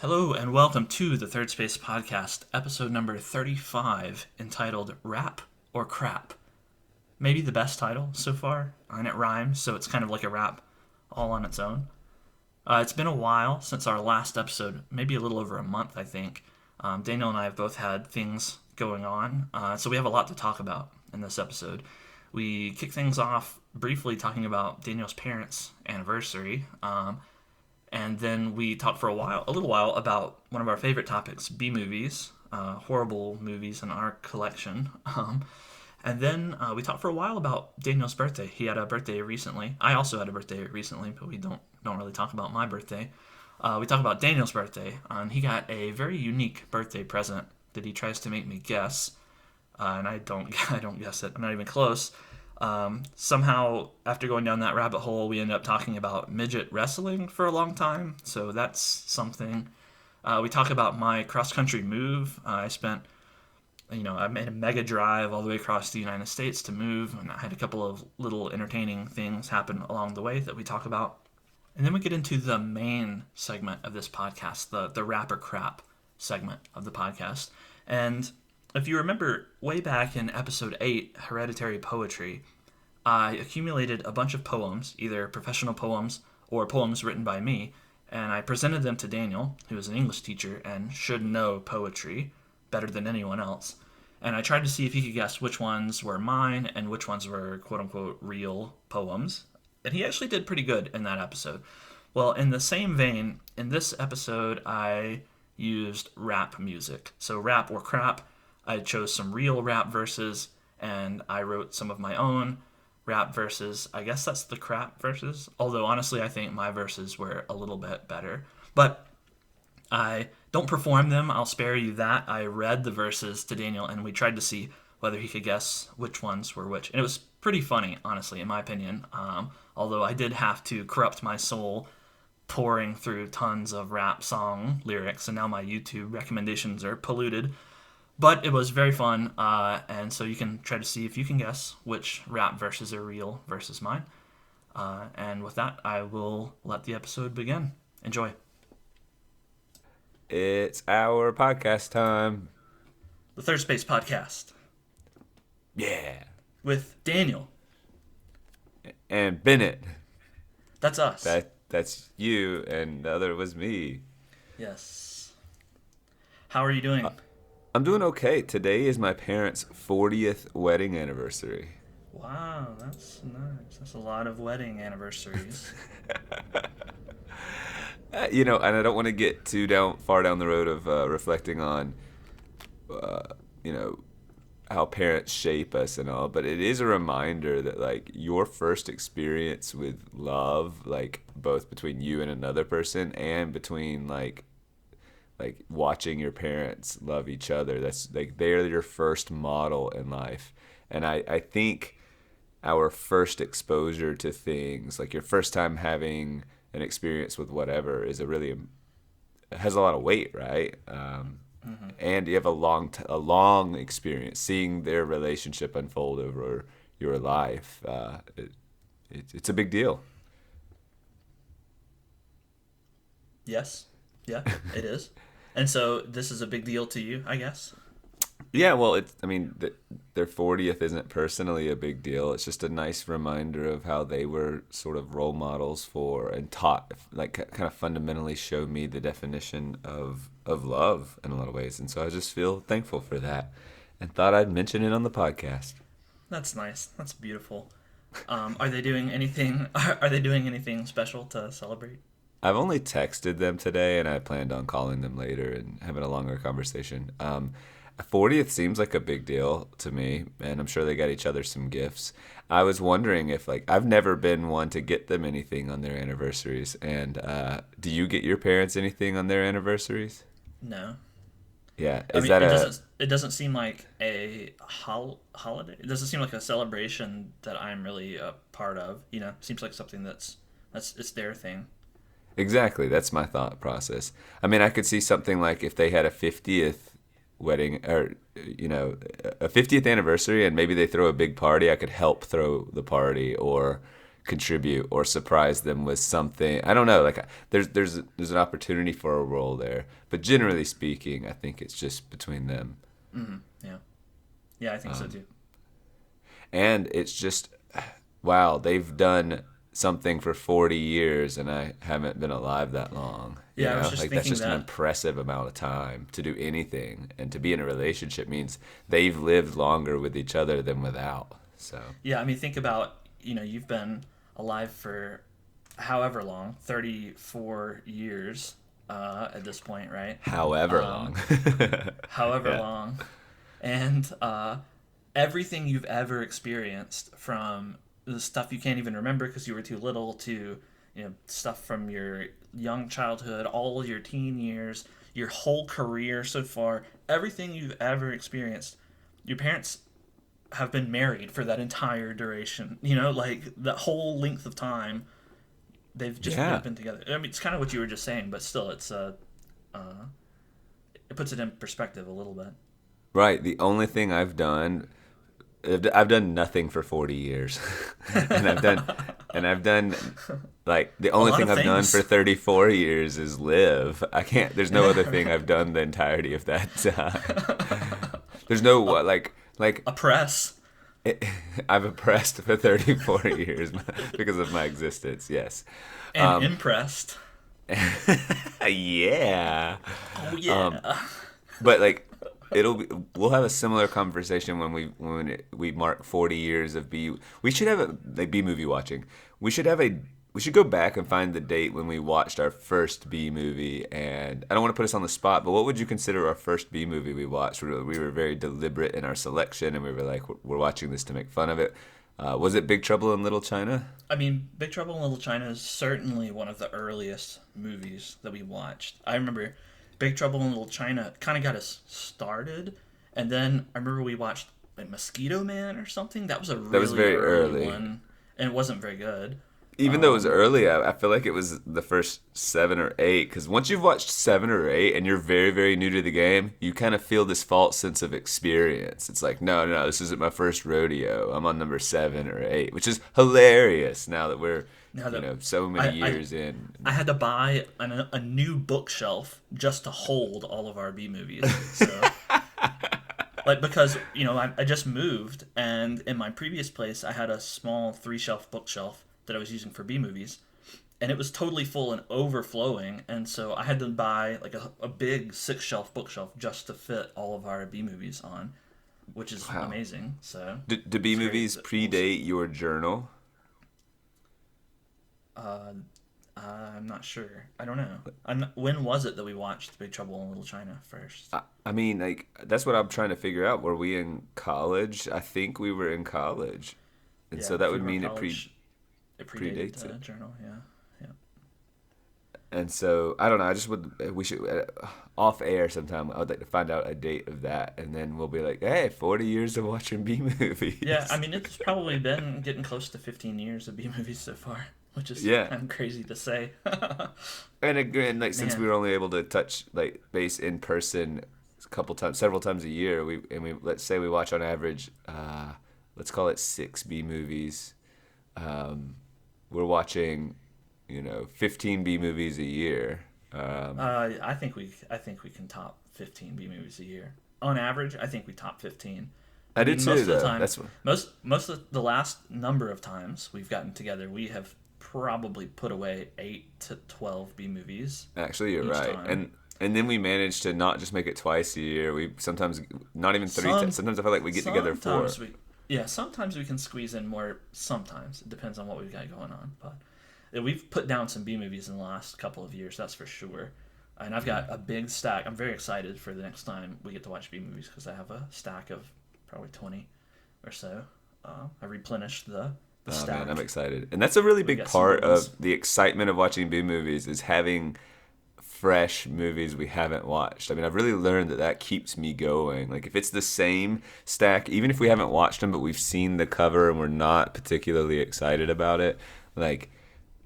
Hello and welcome to the Third Space Podcast, episode number 35, entitled Rap or Crap. Maybe the best title so far, and it rhymes, so it's kind of like a rap all on its own. It's been a while since our last episode, maybe a little over a month, I think. Daniel and I have both had things going on, so we have a lot to talk about in this episode. We kick things off briefly talking about Daniel's parents' anniversary, and then we talked for a little while, about one of our favorite topics, B-movies, horrible movies in our collection. And then we talked for a while about Daniel's birthday. He had a birthday recently. I also had a birthday recently, but we don't really talk about my birthday. We talk about Daniel's birthday, and he got a very unique birthday present that he tries to make me guess, and I don't guess it. I'm not even close. Somehow, after going down that rabbit hole, we ended up talking about midget wrestling for a long time, so that's something. We talk about my cross-country move. I made a mega drive all the way across the United States to move, and I had a couple of little entertaining things happen along the way that we talk about. And then we get into the main segment of this podcast, the rap or crap segment of the podcast. And if you remember way back in episode 8, Hereditary Poetry, I accumulated a bunch of poems, either professional poems or poems written by me, and I presented them to Daniel, who is an English teacher and should know poetry better than anyone else. And I tried to see if he could guess which ones were mine and which ones were quote-unquote real poems. And he actually did pretty good in that episode. Well, in the same vein, in this episode, I used rap music. So rap or crap. I chose some real rap verses, and I wrote some of my own rap verses. I guess that's the crap verses. Although, honestly, I think my verses were a little bit better. But I don't perform them. I'll spare you that. I read the verses to Daniel, and we tried to see whether he could guess which ones were which. And it was pretty funny, honestly, in my opinion. Although I did have to corrupt my soul pouring through tons of rap song lyrics, and now my YouTube recommendations are polluted. But it was very fun, and so you can try to see if you can guess which rap verses are real versus mine. And with that, I will let the episode begin. Enjoy. It's our podcast time. The Third Space Podcast. Yeah. With Daniel. And Bennett. That's us. That's you, and the other was me. Yes. How are you doing? I'm doing okay. Today is my parents' 40th wedding anniversary. Wow, that's nice. That's a lot of wedding anniversaries. And I don't want to get too far down the road of reflecting on, how parents shape us and all, but it is a reminder that, like, your first experience with love, like, both between you and another person and between, like watching your parents love each other, that's like they're your first model in life. And I think our first exposure to things, like your first time having an experience with whatever, is has a lot of weight, right? And you have a long experience seeing their relationship unfold over your life. It's a big deal. Yes. Yeah, it is. And so this is a big deal to you, I guess? Yeah, well, their 40th isn't personally a big deal. It's just a nice reminder of how they were sort of role models for and taught, like, kind of fundamentally showed me the definition of love in a lot of ways. And so I just feel thankful for that and thought I'd mention it on the podcast. That's nice. That's beautiful. Are they doing anything? Are they doing anything special to celebrate? I've only texted them today, and I planned on calling them later and having a longer conversation. 40th seems like a big deal to me, and I'm sure they got each other some gifts. I was wondering if, like, I've never been one to get them anything on their anniversaries, and do you get your parents anything on their anniversaries? No. Yeah, it doesn't seem like a holiday. It doesn't seem like a celebration that I'm really a part of. It seems like something it's their thing. Exactly, that's my thought process. I mean, I could see something like if they had a 50th wedding, or a 50th anniversary, and maybe they throw a big party, I could help throw the party, or contribute or surprise them with something. I don't know. Like there's an opportunity for a role there, but generally speaking, I think it's just between them. Mm-hmm. Yeah, yeah, I think so too. And it's just, wow, they've done something for 40 years, and I haven't been alive that long. Yeah, I was just like thinking that's just that. an impressive amount of time to do anything, and to be in a relationship means they've lived longer with each other than without. So Yeah, I mean, think about, you've been alive for however long, 34 years at this point, right? however long. However Yeah. long. And everything you've ever experienced, from the stuff you can't even remember because you were too little, to stuff from your young childhood, all your teen years, your whole career so far, everything you've ever experienced, your parents have been married for that entire duration. Like that whole length of time, they've Yeah. been together. I mean, it's kind of what you were just saying, but still, it puts it in perspective a little bit. Right. The only thing I've done nothing for 40 years. and I've done like the only lot thing of I've done things. for 34 years is live. There's no other thing I've done the entirety of that time. There's no like Oppress. I've oppressed for 34 years because of my existence. Yes. And impressed. Yeah. Oh yeah. But like we'll have a similar conversation when we mark 40 years of we should have a B movie watching. We should go back and find the date when we watched our first B movie, and I don't want to put us on the spot, but what would you consider our first B movie we watched? We were very deliberate in our selection, and we were like, we're watching this to make fun of it. Was it Big Trouble in Little China? I mean, Big Trouble in Little China is certainly one of the earliest movies that we watched. I remember Big Trouble in Little China kind of got us started, and then I remember we watched like Mosquito Man or something. That was a really very early early. one, and it wasn't very good. Even though it was early, I feel like it was the first 7 or 8. Because once you've watched 7 or 8 and you're very, very new to the game, you kind of feel this false sense of experience. It's like, no, this isn't my first rodeo. I'm on number 7 or 8, which is hilarious now that we're so many years in. I had to buy a new bookshelf just to hold all of our B movies. So, like, because I just moved, and in my previous place I had a small 3-shelf bookshelf that I was using for B movies, and it was totally full and overflowing, and so I had to buy like a big 6-shelf bookshelf just to fit all of our B movies on, which is amazing. So Do B movies predate your journal? I'm not sure. I don't know. When was it that we watched Big Trouble in Little China first? I mean, like, that's what I'm trying to figure out. Were we in college? I think we were in college. And so that if would we were in mean college, it predated predates the it. journal. Yeah. And so, I don't know. We should, off air sometime, I would like to find out a date of that. And then we'll be like, hey, 40 years of watching B movies. Yeah, I mean, it's probably been getting close to 15 years of B movies so far, which is Yeah. kind of crazy to say. And again, like, since Man. we were only able to touch like base in person several times a year, let's say we watch on average, let's call it 6 B movies. We're watching, 15 B movies a year. I think we can top 15 B movies a year on average. I think we top 15. I did too, most of the though. time, That's most of the last number of times we've gotten together, we have probably put away 8 to 12 B movies. actually you're each right. time. And then we managed to not just make it twice a year. We sometimes not even 3 times. Sometimes I feel like we get together 4. Sometimes we can squeeze in more. Sometimes it depends on what we've got going on. But we've put down some B movies in the last couple of years, that's for sure. And I've got a big stack. I'm very excited for the next time we get to watch B movies because I have a stack of probably 20 or so. I replenished the Oh stack. man, I'm excited. And that's a really big got some part good ones. of the excitement of watching B movies is having fresh movies we haven't watched. I mean, I've really learned that keeps me going. Like, if it's the same stack, even if we haven't watched them, but we've seen the cover and we're not particularly excited about it, like,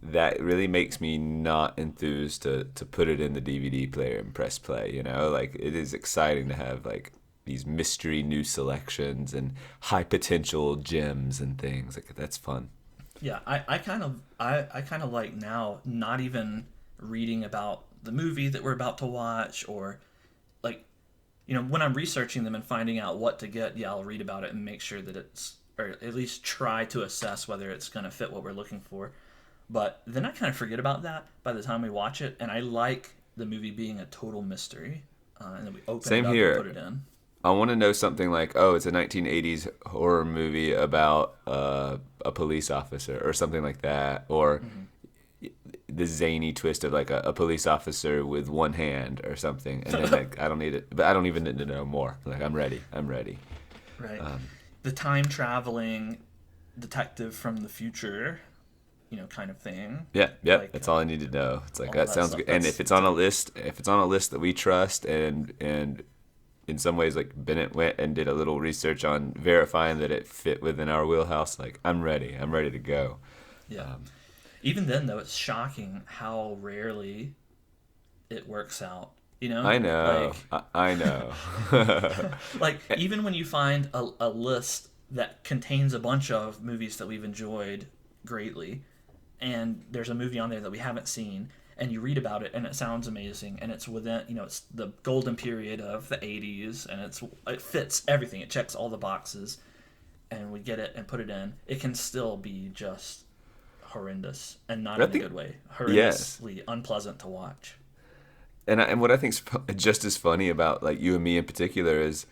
that really makes me not enthused to put it in the DVD player and press play, Like, it is exciting to have, like, these mystery new selections and high potential gems and things. Like, that's fun. Yeah, I kind of like now not even reading about the movie that we're about to watch, or like, when I'm researching them and finding out what to get, yeah, I'll read about it and make sure that it's, or at least try to assess whether it's going to fit what we're looking for. But then I kind of forget about that by the time we watch it, and I like the movie being a total mystery, and then we open Same it up here. and put it in. I want to know something like, oh, it's a 1980s horror movie about a police officer or something like that, or the zany twist of like a police officer with one hand or something, and then like, I don't need it, but I don't even need to know more. Like I'm ready. Right. The time traveling detective from the future, kind of thing. Yeah, that's all I need to know. It's like that sounds good. And if it's on a list, that we trust, and in some ways like Bennett went and did a little research on verifying that it fit within our wheelhouse, like I'm ready to go. Yeah. Even then, though, it's shocking how rarely it works out. I know. Like, I know. like, even when you find a list that contains a bunch of movies that we've enjoyed greatly, and there's a movie on there that we haven't seen, and you read about it, and it sounds amazing, and it's within, it's the golden period of the 80s, and it fits everything. It checks all the boxes, and we get it and put it in. It can still be just horrendous, and not in a good way. Horrendously unpleasant to watch. And what I think's just as funny about like you and me in particular is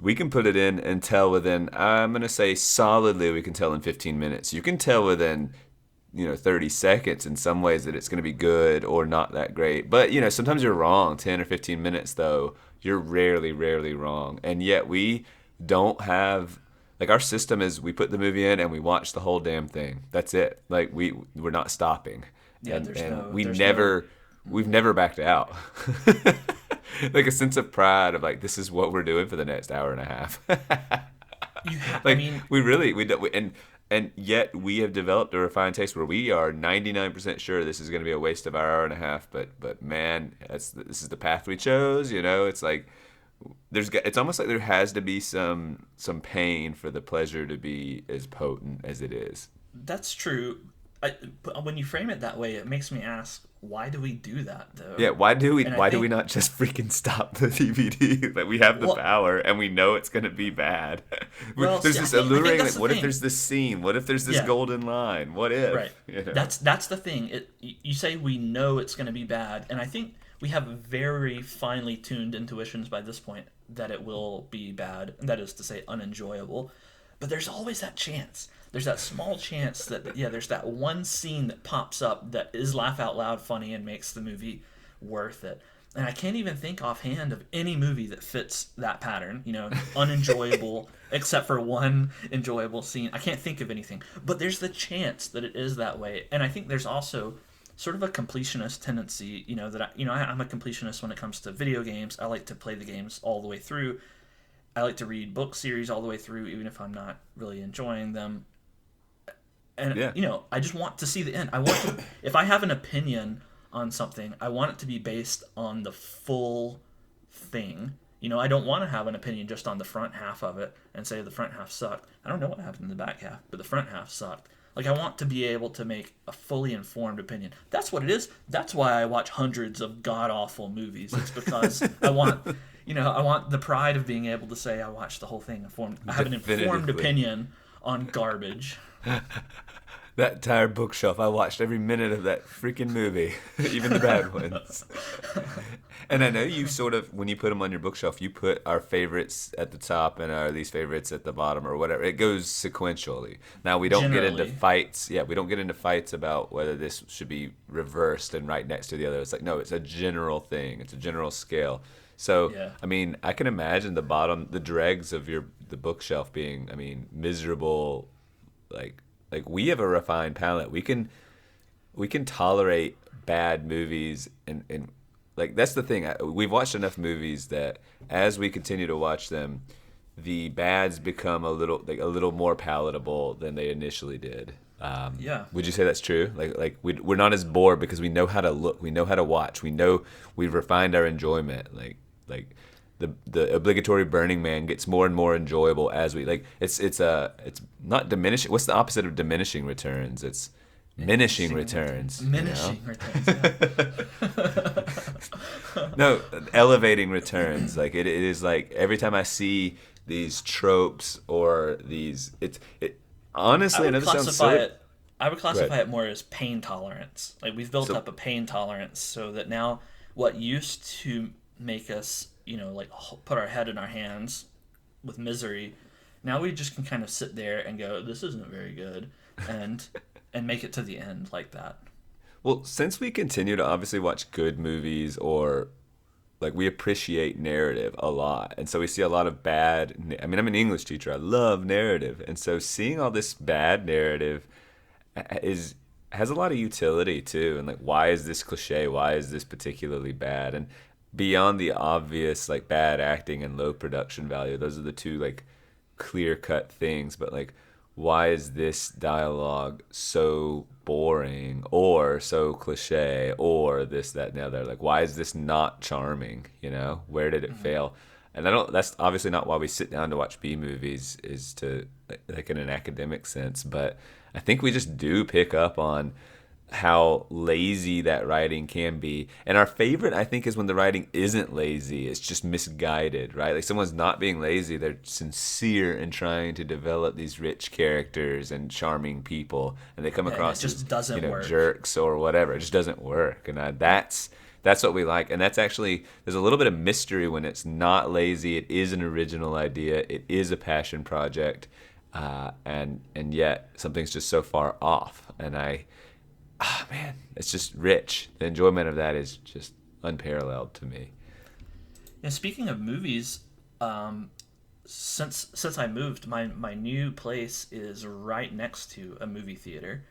we can put it in and tell within, I'm gonna say solidly, we can tell in 15 minutes. You can tell within 30 seconds in some ways that it's going to be good or not that great. But, sometimes you're wrong. 10 or 15 minutes, though, you're rarely wrong. And yet we don't have, like, our system is we put the movie in and we watch the whole damn thing. That's it. Like, we're not stopping. Yeah, We've never backed out. Like a sense of pride of, like, this is what we're doing for the next hour and a half. And yet we have developed a refined taste where we are 99% sure this is going to be a waste of our hour and a half. But man, this is the path we chose. It's like it's almost like there has to be some pain for the pleasure to be as potent as it is. That's true. But when you frame it that way, it makes me ask, why do we do that though? Yeah, why do we not just freaking stop the DVD? Like we have the power and we know it's gonna be bad. There's this alluring like, what if there's this scene? What if there's this golden line? What if? Right. That's the thing. You say we know it's gonna be bad, and I think we have very finely tuned intuitions by this point that it will be bad. That is to say, unenjoyable. But there's always that chance. There's that small chance that there's that one scene that pops up that is laugh out loud funny and makes the movie worth it. And I can't even think offhand of any movie that fits that pattern, unenjoyable except for one enjoyable scene. I can't think of anything. But there's the chance that it is that way. And I think there's also sort of a completionist tendency, that I'm a completionist when it comes to video games. I like to play the games all the way through. I like to read book series all the way through, even if I'm not really enjoying them. And, I just want to see the end. If I have an opinion on something, I want it to be based on the full thing. I don't want to have an opinion just on the front half of it and say the front half sucked. I don't know what happened in the back half, but the front half sucked. Like, I want to be able to make a fully informed opinion. That's what it is. That's why I watch hundreds of god-awful movies. It's because I want the pride of being able to say I watched the whole thing informed. I have an informed opinion on garbage. That entire bookshelf, I watched every minute of that freaking movie, even the bad ones. And I know you sort of, when you put them on your bookshelf, you put our favorites at the top and our least favorites at the bottom or whatever. It goes sequentially. Now, we don't get into fights. Yeah, we don't get into fights about whether this should be reversed and right next to the other. It's like, no, it's a general thing. It's a general scale. So, I mean, I can imagine the dregs of the bookshelf being, miserable. Like we have a refined palate. We can tolerate bad movies and like that's the thing. We've watched enough movies that as we continue to watch them, the bads become a little more palatable than they initially did. Would you say that's true? Like we're not as bored because we know how to look, we know how to watch, we've refined our enjoyment. Like the obligatory Burning Man gets more and more enjoyable as we like. It's not diminishing. What's the opposite of diminishing returns? It's minishing returns. Minishing returns. Yeah. No, elevating returns. Like it is like every time I see these tropes or these, honestly, another sounds so. I would classify it more as pain tolerance. Like we've built up a pain tolerance so that now what used to make us, like put our head in our hands with misery, now we just can kind of sit there and go, this isn't very good, and make it to the end like that. Well, since we continue to obviously watch good movies or like we appreciate narrative a lot, and so we see a lot of bad. I mean, I'm an English teacher. I love narrative, and so seeing all this bad narrative has a lot of utility too. And like, why is this cliche? Why is this particularly bad? And beyond the obvious like bad acting and low production value, those are the two like clear cut things. But like, why is this dialogue so boring or so cliche or this, that, and the other? Like, why is this not charming? Where did it fail? And that's obviously not why we sit down to watch B movies, is to like in an academic sense. But I think we just do pick up on how lazy that writing can be. And our favorite, I think, is when the writing isn't lazy. It's just misguided, right? Like someone's not being lazy. They're sincere in trying to develop these rich characters and charming people. And they come across as, work. Jerks or whatever. It just doesn't work. And that's what we like. And that's actually, there's a little bit of mystery when it's not lazy. It is an original idea. It is a passion project. And yet something's just so far off. And man, it's just rich. The enjoyment of that is just unparalleled to me. Yeah, speaking of movies, since I moved, my new place is right next to a movie theater.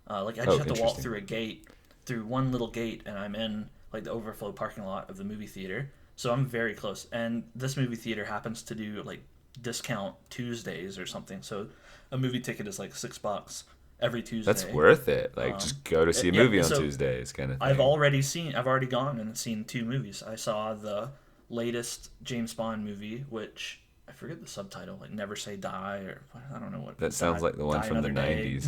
I just have to walk through one little gate, and I'm in like the overflow parking lot of the movie theater. So I'm very close. And this movie theater happens to do like discount Tuesdays or something. So a movie ticket is like $6 every Tuesday. That's worth it. Like just go to see a movie on Tuesdays kind of thing. I've already gone and seen 2 movies. I saw the latest James Bond movie, which I forget the subtitle, like Never Say Die, or I don't know what. That sounds like the one from the 90s.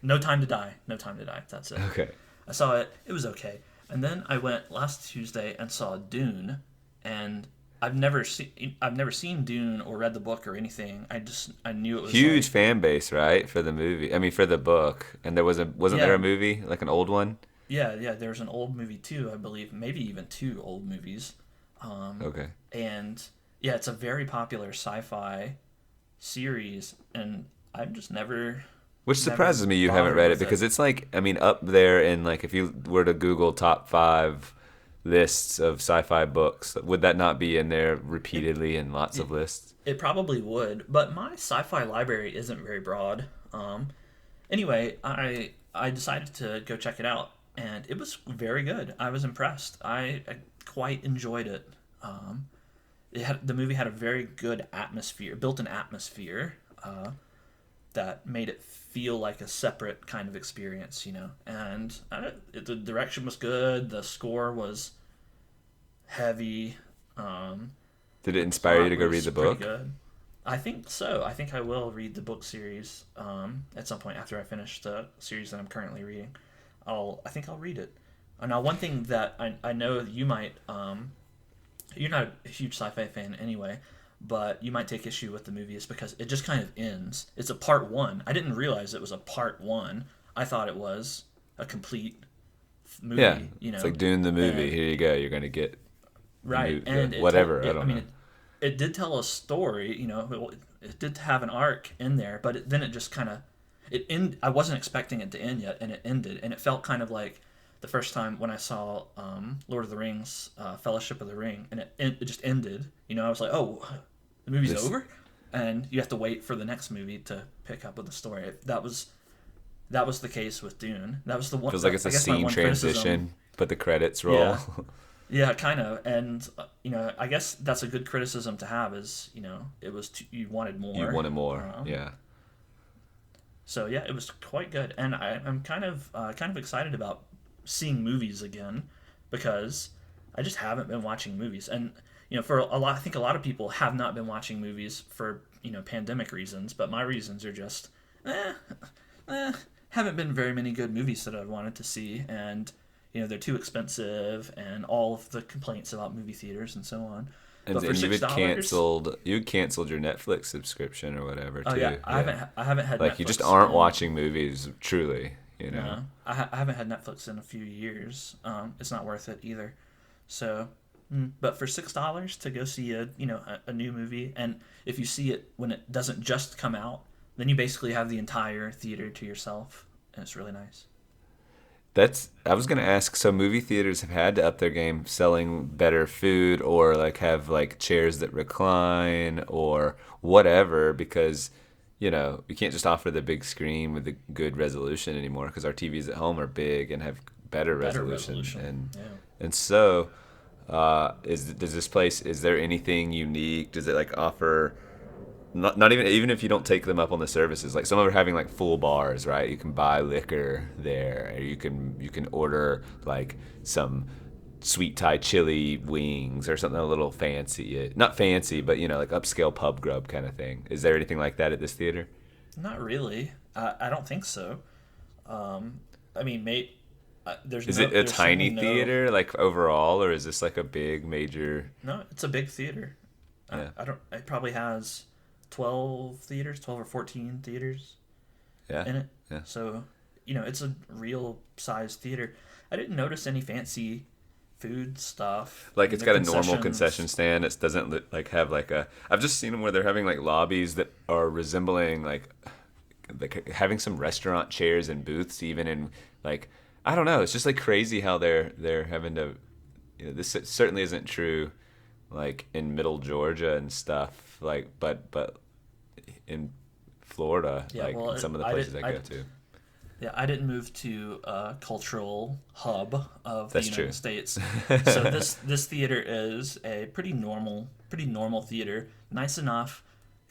No Time to Die. No Time to Die. That's it. Okay. I saw it. It was okay. And then I went last Tuesday and saw Dune, and I've never seen Dune or read the book or anything. I knew it was huge fan base, right, for the movie. I mean, for the book. And there wasn't there a movie, like an old one? Yeah. There's an old movie too, I believe. Maybe even 2 old movies. Okay. And yeah, it's a very popular sci-fi series, and I've just never. Which surprises me you haven't read it, because it's like, I mean, up there in like, if you were to Google top 5 lists of sci-fi books, would that not be in there repeatedly in lots of lists? It probably would, but my sci-fi library isn't very broad. Anyway, I decided to go check it out, and it was very good. I was impressed. I quite enjoyed it. The movie had a very good atmosphere, built-in atmosphere, that made it feel like a separate kind of experience, and the direction was good. The score was heavy. Did it inspire you to go read the book? Good. I think so. I think I will read the book series at some point after I finish the series that I'm currently reading. I think I'll read it. Now, one thing that I know you might, you're not a huge sci-fi fan anyway, but you might take issue with the movie is because it just kind of ends. It's a part 1. I didn't realize it was a part 1. I thought it was a complete movie. Yeah, it's like Dune the movie. Here you go. You're going to get right, whatever. I don't know. It did tell a story. It did have an arc in there, but then it just kind of I wasn't expecting it to end yet, and it ended, and it felt kind of like the first time when I saw Lord of the Rings, Fellowship of the Ring, and it just ended. I was like, oh, the movie's over, and you have to wait for the next movie to pick up with the story. That was the case with Dune. That was the one. Feels like it's a scene transition, but the credits roll. Yeah, kind of. And I guess that's a good criticism to have. Is it was you wanted more. You wanted more. Yeah. So yeah, it was quite good, and I'm kind of excited about seeing movies again, because I just haven't been watching movies. And for a lot, I think a lot of people have not been watching movies for pandemic reasons, but my reasons are just haven't been very many good movies that I've wanted to see, and they're too expensive, and all of the complaints about movie theaters and so on. But for And you had $6, canceled your Netflix subscription or whatever too. oh yeah, I haven't had like Netflix you just aren't in- watching movies truly. No, I haven't had Netflix in a few years. It's not worth it either. So, but for $6 to go see a new movie, and if you see it when it doesn't just come out, then you basically have the entire theater to yourself, and it's really nice. I was gonna ask. So movie theaters have had to up their game, selling better food or like have like chairs that recline or whatever, because you can't just offer the big screen with the good resolution anymore because our TVs at home are big and have better resolution. And so does this place, is there anything unique? Does it like offer not even if you don't take them up on the services, like some of them are having like full bars, right? You can buy liquor there, or you can order like some sweet Thai chili wings or something a little fancy, not fancy, but like upscale pub grub kind of thing. Is there anything like that at this theater? Not really. I don't think so. I mean, mate, Is it a tiny theater like overall, or is this like a big major? No, it's a big theater. Yeah. I don't. It probably has 12 or 14 theaters in it. Yeah. So, it's a real size theater. I didn't notice any fancy food stuff. Like it's The got a normal concessions. concession stand. It doesn't like have like a. I've just seen them where they're having like lobbies that are resembling like having some restaurant chairs and booths, even in like I don't know. It's just like crazy how they're having to. This certainly isn't true, like in Middle Georgia and stuff. Like, but in Florida, in some of the places I go to. Yeah, I didn't move to a cultural hub of That's the true. United States. So this theater is a pretty normal theater. Nice enough,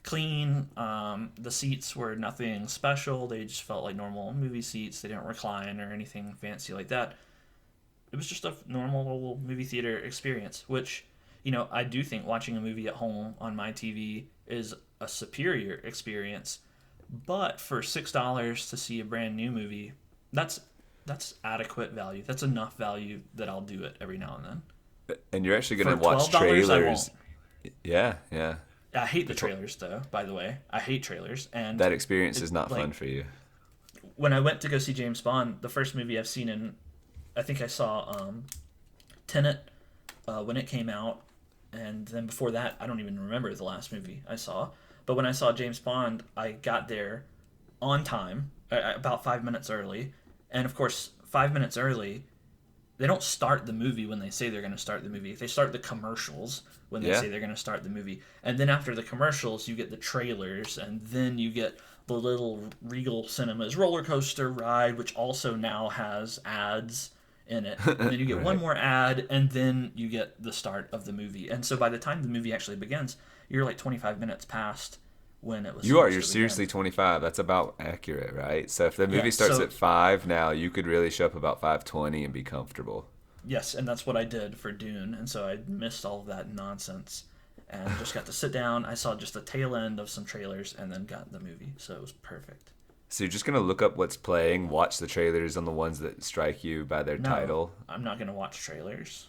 clean. The seats were nothing special. They just felt like normal movie seats. They didn't recline or anything fancy like that. It was just a normal movie theater experience, which, I do think watching a movie at home on my TV is a superior experience. But for $6 to see a brand new movie, that's adequate value. That's enough value that I'll do it every now and then. And you're actually going to For watch $12, I trailers. won't. Yeah. I hate the trailers, though, by the way. I hate trailers. And That experience is not fun for you. when I went to go see James Bond, the first movie I've seen I think I saw Tenet when it came out. And then before that, I don't even remember the last movie I saw. But when I saw James Bond, I got there on time, about 5 minutes early. And of course, 5 minutes early, they don't start the movie when they say they're going to start the movie. They start the commercials when they say they're going to start the movie. And then after the commercials, you get the trailers, and then you get the little Regal Cinemas roller coaster ride, which also now has ads in it. And then you get one more ad, and then you get the start of the movie. And so by the time the movie actually begins, you're like 25 minutes past when it was. You're seriously 25. That's about accurate, right? So if the movie starts at 5 now, you could really show up about 5:20 and be comfortable. Yes, and that's what I did for Dune, and so I missed all of that nonsense and just got to sit down. I saw just the tail end of some trailers and then got the movie, so it was perfect. So you're just going to look up what's playing, watch the trailers on the ones that strike you by their title? I'm not going to watch trailers.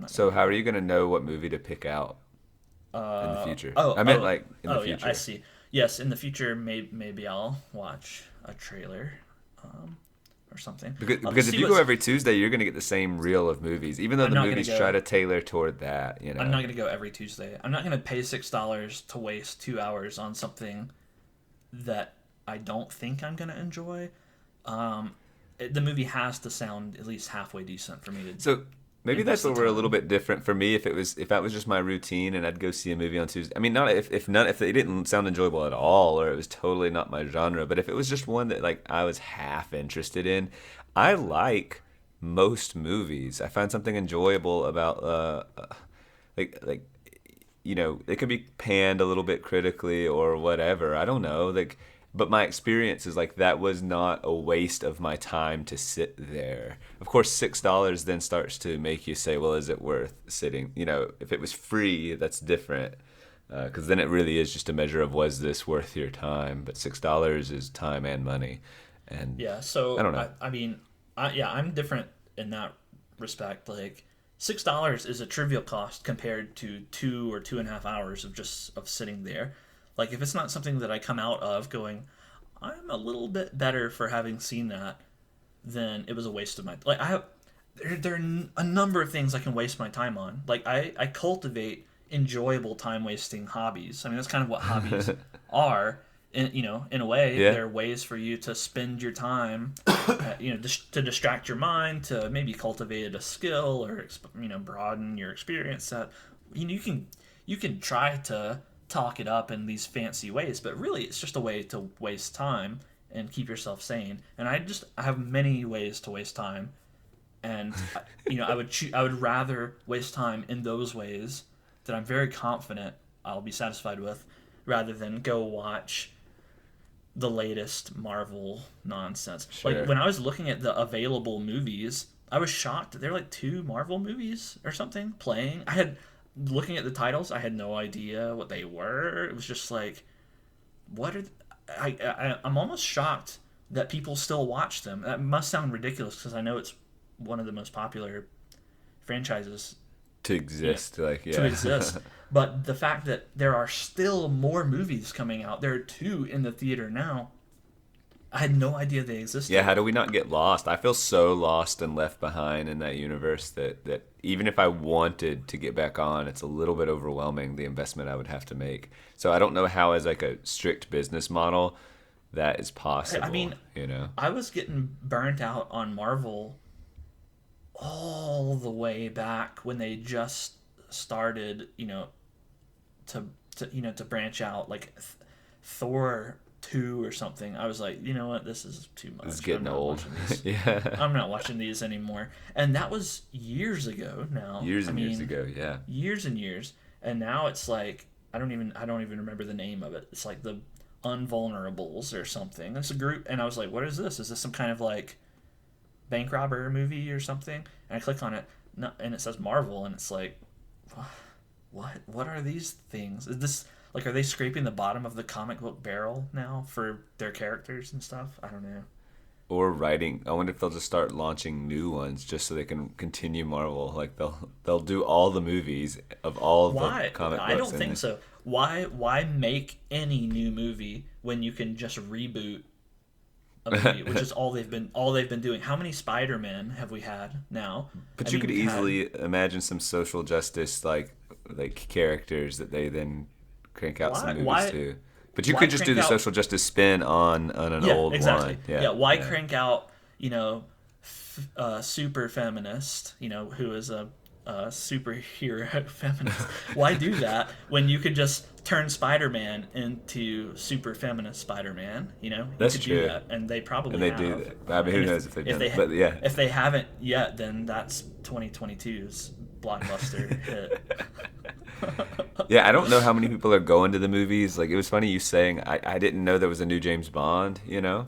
So how are you going to know what movie to pick out in the future? In the future. Yeah, I see. Yes, in the future, maybe I'll watch a trailer or something. Because if you go every Tuesday, you're going to get the same reel of movies, even though the movies try to tailor toward that. I'm not going to go every Tuesday. I'm not going to pay $6 to waste 2 hours on something that I don't think I'm going to enjoy. The movie has to sound at least halfway decent for me to. So maybe that's where we're a little bit different. For me, if that was just my routine and I'd go see a movie on Tuesday. I mean, not if it didn't sound enjoyable at all, or it was totally not my genre. But if it was just one that like I was half interested in, I like most movies. I find something enjoyable about it can be panned a little bit critically or whatever. I don't know. Like but my experience is like that was not a waste of my time to sit there. Of course, $6 then starts to make you say, well, is it worth sitting? You know, if it was free, that's different. Because then it really is just a measure of, was this worth your time? But $6 is time and money. And Yeah, so I don't know. I mean, I'm different in that respect. Like $6 is a trivial cost compared to 2 or 2.5 hours of sitting there. Like if it's not something that I come out of going, I'm a little bit better for having seen that, then it was a waste of my like I have there are a number of things I can waste my time on. Like I cultivate enjoyable time wasting hobbies. I mean that's kind of what hobbies are. In a way, Yeah. they're ways for you to spend your time, to distract your mind, to maybe cultivate a skill or broaden your experience set. You can try to talk it up in these fancy ways, but really it's just a way to waste time and keep yourself sane. And I have many ways to waste time, and I would rather waste time in those ways that I'm very confident I'll be satisfied with, rather than go watch the latest Marvel nonsense. Sure. Like when I was looking at the available movies, I was shocked that there were like 2 Marvel movies or something playing. Looking at the titles, I had no idea what they were. It was just like, what are I'm almost shocked that people still watch them. That must sound ridiculous because I know it's one of the most popular franchises To exist, to exist. But the fact that there are still more movies coming out, there are 2 in the theater now. I had no idea they existed. Yeah, how do we not get lost? I feel so lost and left behind in that universe that even if I wanted to get back on, it's a little bit overwhelming, the investment I would have to make. So I don't know how, as like a strict business model, that is possible. I mean, I was getting burnt out on Marvel all the way back when they just started, to branch out, like Thor 2 or something. I was like, you know what, this is too much. It's getting old. Yeah. I'm not watching these anymore. And that was years ago now. Years and years ago, yeah. Years and years. And now it's like I don't even remember the name of it. It's like the Unvulnerables or something. It's a group, and I was like, what is this? Is this some kind of like bank robber movie or something? And I click on it, and it says Marvel, and it's like, what are these things? Is this like, are they scraping the bottom of the comic book barrel now for their characters and stuff? I don't know. Or writing. I wonder if they'll just start launching new ones just so they can continue Marvel. Like they'll do all the movies of all the comic books. I don't think so. Why make any new movie when you can just reboot a movie, which is all they've been doing? How many Spider-Man have we had now? But you could easily imagine some social justice like characters that they then crank out some movies too. But you could just do the social justice spin on an old one. Why crank out, super feminist, who is a superhero feminist? Why do that when you could just turn Spider-Man into super feminist Spider-Man? That's you could true. Do that, and they probably and they have. do that. I mean, who knows if they've done it? But yeah, if they haven't yet, then that's 2022's blockbuster hit. Yeah, I don't know how many people are going to the movies. Like, it was funny you saying I didn't know there was a new James Bond. Yeah.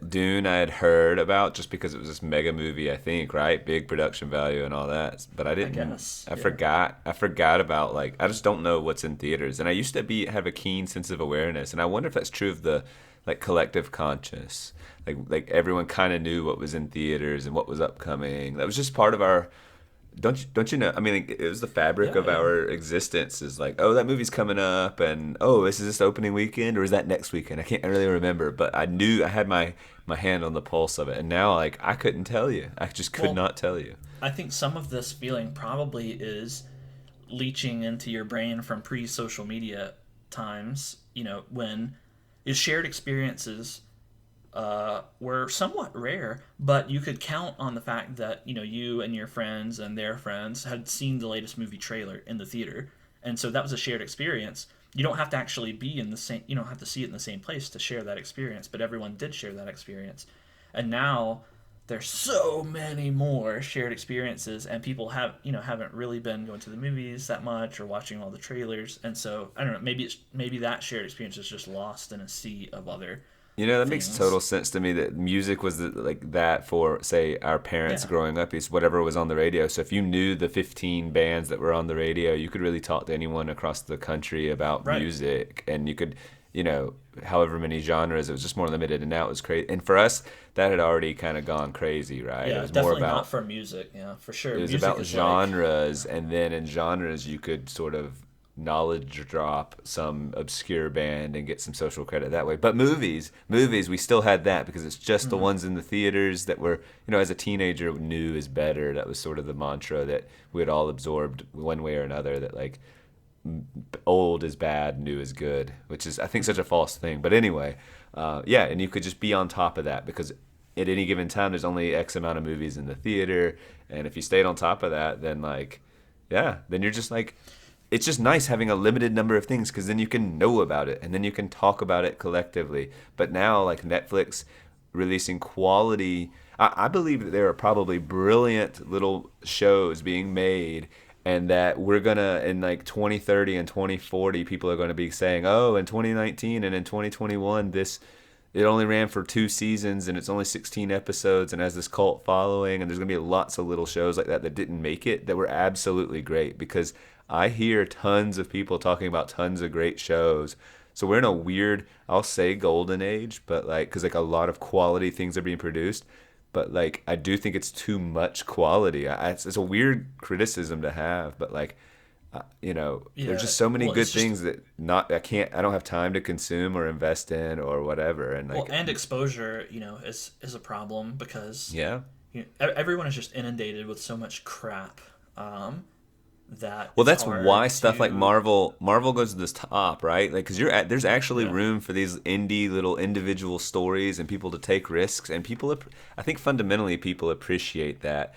Dune I had heard about just because it was this mega movie, I think, right? Big production value and all that. But I didn't. I forgot about, like, I just don't know what's in theaters. And I used to have a keen sense of awareness, and I wonder if that's true of the like collective conscious. Like everyone kind of knew what was in theaters and what was upcoming. That was just part of our. Don't you know? I mean, it was the fabric of our existence. Is like, oh, that movie's coming up, and oh, is this opening weekend or is that next weekend? I can't really remember, but I knew I had my hand on the pulse of it, and now like I couldn't tell you. I just could not tell you. I think some of this feeling probably is leaching into your brain from pre-social media times. When shared experiences were somewhat rare, but you could count on the fact that you and your friends and their friends had seen the latest movie trailer in the theater, and so that was a shared experience. You don't have to actually be in the same. You don't have to see it in the same place to share that experience, but everyone did share that experience. And now, there's so many more shared experiences, and people haven't really been going to the movies that much or watching all the trailers, and so I don't know, maybe that shared experience is just lost in a sea of other That makes things. total sense to me. That music was like that for, say, our parents Yeah, growing up. Is whatever was on the radio. So if you knew the 15 bands that were on the radio, you could really talk to anyone across the country about right. music, and you could, however many genres. It was just more limited, and now it was crazy. And for us, that had already kind of gone crazy, right? It Yeah, was more definitely not about for music. Yeah, for it sure. was Music about is like, genres, and then in genres you could sort of knowledge drop some obscure band and get some social credit that way. But movies, we still had that because it's just the ones in the theaters that were, as a teenager, new is better. That was sort of the mantra that we had all absorbed one way or another. That like old is bad, new is good, which is I think such a false thing. But anyway, yeah, and you could just be on top of that because at any given time there's only X amount of movies in the theater, and if you stayed on top of that, then like, yeah, then you're just like, it's just nice having a limited number of things because then you can know about it and then you can talk about it collectively. But now, like Netflix releasing quality, I believe that there are probably brilliant little shows being made, and that we're gonna in like 2030 and 2040, people are gonna be saying, "Oh, in 2019 and in 2021, this it only ran for 2 seasons and it's only 16 episodes and has this cult following." And there's gonna be lots of little shows like that that didn't make it that were absolutely great because I hear tons of people talking about tons of great shows. So we're in a weird, I'll say golden age, but like, because like a lot of quality things are being produced, but like I do think it's too much quality. It's a weird criticism to have, but like, there's yeah. just so many Well, good it's just things that I don't have time to consume or invest in or whatever. And well, like, and exposure, is a problem because yeah. everyone is just inundated with so much crap, that Well, it's that's why hard stuff like to. Marvel goes to this top, right? Like, because there's actually Yeah. room for these indie little individual stories and people to take risks, and I think fundamentally people appreciate that,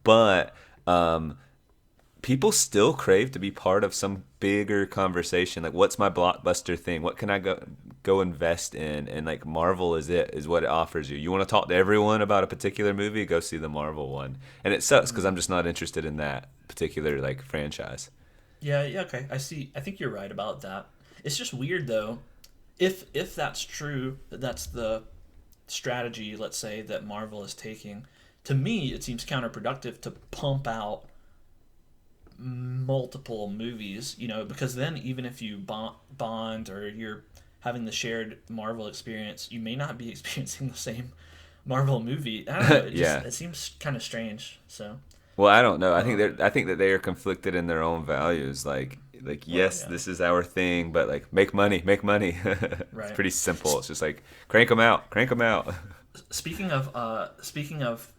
but people still crave to be part of some bigger conversation. Like, what's my blockbuster thing? What can I go invest in? And like, Marvel is what it offers you. You want to talk to everyone about a particular movie? Go see the Marvel one. And it sucks because I'm just not interested in that particular like franchise. Yeah, yeah, okay. I see. I think you're right about that. It's just weird though. If that's true, that's the strategy, let's say, that Marvel is taking. To me, it seems counterproductive to pump out multiple movies, because then even if you bond or you're having the shared Marvel experience, you may not be experiencing the same Marvel movie. I don't know. Yeah. It seems kind of strange. So, Well, I don't know. uh, I think that they are conflicted in their own values. Like well, yes, yeah, this is our thing, but like make money, make money. It's right. pretty simple. It's just like crank them out, crank them out. Speaking of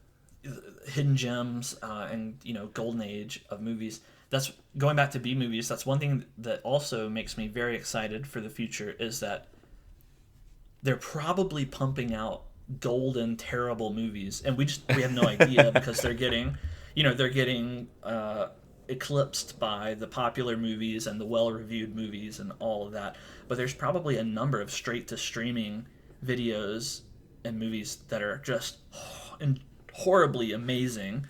hidden gems, and golden age of movies, that's going back to B movies. That's one thing that also makes me very excited for the future, is that they're probably pumping out golden terrible movies, and we have no idea because they're getting eclipsed by the popular movies and the well reviewed movies and all of that. But there's probably a number of straight to streaming videos and movies that are just horribly amazing,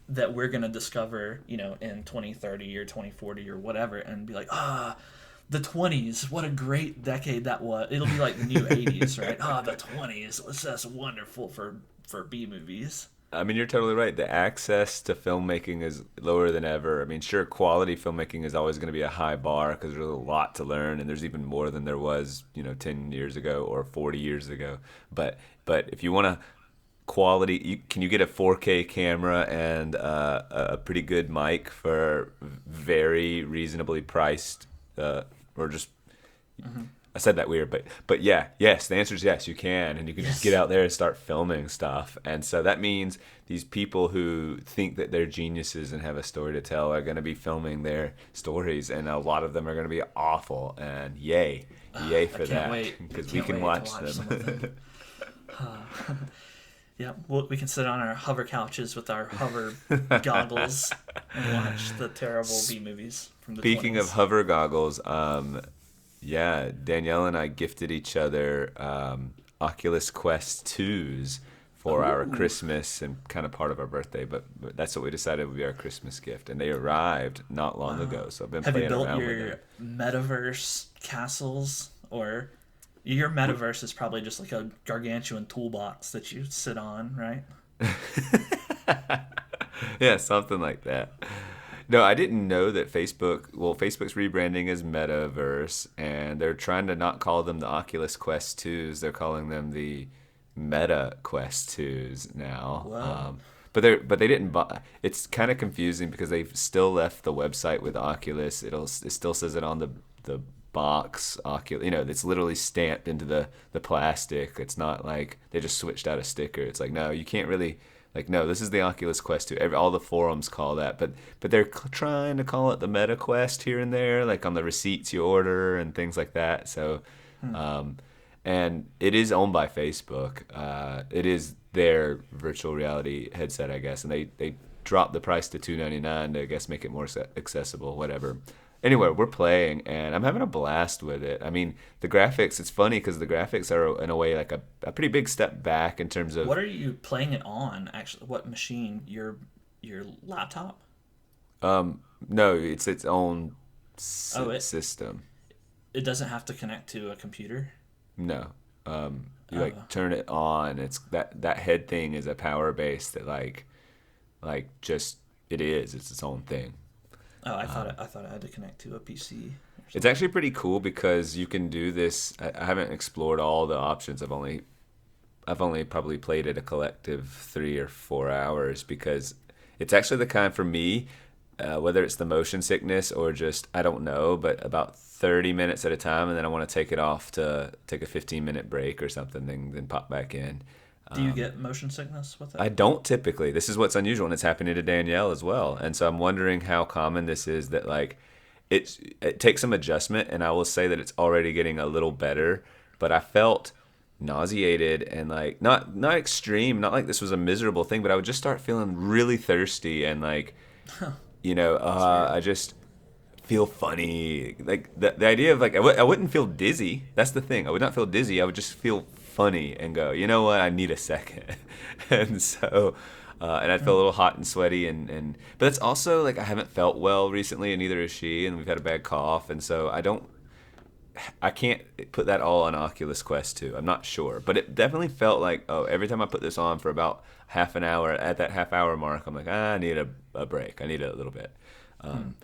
that we're going to discover, in 2030 or 2040 or whatever, and be like, the 20s, what a great decade that was. It'll be like the new 80s, right? The 20s was just wonderful for B movies. I mean, you're totally right. The access to filmmaking is lower than ever. I mean, sure, quality filmmaking is always going to be a high bar because there's a lot to learn, and there's even more than there was, 10 years ago or 40 years ago. But if you want to quality, can you get a 4K camera and a pretty good mic for very reasonably priced, or just I said that weird, but yeah, yes, the answer is yes, you can, and you can just get Yes. out there and start filming stuff. And so that means these people who think that they're geniuses and have a story to tell are going to be filming their stories, and a lot of them are going to be awful. And yay I for can't that wait. I because we can't can wait to watch watch some of them. them. Yeah, we can sit on our hover couches with our hover goggles and watch the terrible B movies from the Speaking of 20s. hover goggles, yeah, Danielle and I gifted each other Oculus Quest 2s for our Christmas and kind of part of our birthday, but that's what we decided would be our Christmas gift, and they arrived not long ago. So I've been Have you playing built around with your them. metaverse castles, or your metaverse is probably just like a gargantuan toolbox that you sit on, right? Yeah, something like that. No, I didn't know that Facebook's rebranding as Metaverse, and they're trying to not call them the Oculus Quest 2s. They're calling them the Meta Quest 2s now. Whoa. But they didn't buy. It's kind of confusing because they've still left the website with Oculus. It still says it on the box Oculus. It's literally stamped into the plastic. It's not like they just switched out a sticker. It's like, no, you can't really. Like, no, this is the Oculus Quest 2. All the forums call that, but they're trying to call it the Meta Quest here and there, like on the receipts you order and things like that. So, and it is owned by Facebook. It is their virtual reality headset, I guess, and they dropped the price to $299 to, I guess, make it more accessible, whatever. Anyway, we're playing, and I'm having a blast with it. I mean, the graphics, it's funny because the graphics are, in a way, like a pretty big step back in terms of... What are you playing it on, actually? What machine? Your laptop? No, it's its own system. It doesn't have to connect to a computer? No. You turn it on. It's that head thing is a power base that just it's its own thing. Oh, I thought it had to connect to a PC. It's actually pretty cool because you can do this. I haven't explored all the options. I've only probably played it a collective 3 or 4 hours because it's actually the kind for me, whether it's the motion sickness or just I don't know, but about 30 minutes at a time, and then I want to take it off to take a 15-minute break or something, then pop back in. Do you get motion sickness with it? I don't typically. This is what's unusual, and it's happening to Danielle as well. And so I'm wondering how common this is that it takes some adjustment, and I will say that it's already getting a little better. But I felt nauseated and not extreme, not like this was a miserable thing, but I would just start feeling really thirsty and I just feel funny. Like the idea of I wouldn't feel dizzy. That's the thing. I would not feel dizzy. I would just feel funny and go, you know what, I need a second. And so and I'd feel a little hot and sweaty but it's also I haven't felt well recently, and neither has she, and we've had a bad cough, and so I can't put that all on Oculus Quest 2. I'm not sure, but it definitely felt like, every time I put this on for about half an hour, at that half hour mark, I'm like, I need a break. I need a little bit. And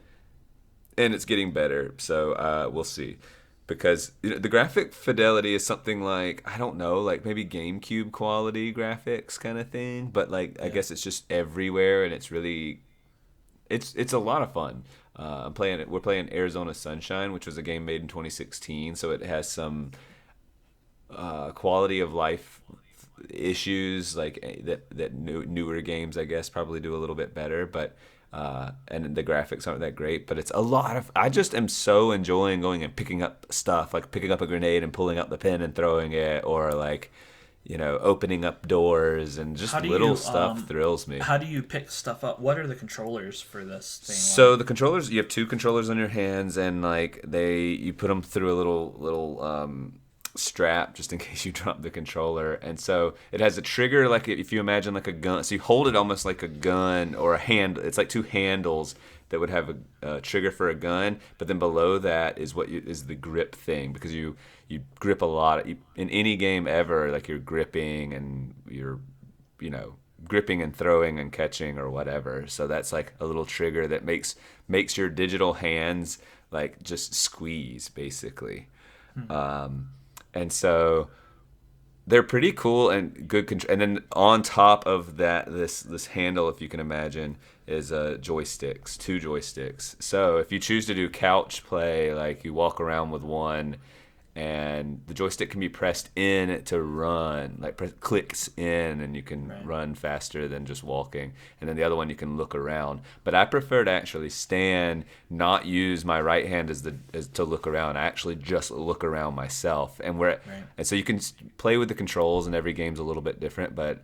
it's getting better, so we'll see. Because the graphic fidelity is something like, I don't know, maybe GameCube quality graphics kind of thing, but I guess it's just everywhere, and it's really, it's a lot of fun. We're playing Arizona Sunshine, which was a game made in 2016, so it has some quality of life issues that newer games, I guess, probably do a little bit better, but and the graphics aren't that great, but it's a lot of. I just am so enjoying going and picking up stuff, like picking up a grenade and pulling out the pin and throwing it, or opening up doors, and just little stuff thrills me. How do you pick stuff up? What are the controllers for this thing? So the controllers, you have 2 controllers on your hands, and you put them through a little strap just in case you drop the controller, and so it has a trigger if you imagine a gun, so you hold it almost like a gun or a hand. It's 2 handles that would have a trigger for a gun, but then below that is is the grip thing, because you grip a lot in any game ever, you're gripping and you're gripping and throwing and catching or whatever. So that's a little trigger that makes your digital hands just squeeze, basically. And so they're pretty cool and good control. And then on top of that, this handle, if you can imagine, is joysticks, 2 joysticks. So if you choose to do couch play, you walk around with one, and the joystick can be pressed in to run, clicks in, and you can run faster than just walking. And then the other one you can look around. But I prefer to actually stand, not use my right hand as to look around. I actually just look around myself. And and so you can play with the controls, and every game's a little bit different. But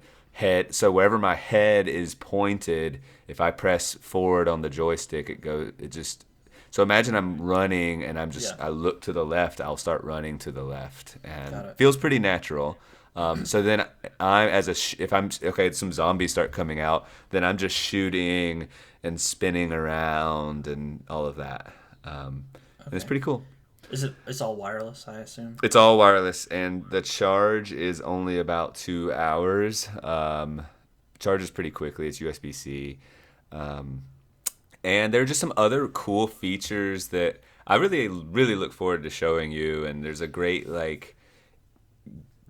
so wherever my head is pointed, if I press forward on the joystick, it just. So imagine I'm running, and I look to the left, I'll start running to the left, and it feels pretty natural. So then I, if I'm okay, some zombies start coming out, then I'm just shooting and spinning around and all of that. And it's pretty cool. It's all wireless, I assume? It's all wireless, and the charge is only about 2 hours. Charges pretty quickly. It's USB-C. And there are just some other cool features that I really, really look forward to showing you. And there's a great, like,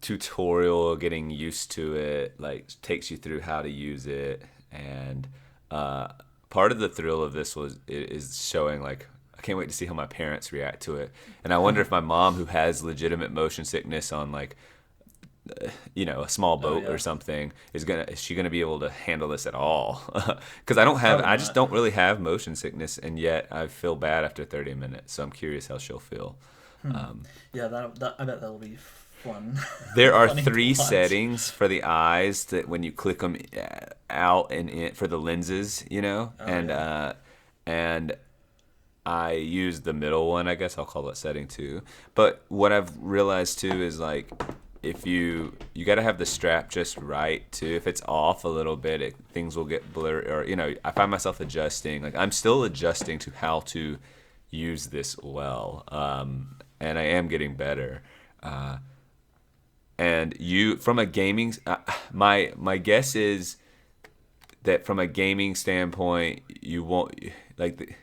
tutorial getting used to it, like, takes you through how to use it. And part of the thrill of this is showing, like, I can't wait to see how my parents react to it. And I wonder if my mom, who has legitimate motion sickness on, like, a small boat or something, is she gonna be able to handle this at all? Because I just don't really have motion sickness, and yet I feel bad after 30 minutes. So I'm curious how she'll feel. Yeah, I bet that'll be fun. There are 3 settings for the eyes that when you click them out and in for the lenses, and I use the middle one. I guess I'll call it setting 2. But what I've realized too is, like, if you got to have the strap just right too. If it's off a little bit, things will get blurry. Or I find myself adjusting. Like, I'm still adjusting to how to use this well, and I am getting better. And from a gaming, my guess is that from a gaming standpoint, you won't like.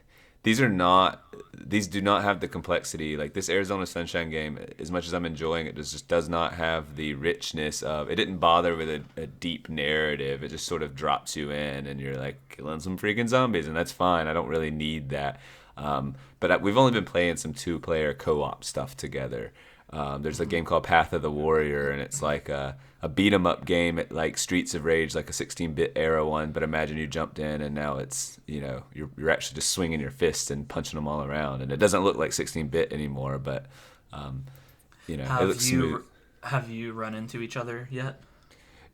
These do not have the complexity. Like, this Arizona Sunshine game, as much as I'm enjoying it, just does not have the richness of, it didn't bother with a deep narrative. It just sort of drops you in and you're like killing some freaking zombies, and that's fine. I don't really need that. But we've only been playing some 2-player co-op stuff together. There's a game called Path of the Warrior, and it's like a beat 'em up game at, like, Streets of Rage, like a 16-bit era one. But imagine you jumped in, and now it's you're actually just swinging your fists and punching them all around, and it doesn't look like 16-bit anymore. But it looks smooth. Have you run into each other yet?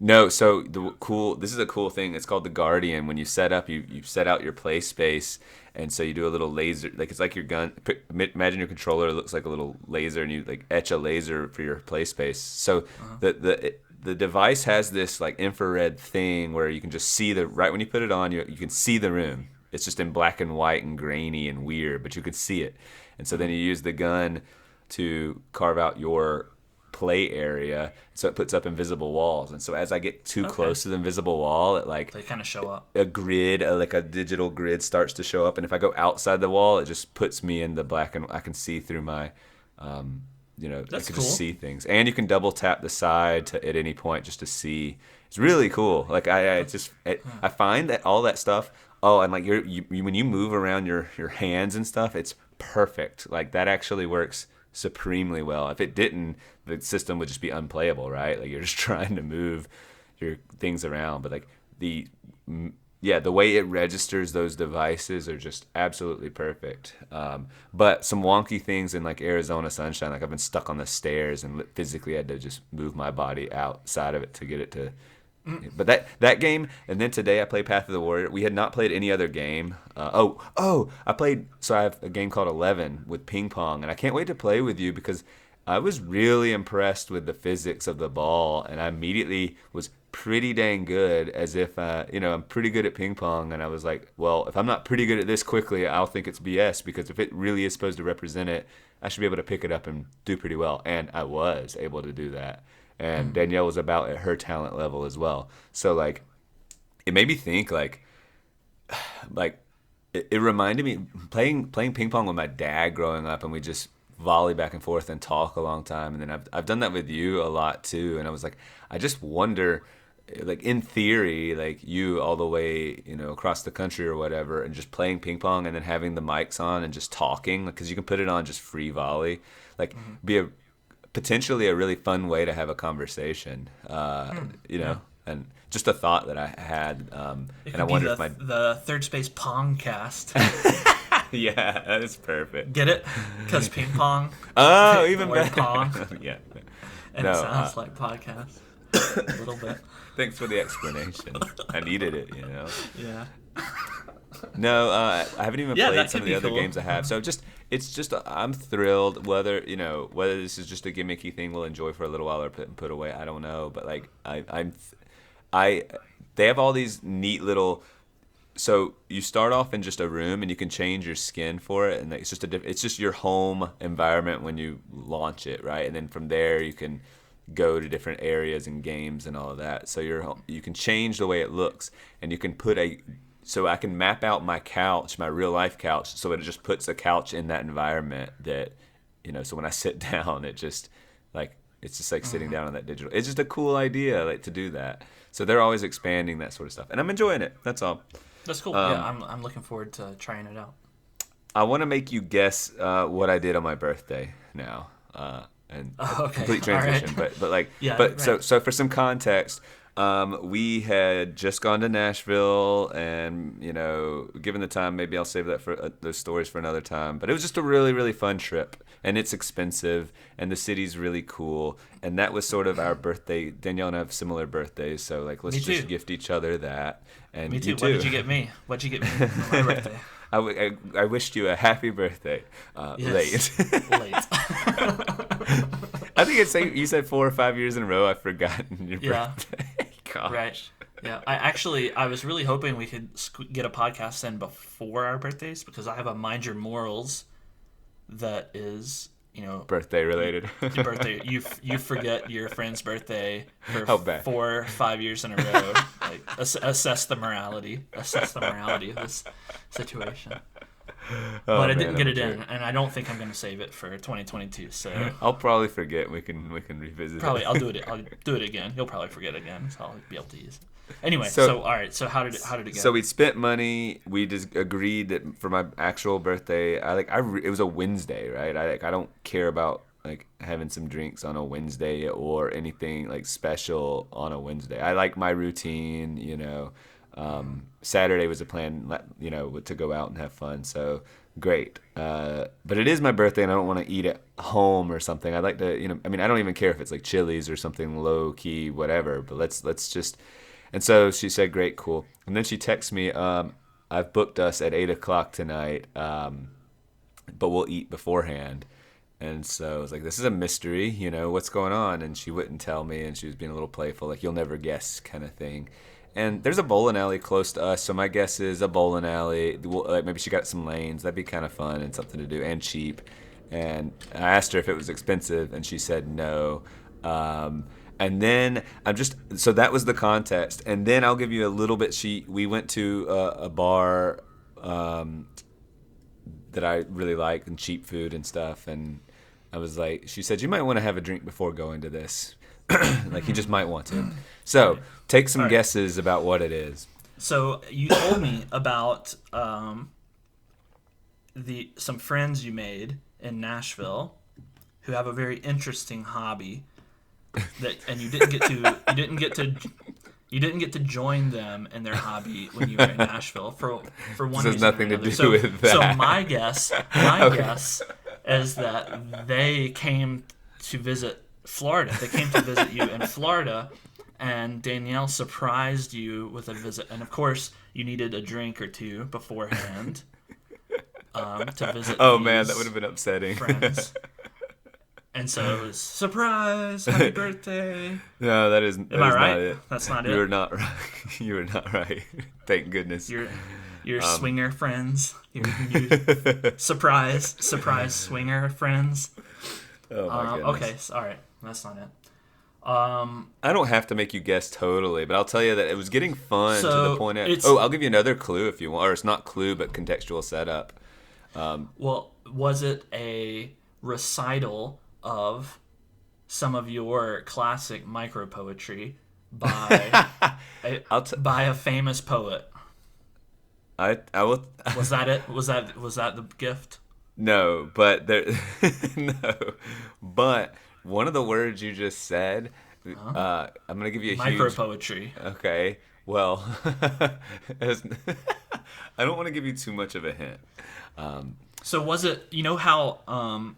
No, so this is a cool thing. It's called the Guardian. When you set up, you set out your play space, and so you do a little laser, like, it's like your gun. Imagine your controller looks like a little laser, and you, like, etch a laser for your play space. So the device has this, like, infrared thing where you can just see right when you put it on, you can see the room. It's just in black and white and grainy and weird, but you can see it. And so then you use the gun to carve out your play area, so it puts up invisible walls. And so as I get too close to the invisible wall, they kind of show up. A grid, like a digital grid, starts to show up. And if I go outside the wall, it just puts me in the black, and I can see through my I can just see things. And you can double tap the side at any point just to see. It's really cool. Like, I find that all that stuff. Oh, and like when you move around your hands and stuff, it's perfect. Like, that actually works supremely well. If it didn't, the system would just be unplayable, right? Like, you're just trying to move your things around. But, like, the way it registers those devices are just absolutely perfect. But some wonky things in, like, Arizona Sunshine, like, I've been stuck on the stairs and physically had to just move my body outside of it to get it to. But that game, and then today I played Path of the Warrior. We had not played any other game. I played, so I have a game called 11 with ping pong, and I can't wait to play with you because I was really impressed with the physics of the ball, and I immediately was pretty dang good, as if, I'm pretty good at ping pong, and I was like, well, if I'm not pretty good at this quickly, I'll think it's BS, because if it really is supposed to represent it, I should be able to pick it up and do pretty well, and I was able to do that. And Danielle was about at her talent level as well. So, like, it made me think, like it reminded me playing ping pong with my dad growing up, and we just volley back and forth and talk a long time. And then I've done that with you a lot too. And I was like, I just wonder, like, in theory, like, you all the way, across the country or whatever, and just playing ping pong and then having the mics on and just talking, because you can put it on just free volley, like, be potentially a really fun way to have a conversation, and just a thought that I had, and I wonder if the Third Space Pongcast. Yeah, that's perfect. Get it? Because ping pong. Oh, even better. Pong. Yeah. And it sounds like podcast. A little bit. Thanks for the explanation. I needed it, Yeah. No, I haven't even Yeah, played that some could of the be other cool. games I have. So it's just I'm thrilled. Whether whether this is just a gimmicky thing we'll enjoy for a little while or put away, I don't know. But like I they have all these neat little. So you start off in just a room and you can change your skin for it, and it's just it's just your home environment when you launch it, right? And then from there you can go to different areas and games and all of that. So you can change the way it looks, and you can so I can map out my couch, my real life couch, so it just puts a couch in that environment that, so when I sit down, it's just like sitting down on that digital. It's just a cool idea, like, to do that. So they're always expanding that sort of stuff, and I'm enjoying it. That's all. That's cool. Yeah, I'm looking forward to trying it out. I want to make you guess what I did on my birthday now. And complete transition, right. but like, yeah, but right. so for some context, we had just gone to Nashville, and given the time, maybe I'll save that for those stories for another time. But it was just a really, really fun trip, and it's expensive, and the city's really cool, and that was sort of our birthday. Danielle and I have similar birthdays, so like let's just gift each other that. And me too. You too. What did you get me? What'd you get me for my birthday? I wished you a happy birthday. Late. I think you said 4 or 5 years in a row I've forgotten your birthday. Gosh. Right. Yeah. I was really hoping we could get a podcast in before our birthdays, because I have a Mind Your Morals that is, birthday related. Your birthday. You forget your friend's birthday for How bad? 4 or 5 years in a row. Like assess the morality of this situation. But I didn't get it in, and I don't think I'm going to save it for 2022. So I'll probably forget. We can revisit. Probably it. I'll do it again. You'll probably forget again, so I'll be able to use it. Anyway, so all right. So how did it go? So we spent money. We just agreed that for my actual birthday, it was a Wednesday, right? I don't care about like having some drinks on a Wednesday or anything like special on a Wednesday. I like my routine, Saturday was a plan, to go out and have fun. So great. But it is my birthday, and I don't want to eat at home or something. I'd like to, I don't even care if it's like Chili's or something low key, whatever. But let's just. And so she said, great, cool. And then she texts me, I've booked us at 8:00 tonight, but we'll eat beforehand. And so I was like, this is a mystery, what's going on? And she wouldn't tell me, and she was being a little playful, like, you'll never guess kind of thing. And there's a bowling alley close to us, so my guess is a bowling alley. Like maybe she got some lanes. That'd be kind of fun and something to do, and cheap. And I asked her if it was expensive, and she said no. And then so that was the context. And then I'll give you a little bit. We went to a bar that I really like, and cheap food and stuff. And I was like, she said, you might want to have a drink before going to this. Like you just might want to. So take some guesses about what it is. So you told me about some friends you made in Nashville who have a very interesting hobby and you didn't get to join them in their hobby when you were in Nashville for one reason. This has nothing or to do so, with that. So my guess is that they came to visit Florida. They came to visit you in Florida, and Danielle surprised you with a visit. And of course, you needed a drink or two beforehand to visit. Oh man, that would have been upsetting. Friends. And so it was surprise, happy birthday. No, that is. Am I right? Not it. That's not it. You were not right. You were not right. Thank goodness. Your swinger friends. Your surprise swinger friends. Oh my goodness. Okay, so, all right, that's not it. I don't have to make you guess totally, but I'll tell you that it was getting fun to the point of. I'll give you another clue if you want, or it's not clue but contextual setup. Well, was it a recital of some of your classic micro poetry by a famous poet? I will. Was that it? Was that the gift? No, but no, but one of the words you just said, I'm gonna give you a micro poetry. Okay, well, I don't want to give you too much of a hint. So was it? You know how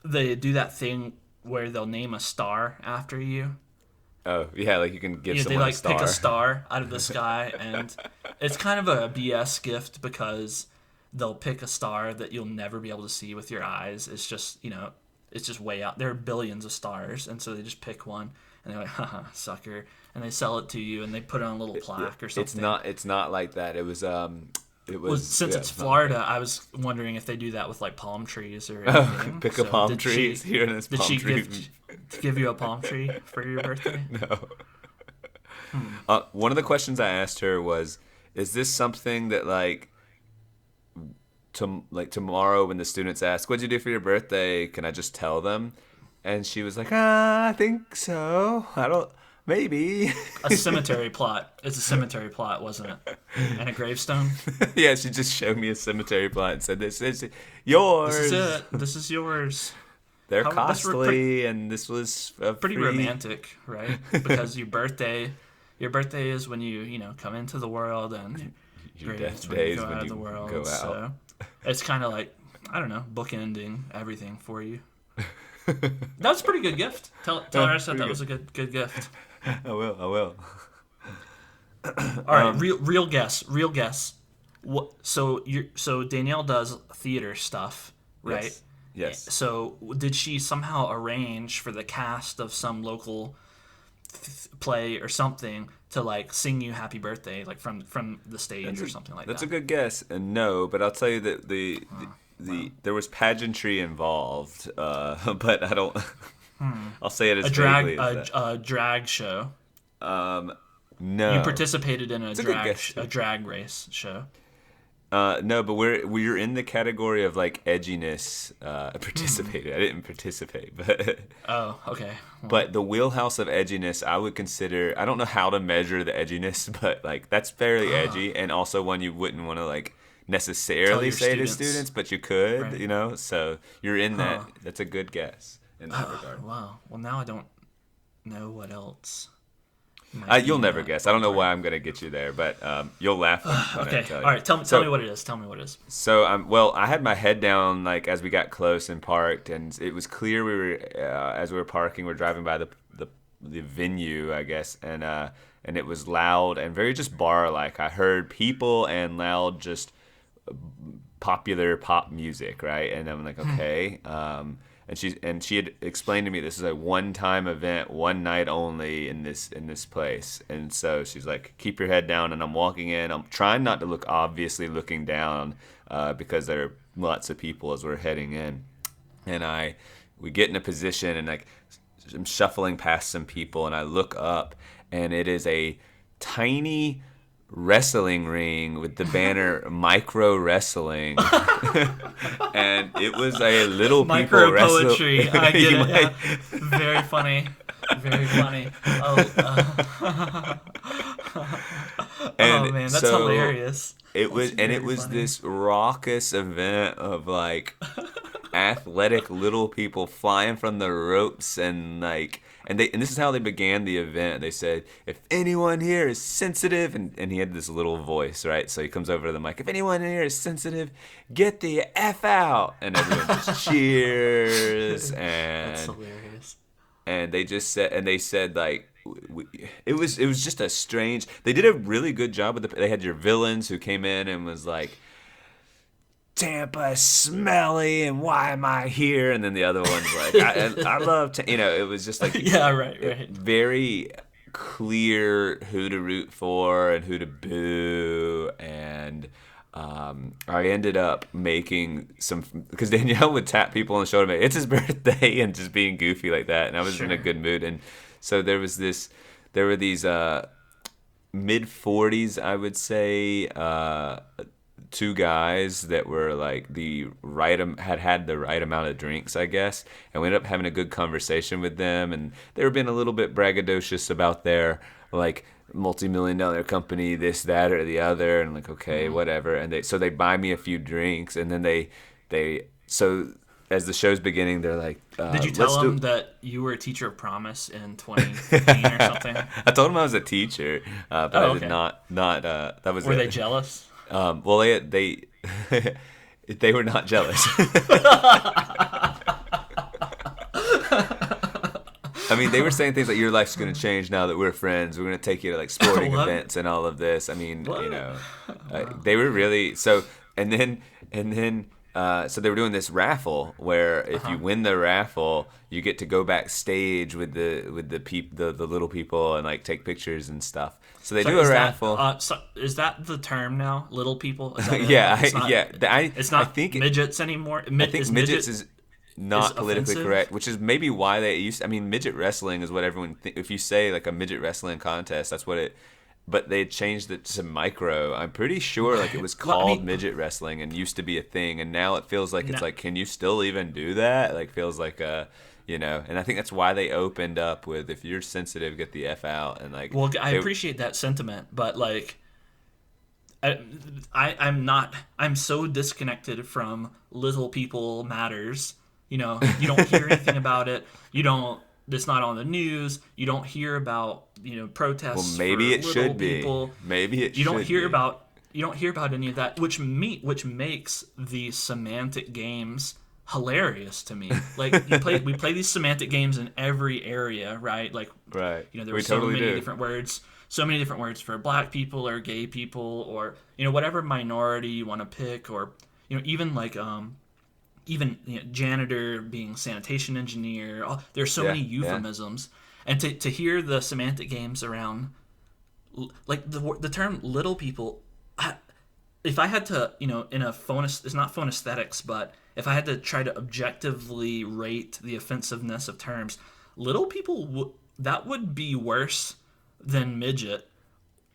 they do that thing where they'll name a star after you, Oh yeah, like you can give They someone like a star. pick a star out of the sky, and it's kind of a BS gift because they'll pick a star that you'll never be able to see with your eyes. It's just it's just way out. There are billions of stars, and so they just pick one, and they're like, haha, sucker, and they sell it to you, and they put it on a little plaque or something. It's not like that. It was since yeah, it's not Florida, like I was wondering if they do that with like palm trees or anything. pick a palm tree here in this Did palm she tree. give you a palm tree for your birthday? No. One of the questions I asked her was, is this something that like tomorrow when the students ask, what'd you do for your birthday, can I just tell them? And she was like, I think so. I don't, maybe. A cemetery plot. It's a cemetery plot, wasn't it? And a gravestone? Yeah, she just showed me a cemetery plot and said, this is yours. This is it. This is yours. They're costly, and this was pretty free. Romantic, right? Because your birthday is when you come into the world, and your grave death is when day you is go when out of you the world. go out. So it's kind of like, I don't know, bookending everything for you. That's a pretty good gift. Tell her I said that was a good gift. I will. All right, real guess. What? So Danielle does theater stuff, right? Yes. So did she somehow arrange for the cast of some local play or something to like sing you happy birthday, like from the stage or something like that? That's a good guess. And no, but I'll tell you that there was pageantry involved, but I don't. I'll say it as vaguely as that. A drag show. No. You participated in a a drag race show. No, but we're in the category of like edginess. Participated. I didn't participate, but oh, okay. Well, but the wheelhouse of edginess, I would consider. I don't know how to measure the edginess, but like that's fairly edgy, and also one you wouldn't want to like necessarily say to students, but you could, right. So you're in that. That's a good guess in that regard. Wow. Well, now I don't know what else. You'll never guess. I don't know why I'm gonna get you there, but you'll laugh when okay. I tell you. All right. Tell me what it is. Tell me what it is. So I had my head down like as we got close and parked, and it was clear we were as we were parking, we're driving by the venue, I guess, and it was loud and very just bar like. I heard people and loud just popular pop music, right? And I'm like, okay. And she had explained to me this is a one-time event, one night only in this place. And so she's like, keep your head down. And I'm walking in. I'm trying not to look obviously looking down because there are lots of people as we're heading in. And we get in a position and like I'm shuffling past some people and I look up and it is a tiny wrestling ring with the banner micro wrestling. And it was a little people micro poetry. I get it. Yeah. Very funny. Oh, oh man, that's hilarious. It was this raucous event of like athletic little people flying from the ropes and like and this is how they began the event. They said, if anyone here is sensitive, and he had this little voice, right? So he comes over to the mic, if anyone here is sensitive, get the F out. And everyone just cheers. And that's hilarious. And they said like, it was just a strange, they did a really good job with they had your villains who came in and was like, Tampa is smelly, and why am I here? And then the other one's like, I love, it was just like, yeah, right. Very clear who to root for and who to boo. And I ended up making because Danielle would tap people on the shoulder, it's his birthday, and just being goofy like that. And I was in a good mood. And so there were these mid-40s, I would say, two guys that were like had the right amount of drinks, I guess, and we ended up having a good conversation with them, and they were being a little bit braggadocious about their like multi-million-dollar company, this, that, or the other, and like, okay, whatever. And they buy me a few drinks, and then they so as the show's beginning, they're like, did you tell them that you were a teacher of promise in 2015 or something? I told them I was a teacher, but I did not. That was. Were they jealous? Well, they they were not jealous. I mean, they were saying things like, your life's going to change now that we're friends. We're going to take you to like sporting events and all of this. I mean, you know, they were really so. So they were doing this raffle where if you win the raffle, you get to go backstage with the little people and like take pictures and stuff. So they do a raffle. Is that the term now? Little people? Is that it's not I think midgets anymore. I think midgets is not politically correct, which is maybe why they used. I mean, midget wrestling is what everyone. If you say like a midget wrestling contest, that's what it. But they changed it to micro. I'm pretty sure like it was called midget wrestling and used to be a thing, and now it feels like it's like, can you still even do that? Like feels like you know. And I think that's why they opened up with, if you're sensitive, get the F out. And like, well, I appreciate that sentiment, but like, I'm so disconnected from Little People Matters. You know, you don't hear anything about it. It's not on the news. You don't hear about, you know, protests. Well, maybe it should be. Maybe it should be. You don't hear about any of that, which makes the semantic games hilarious to me. Like we play these semantic games in every area, right? Like, right. You know, there were so many different words for black people or gay people or, you know, whatever minority you want to pick, or, you know, even like even, you know, janitor being sanitation engineer. There's so many euphemisms. And to hear the semantic games around, like the term little people, if I had to, you know, it's not phonesthetics, but if I had to try to objectively rate the offensiveness of terms, little people, that would be worse than midget.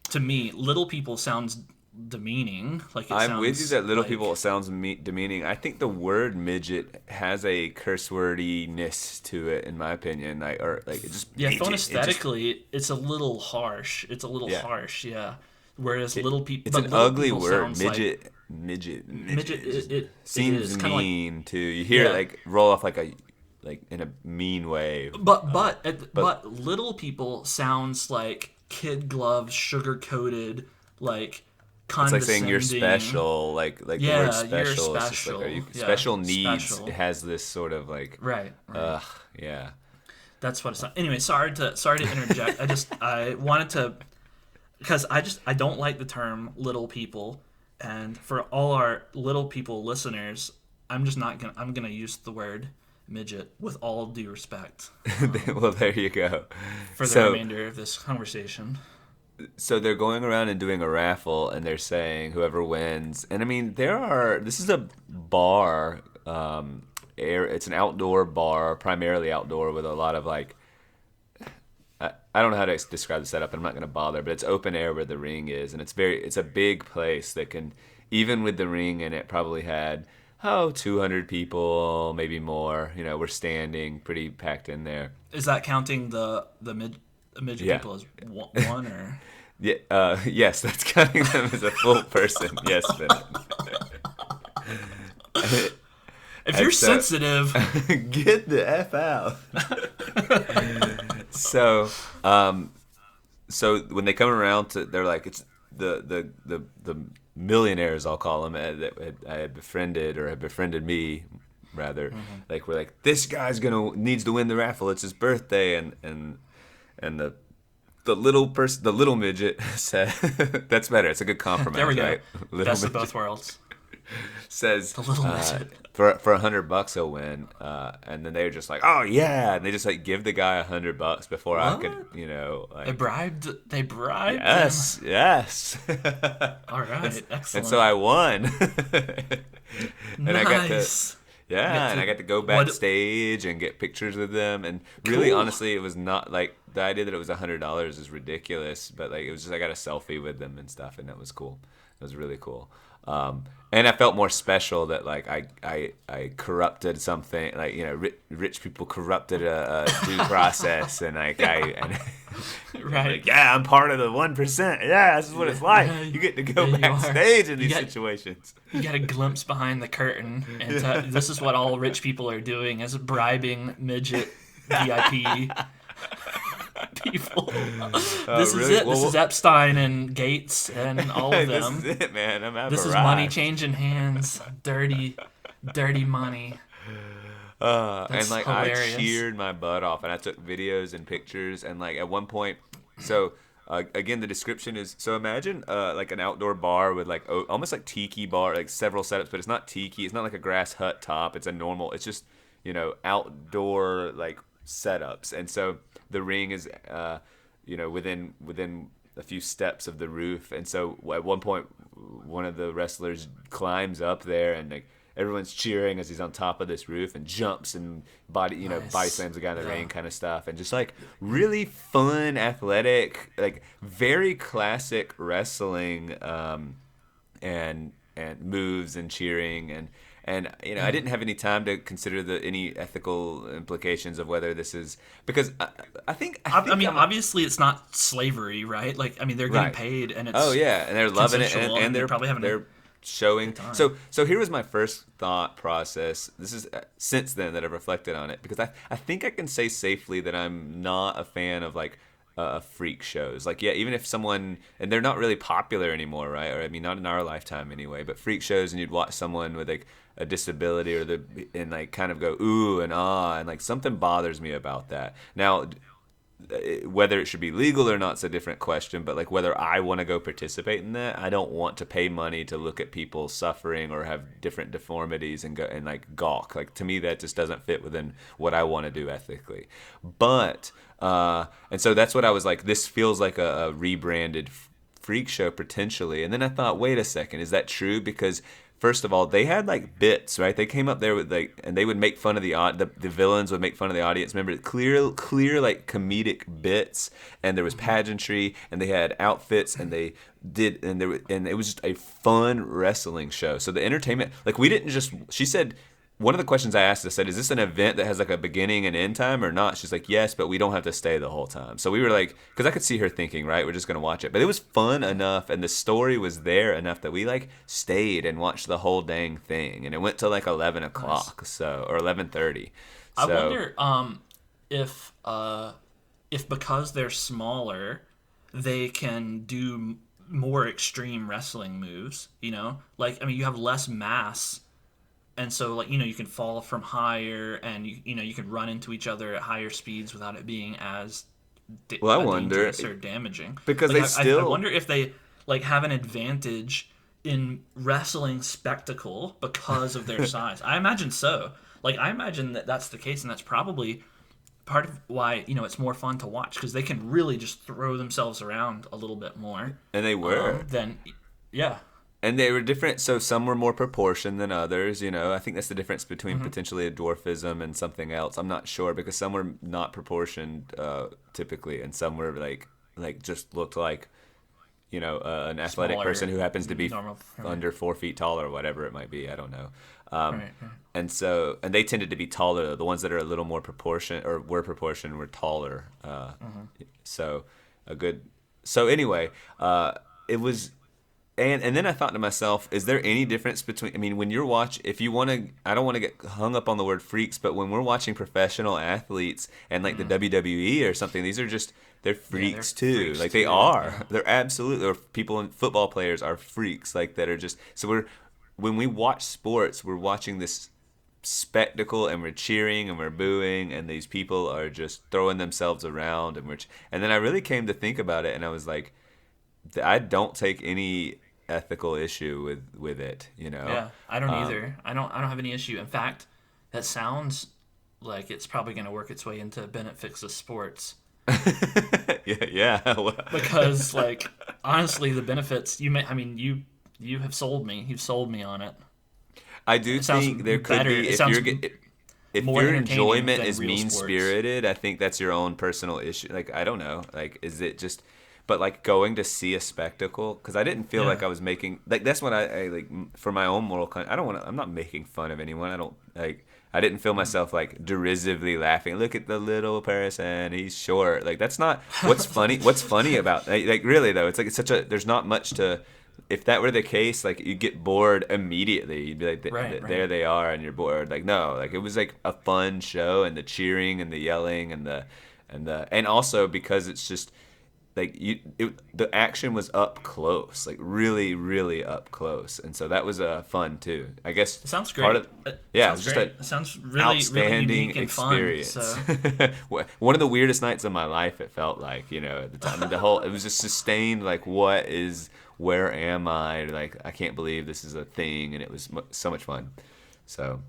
To me, little people sounds demeaning. Like I'm with you that little people sounds demeaning. I think the word midget has a curse wordiness to it, in my opinion. Like, or like it just phonesthetically, it's a little harsh. It's a little harsh, yeah. Whereas little people, it's an ugly word. Midget. Like, midget. It seems it mean like, too. You hear it like roll off like in a mean way. But little people sounds like kid gloves, sugar coated, like. It's like saying you're special, like the word special. You're special. It's just like, special needs. Special. It has this sort of like right. Yeah. That's what it's not. Anyway, sorry to interject. I wanted to, because I don't like the term little people, and for all our little people listeners, I'm gonna use the word midget with all due respect. Well, there you go. For the remainder of this conversation. So they're going around and doing a raffle, and they're saying whoever wins. And I mean, this is a bar. It's an outdoor bar, primarily outdoor, with a lot of like. I don't know how to describe the setup. I'm not going to bother, but it's open air where the ring is, and it's a big place that can, even with the ring in it, probably had 200 people, maybe more. You know, we're standing pretty packed in there. Is that counting the midget people as one or? Yeah. Yes, that's counting them as a full person. Yes, Bennett. If you're sensitive, get the F out. So when they come around they're like, it's the millionaires, I'll call them, that I had befriended or had befriended me rather. Mm-hmm. Like, we're like, this guy's needs to win the raffle. It's his birthday, and the little midget said, that's better. It's a good compromise. There we go. Right? Best of both worlds. Says the little midget. For $100 he'll win, and then they were just like, oh yeah, and they just like give the guy $100 before I could, you know, like, they bribed yes him. Yes. All right, excellent. And so I won. And nice. I got to go backstage and get pictures with them, and really, honestly, it was not like the idea that it was $100 is ridiculous, but like it was just I got a selfie with them and stuff, and that was cool. It was really cool. And I felt more special that like I corrupted something, like, you know, rich people corrupted a due process, and like right, like, yeah, I'm part of the 1%. Yeah, this is what it's like. You get to go backstage in these situations. You got a glimpse behind the curtain, and this is what all rich people are doing: is bribing midget VIP people. This is it. This is Epstein and Gates and all of them. This is it, man. This is money changing hands. Dirty money. And That's like I hilarious. cheered my butt off, and I took videos and pictures, and like at one point, so again the description is, so imagine like an outdoor bar with like almost like tiki bar, like several setups, but it's not tiki, it's not like a grass hut top, it's a normal, it's just, you know, outdoor like setups. And so the ring is you know, within a few steps of the roof. And so at one point one of the wrestlers climbs up there, and like everyone's cheering as he's on top of this roof, and jumps and body Nice. slams the guy in the Yeah. ring kind of stuff. And just like really fun, athletic, like very classic wrestling, and moves and cheering. And you know, I didn't have any time to consider any ethical implications of whether this is, because I mean, I'm obviously, it's not slavery, right? Like, I mean, they're getting right. paid, and Oh it's yeah, and they're loving it, consensual, and they're probably having a they're showing. good time. So here was my first thought process. This is since then that I've reflected on it, because I think I can say safely that I'm not a fan of like freak shows. Like, yeah, even if someone, and they're not really popular anymore, right? Or I mean, not in our lifetime anyway. But freak shows, and you'd watch someone with like a disability and like kind of go ooh and ah, and like something bothers me about that. Now, whether it should be legal or not is a different question, but like whether I want to go participate in that, I don't want to pay money to look at people suffering or have different deformities and go and like gawk. Like, to me, that just doesn't fit within what I want to do ethically. But and so that's what I was like, this feels like a rebranded freak show potentially. And then I thought, wait a second, is that true? Because first of all, they had like bits, right? They came up there with like, and they would make fun of the villains would make fun of the audience. Remember, clear like comedic bits, and there was pageantry, and they had outfits, and they did, and and it was just a fun wrestling show. So the entertainment, like, we didn't just. She said, one of the questions I asked, I said, is this an event that has like a beginning and end time or not? She's like, yes, but we don't have to stay the whole time. So we were like, because I could see her thinking, right, we're just going to watch it. But it was fun enough, and the story was there enough that we like stayed and watched the whole dang thing. And it went to like 11 o'clock, so, or 11:30. I So, wonder if because they're smaller, they can do more extreme wrestling moves. You know, like, I mean, you have less mass, and so, like, you know, you can fall from higher, and you know, you can run into each other at higher speeds without it being as well, I wonder, dangerous or damaging. because Like, they I still, wonder if they like have an advantage in wrestling spectacle because of their size. I imagine so. Like, I imagine that that's the case, and that's probably part of why, you know, it's more fun to watch, because they can really just throw themselves around a little bit more. and they were. Than yeah. And they were different, so some were more proportioned than others, you know. I think that's the difference between potentially a dwarfism and something else. I'm not sure, because some were not proportioned typically, and some were like just looked like, you know, an athletic Smaller, person who happens to be normal, right. under 4 feet tall or whatever it might be. I don't know. Right. And so, and they tended to be taller. The ones that are a little more proportioned or were proportioned were taller. So a good. So anyway, it was. And then I thought to myself, is there any difference between, I mean, when you're if you want to, I don't want to get hung up on the word freaks, but when we're watching professional athletes and like the WWE or something, these are just, they're freaks too. freaks Like, they too, are. yeah. They're absolutely, or people in football players are freaks, like, that are just, so when we watch sports, we're watching this spectacle, and we're cheering and we're booing, and these people are just throwing themselves around, and then I really came to think about it, and I was like, I don't take any ethical issue with it, you know. Yeah, I don't either. I don't have any issue. In fact, that sounds like it's probably going to work its way into Bennett Fixes Sports. Yeah. Because, like, honestly, the benefits you have sold me. You've sold me on it. I do sounds think there could better. be, It if sounds if more your entertaining enjoyment than is real mean spirited, I think that's your own personal issue. Like, I don't know. Like, is it just, but like going to see a spectacle, because I didn't feel Yeah. like I was making, like, that's what I like for my own moral I don't want to, I'm not making fun of anyone. I don't like, I didn't feel myself like derisively laughing. Look at the little person, he's short. Like, that's not what's funny. What's funny about, like really though, it's like, it's such a, there's not much to, if that were the case, like, you get bored immediately. You'd be like, Right. there they are, and you're bored. Like, no, like, it was like a fun show, and the cheering and the yelling and and also because it's just, the action was up close, like really, really up close, and so that was fun too. I guess It sounds great. part of yeah, it Sounds was just great. an It sounds really outstanding unique and experience. fun. So One of the weirdest nights of my life. It felt like, at the time. And it was just sustained. Like, where am I? Like, I can't believe this is a thing, and it was so much fun. So,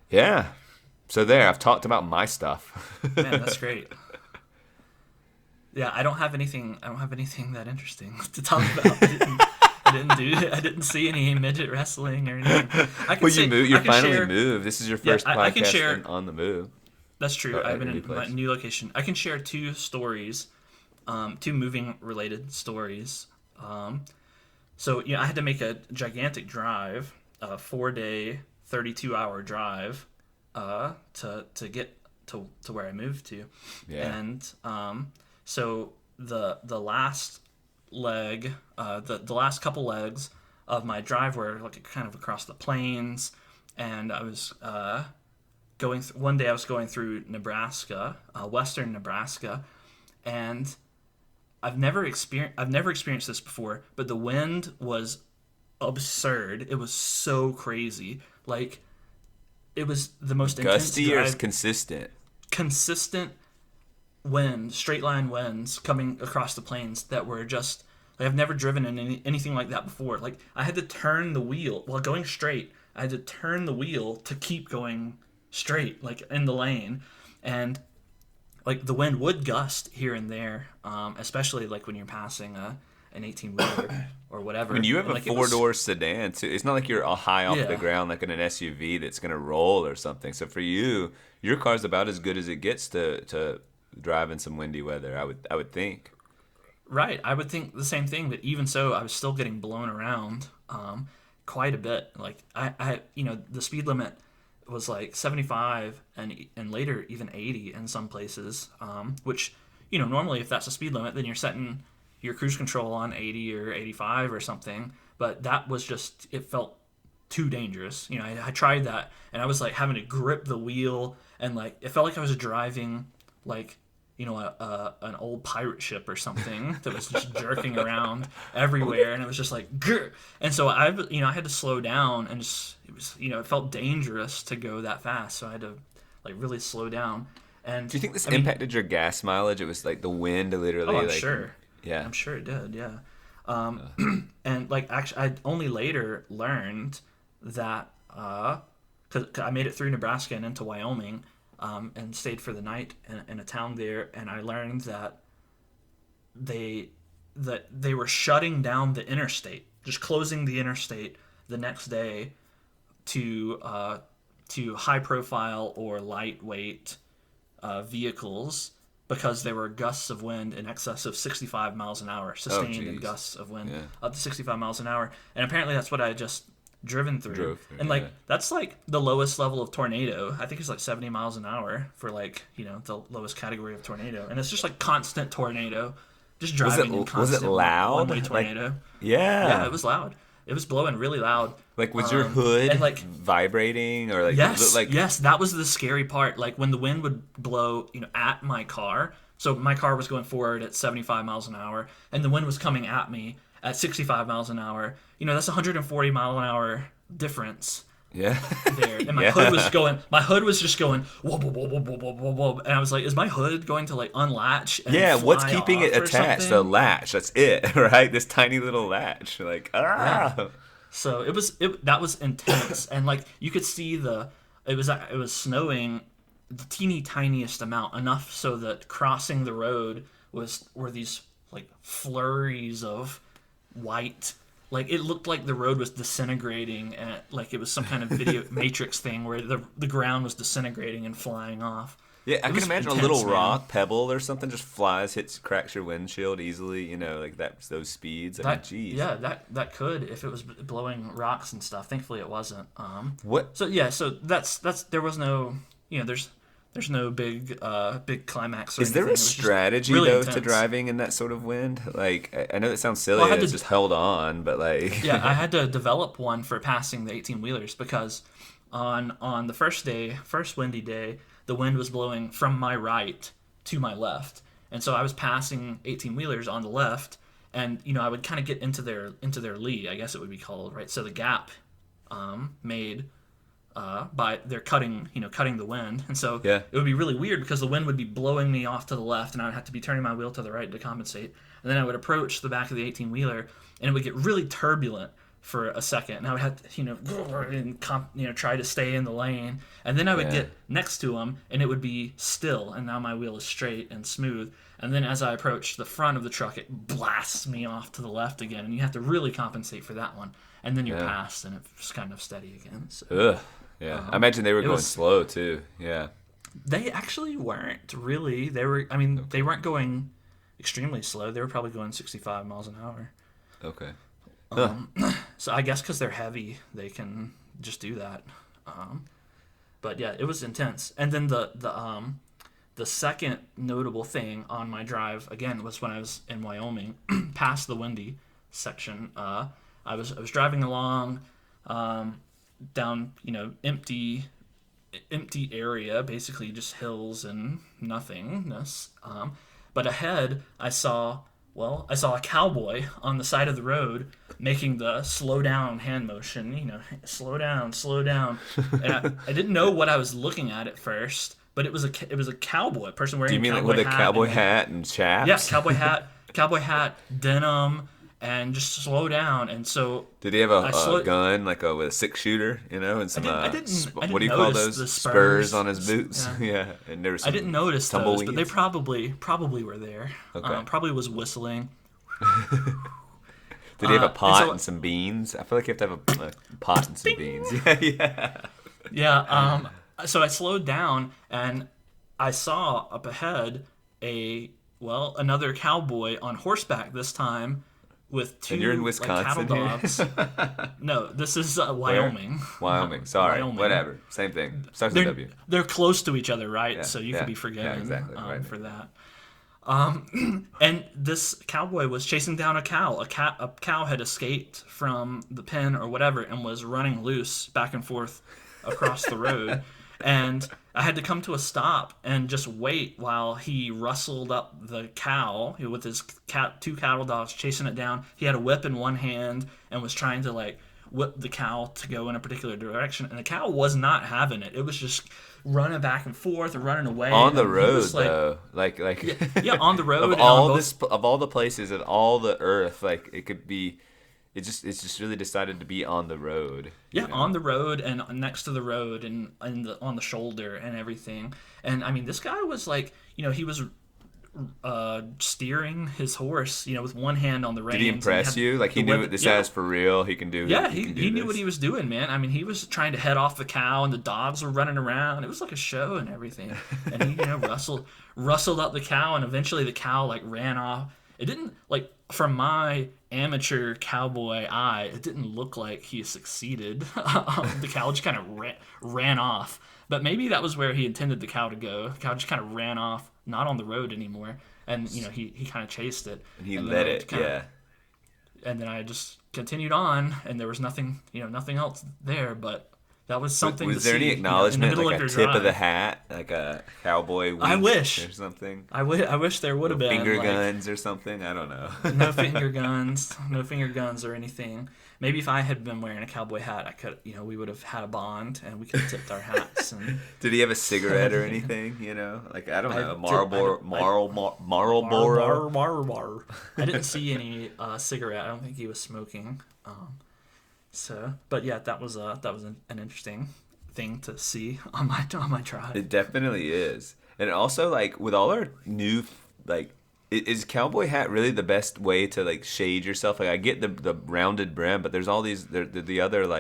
yeah. So there, I've talked about my stuff. man, that's great. Yeah, I don't have anything that interesting to talk about. I didn't see any midget wrestling or anything. You're finally moved. This is your first podcast I can share, on the move. That's true. I've been in my place. new location. I can share two stories, two moving related stories. So I had to make a gigantic drive, a 4-day, 32-hour drive, to get to where I moved to. Yeah. And so the last leg, the last couple legs of my drive were like kind of across the plains, and I was one day I was going through Nebraska, western Nebraska, and I've never experienced this before, but the wind was absurd. It was so crazy. Like, it was the most gusty intense or consistent? Consistent wind, straight line winds coming across the plains that were just, like, I've never driven in anything like that before. Like, I had to turn the wheel while going straight. I had to turn the wheel to keep going straight, like in the lane, and like the wind would gust here and there, especially like when you're passing an 18-wheeler or whatever. I mean, you have and a 4-door sedan too. It's not like you're all high off the ground like in an SUV that's gonna roll or something. So for you, your car's about as good as it gets to drive in some windy weather. I would think. Right, I would think the same thing. But even so, I was still getting blown around quite a bit. Like I the speed limit was like 75 and later even 80 in some places, which normally if that's a speed limit, then you're setting your cruise control on 80 or 85 or something. But that was just, it felt too dangerous. I tried that, and I was like having to grip the wheel, and like it felt like I was driving like an old pirate ship or something that was just jerking around everywhere, and it was just like grr. And so I had to slow down, and it felt dangerous to go that fast, so I had to like really slow down. And do you think this impacted your gas mileage? It was like the wind literally. Oh, I'm sure. Yeah, I'm sure it did. Yeah. And like actually, I only later learned that because I made it through Nebraska and into Wyoming. And stayed for the night in a town there, and I learned that they were shutting down the interstate, just closing the interstate the next day to high profile or lightweight vehicles, because there were gusts of wind in excess of 65 miles an hour, sustained in gusts of wind up to 65 miles an hour, and apparently that's what I just drove through. And like that's like the lowest level of tornado. I think it's like 70 miles an hour for like the lowest category of tornado, and it's just like constant tornado, just driving in constant. Was it loud? One-way tornado. Like, yeah, it was loud. It was blowing really loud. Like, was your hood and like vibrating or like? Yes, that was the scary part. Like when the wind would blow at my car. So my car was going forward at 75 miles an hour, and the wind was coming at me at 65 miles an hour. That's 140 mile an hour difference. Yeah. There. And my hood was just going whoa, whoa, whoa, whoa, whoa, whoa, whoa. And I was like, is my hood going to like unlatch and what's keeping it attached? The latch. That's it, right? This tiny little latch. Like, ah. Yeah. So that was intense. And like you could see it was snowing the teeny tiniest amount, enough so that crossing the road were these like flurries of white. Like it looked like the road was disintegrating, and like it was some kind of video Matrix thing where the ground was disintegrating and flying off. Yeah, I can imagine intense, a little rock, pebble or something just flies, cracks your windshield easily. Like those speeds. I mean, geez. Yeah, that could, if it was blowing rocks and stuff. Thankfully, it wasn't. What? So yeah, so that's there was no there's no big climax. Is there a strategy really though intense to driving in that sort of wind? Like, I know that sounds silly. It's just held on, but like. Yeah, I had to develop one for passing the 18-wheelers, because on the first windy day, the wind was blowing from my right to my left, And so I was passing 18-wheelers on the left, and I would kind of get into their lee, I guess it would be called, right? So the gap made by they're cutting the wind, and so Yeah. it would be really weird because the wind would be blowing me off to the left, and I would have to be turning my wheel to the right to compensate. And then I would approach the back of the 18-wheeler, and it would get really turbulent for a second, and I would have to try to stay in the lane, and then I would get next to him, and it would be still, and now my wheel is straight and smooth. And then as I approach the front of the truck, it blasts me off to the left again, and you have to really compensate for that one. And then you're past, and it's kind of steady again. So, Ugh. Yeah. I imagine they were going slow too. Yeah. They actually weren't really. They were. I mean, they weren't going extremely slow. They were probably going 65 miles an hour. Okay. So I guess because they're heavy, they can just do that. But yeah, it was intense. And then the second notable thing on my drive again was when I was in Wyoming, past the windy section. I was driving along down empty area, basically just hills and nothingness. But ahead, I saw a cowboy on the side of the road making the slow down hand motion, slow down. And I didn't know what I was looking at first, but it was a cowboy, person wearing a cowboy hat. Do you mean like with a cowboy hat and chaps? Yes, cowboy hat, denim, and just slow down. And so did he have a gun, like with a 6-shooter, and some I didn't what do you call those? The spurs on his boots. Yeah. And there was I didn't notice tumbleweeds. those, but they probably were there. Okay. Probably was whistling. Did he have a pot and some beans? I feel like you have to have a pot and some beans. Yeah. Yeah. So I slowed down, and I saw up ahead another cowboy on horseback this time with two and you're in Wisconsin, cattle dogs. No, this is Wyoming. Wyoming. Sorry. Wyoming. Whatever. Same thing. Starts with W. They're close to each other, right? Yeah, So you could be forgiven exactly. Right. for that. And this cowboy was chasing down a cow. A cow had escaped from the pen or whatever and was running loose back and forth across the road. And I had to come to a stop and just wait while he rustled up the cow with his two cattle dogs chasing it down. He had a whip in one hand and was trying to whip the cow to go in a particular direction. And the cow was not having it. It was just running back and forth and running away. On the road, though. Yeah, on the road. of all the places and all the earth, it could be... It's just really decided to be on the road. Yeah, on the road and next to the road and on the shoulder and everything. And I mean, this guy was he was steering his horse, with one hand on the reins. Did he impress you? He knew this guy's for real. He can do. Yeah, he knew what he was doing, man. I mean, he was trying to head off the cow, and the dogs were running around. It was like a show and everything. And he, rustled up the cow, and eventually the cow ran off. It didn't from my amateur cowboy eye, it didn't look like he succeeded. The cow just kind of ran off. But maybe that was where he intended the cow to go. The cow just kind of ran off, not on the road anymore. And, he kind of chased it. And he let it, And then I just continued on, and there was nothing else there. But that was something was there any acknowledgement, a tip of the hat, like a cowboy wink I wish. or something? I wish there would have been. Finger guns or something? I don't know. No finger guns or anything. Maybe if I had been wearing a cowboy hat, I could, we would have had a bond, and we could have tipped our hats. And did he have a cigarette or anything? I don't know, Marlboro. I didn't see any cigarette. I don't think he was smoking. But yeah, that was an interesting thing to see on my drive. It definitely is, and also with all our new is cowboy hat really the best way to shade yourself? I get the rounded brim, but there's all these the other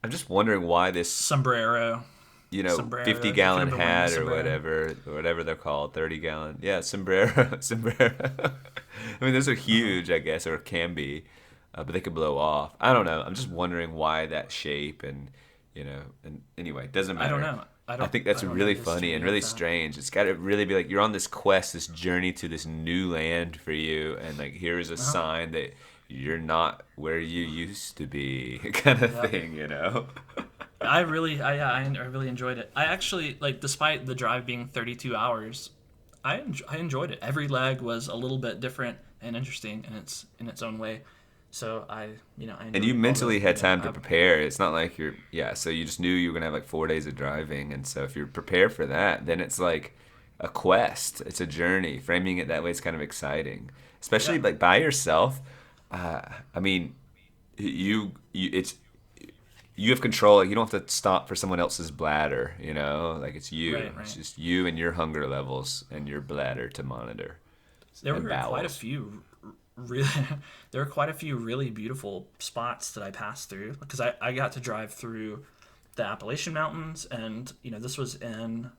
I'm just wondering why this sombrero. 50-gallon hat or whatever they're called, 30-gallon. Yeah, sombrero. I mean, those are huge, I guess, or can be. But they could blow off. I don't know. I'm just wondering why that shape and anyway, it doesn't matter. I don't know. I think that's really funny and really strange. It's got to really be you're on this quest, this journey to this new land for you, and here is a sign that you're not where you used to be, kind of thing, I really enjoyed it. I actually despite the drive being 32 hours, I enjoyed it. Every leg was a little bit different and interesting in its own way. So I enjoyed And you all mentally had time to I, prepare. It's not like so you just knew you were going to have like 4 days of driving. And so if you're prepared for that, then it's like a quest. It's a journey. Framing it that way is kind of exciting, especially yeah. like by yourself. I mean, it's, you have control. Like, you don't have to stop for someone else's bladder, like it's you. Right, It's right. just you and your hunger levels and your bladder to monitor There and were quite a bowels. few really there were quite a few really beautiful spots that I passed through because I got to drive through the Appalachian Mountains, and this was in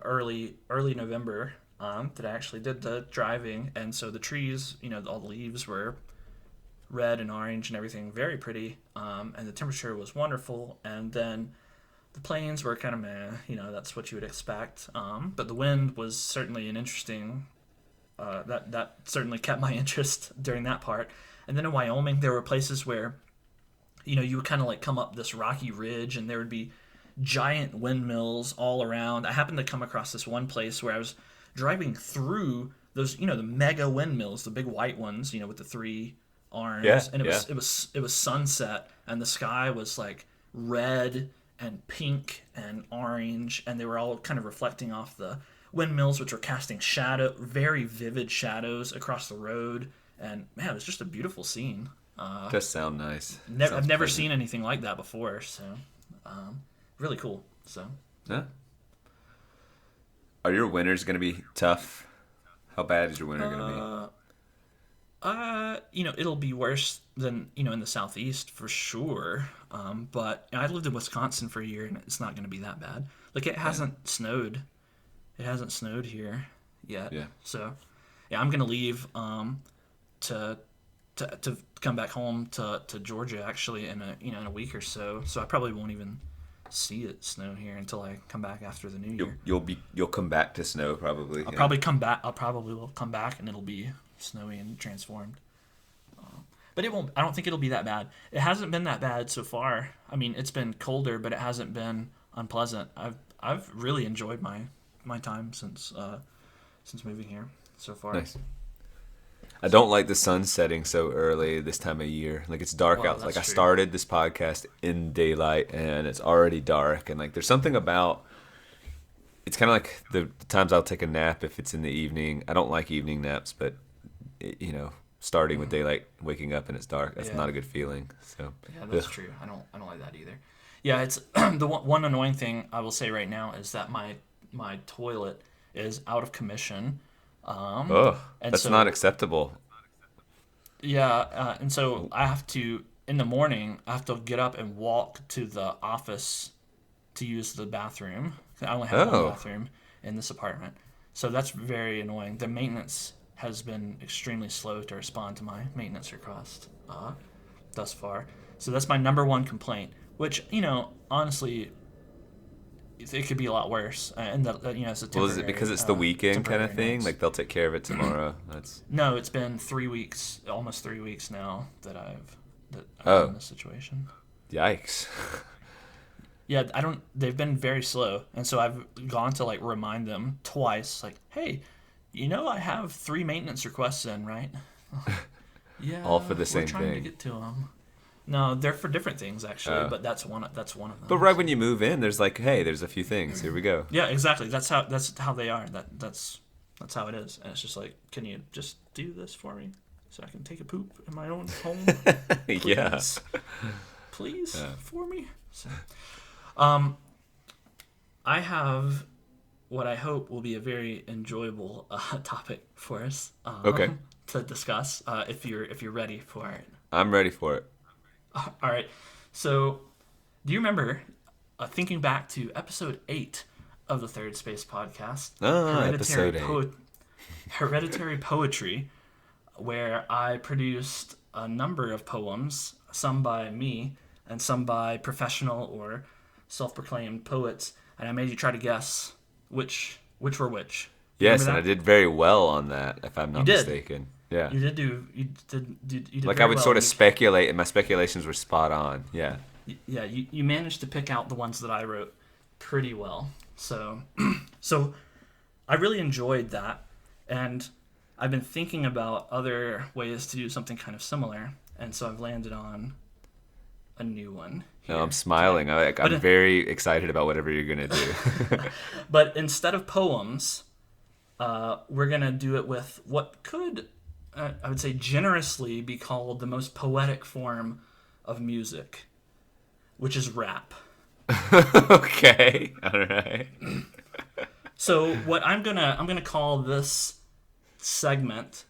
early November that I actually did the driving, and so the trees, all the leaves were red and orange and everything, very pretty, and the temperature was wonderful, and then the plains were kind of meh, that's what you would expect, but the wind was certainly an interesting that certainly kept my interest during that part. And then in Wyoming, there were places where you would kind of like come up this rocky ridge, and there would be giant windmills all around. I happened to come across this one place where I was driving through those, the mega windmills, the big white ones, with the three Yeah, arms, and yeah. it was sunset, and the sky was like red and pink and orange, and they were all kind of reflecting off the windmills, which were casting very vivid shadows across the road. And man, it was just a beautiful scene. Does sound nice. I've Sounds never pleasant. seen anything like that before, so really cool. So Yeah. Are your winters gonna be tough? How bad is your winter gonna be? it'll be worse than in the southeast for sure. But I lived in Wisconsin for a year, and it's not going to be that bad. Like it Yeah. hasn't snowed. It hasn't snowed here yet. Yeah. So yeah, I'm gonna leave to to come back home to Georgia actually in a week or so. So I probably won't even see it snow here until I come back after the new year. You'll come back to snow probably. I'll Yeah. probably come back. I'll probably will come back, and it'll be snowy and transformed. But it won't. I don't think it'll be that bad. It hasn't been that bad so far. I mean, it's been colder, but it hasn't been unpleasant. I've really enjoyed my time since moving here so far. Nice. I don't like the sun setting so early this time of year. Like it's dark Well, out. Like I that's true. started this podcast in daylight and it's already dark. And like there's something about it's kind of like the times I'll take a nap if it's in the evening. I don't like evening naps, but starting with daylight, waking up and it's dark, that's Yeah. not a good feeling. So Yeah, that's ugh. true. I don't like that either. Yeah, it's the one annoying thing I will say right now is that my toilet is out of commission. Ugh, And that's so not acceptable. yeah, and so I have to in the morning. I have to get up and walk to the office to use the bathroom. I only have one Oh, bathroom in this apartment, so that's very annoying. The maintenance has been extremely slow to respond to my maintenance request thus far. So that's my number one complaint. Which honestly, it could be a lot worse. And it's a well, is it because it's the weekend kind of temporary thing? annoyance. Like they'll take care of it tomorrow. That's No, it's been 3 weeks, almost 3 weeks now that I'm in oh, this situation. yikes. Yeah, I don't. They've been very slow, and so I've gone to like remind them twice, like, "Hey, I have 3 maintenance requests in, right?" Yeah, All for the we're same trying to thing. get to them. No, they're for different things actually, Oh. but that's one. That's one of them. But right So. when you move in, there's like, hey, there's a few things. Here we go. Yeah, exactly. That's how they are. That's how it is, and it's just like, can you just do this for me so I can take a poop in my own home? Yeah. Please, please Yeah. for me. So, I have what I hope will be a very enjoyable topic for us Okay. to discuss. If you're ready for it. I'm ready for it. All right. So, do you remember thinking back to episode 8 of the Third Space podcast, Episode 8. Hereditary Poetry, where I produced a number of poems, some by me and some by professional or self-proclaimed poets, and I made you try to guess which were which. Do you Yes, remember and I that? did very well on that, if I'm You not did. mistaken. Yeah. You did Like I very would well. sort of speculate, and my speculations were spot on. Yeah. Yeah, you managed to pick out the ones that I wrote pretty well. So I really enjoyed that, and I've been thinking about other ways to do something kind of similar, and so I've landed on a new one here. No, I'm smiling. I'm very excited about whatever you're gonna do. But instead of poems, we're gonna do it with what could, I would say, generously be called the most poetic form of music, which is rap. Okay, all right. So what I'm gonna call this segment,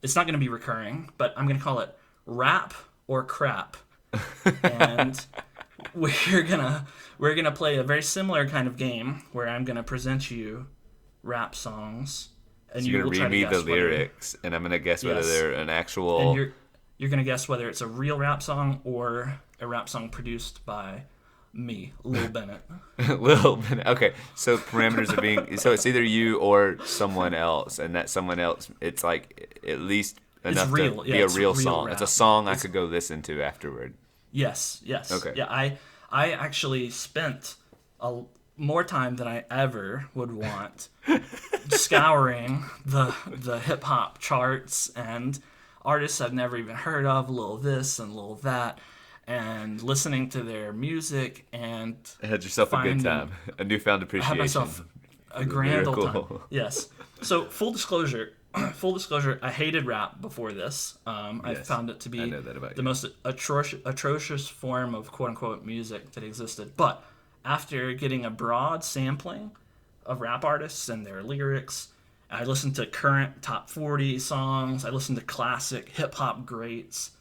it's not gonna be recurring, but I'm gonna call it Rap or Crap. And we're gonna play a very similar kind of game where I'm gonna present you rap songs, and So you you're will gonna try read to me guess the lyrics, and I'm gonna guess whether Yes. they're an actual. and you're gonna guess whether it's a real rap song or a rap song produced by me, Lil Bennett. Lil Bennett. Okay, so parameters are being. So it's either you or someone else, and that someone else, it's like at least enough real. to Yeah, be a it's real real song. rap. It's a song I could go listen to afterward. Yes. Okay. Yeah, I actually spent more time than I ever would want scouring the hip hop charts and artists I've never even heard of, Lil this and Lil that, and listening to their music and Had yourself a good finding- time, a newfound I appreciation. had myself a grand old time. Lyrical. Yes. So full disclosure, I hated rap before this. I Yes, found it to be I know that about the you. most atrocious form of quote unquote music that existed. But after getting a broad sampling of rap artists and their lyrics, I listened to current top 40 songs. I listened to classic hip hop greats,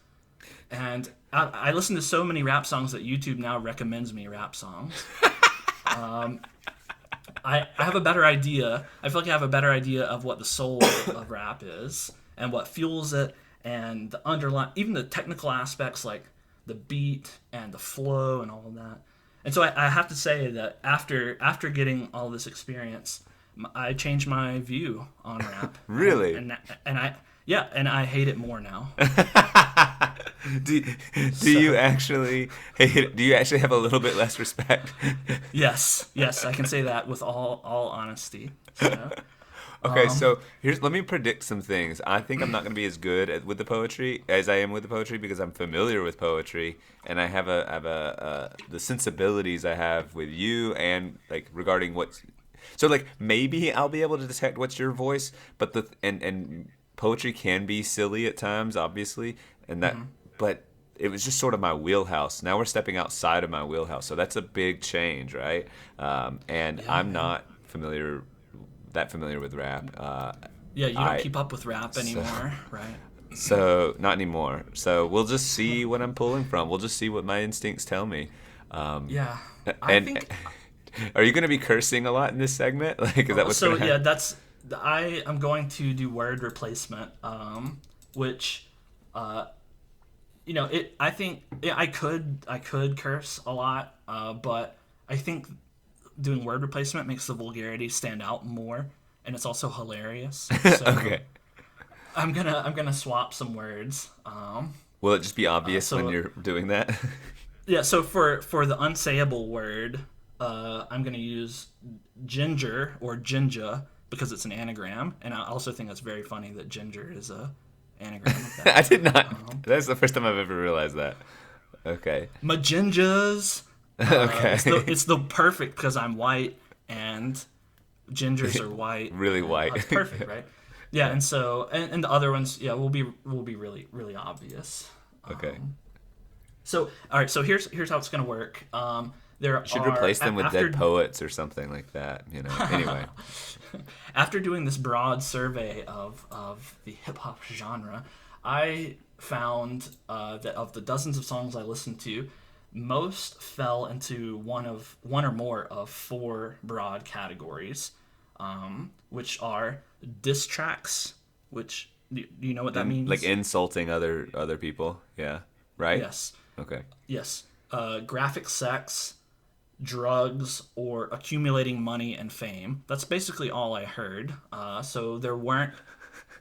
and I listened to so many rap songs that YouTube now recommends me rap songs. I have a better idea. I feel like I have a better idea of what the soul of rap is and what fuels it, and the underlying, even the technical aspects like the beat and the flow and all of that. And so I have to say that after getting all this experience, I changed my view on rap. Really? And I hate it more now. Do you actually hate it? Do you actually have a little bit less respect? Yes, I can say that with all honesty. So. Okay, so let me predict some things. I think I'm not going to be as good with the poetry as I am with the poetry because I'm familiar with poetry and I have the sensibilities I have with you and like regarding what's so like maybe I'll be able to detect what's your voice, but and poetry can be silly at times, obviously, and that but it was just sort of my wheelhouse. Now we're stepping outside of my wheelhouse, so that's a big change, right? And I'm not that familiar with rap. Yeah, you don't keep up with rap anymore, right? So not anymore. So we'll just see what I'm pulling from. We'll just see what my instincts tell me. Yeah, I And think. are you going to be cursing a lot in this segment? Like, is that what's going to happen? Yeah, I am going to do word replacement, which, I think I could curse a lot, but I think doing word replacement makes the vulgarity stand out more, and it's also hilarious. So Okay. I'm gonna swap some words. Will it just be obvious so- when you're doing that? Yeah, so for the unsayable word, I'm gonna use ginger or ginja because it's an anagram, and I also think that's very funny that ginger is a anagram of that. I did not. That's the first time I've ever realized that. Okay. Maginjas. Okay. It's the perfect because I'm white and gingers are white. Really white. It's perfect, right? Yeah, and so and the other ones, yeah, will be really really obvious. Okay. So all right, so here's how it's gonna work. There Should are, replace them with after, dead poets or something like that, Anyway. After doing this broad survey of the hip hop genre, I found that of the dozens of songs I listened to, most fell into one or more of four broad categories, which are diss tracks, which do you know what that means? Like insulting other people. Yeah. Right? Yes. Okay. Yes. Graphic sex, drugs, or accumulating money and fame. That's basically all I heard. So there weren't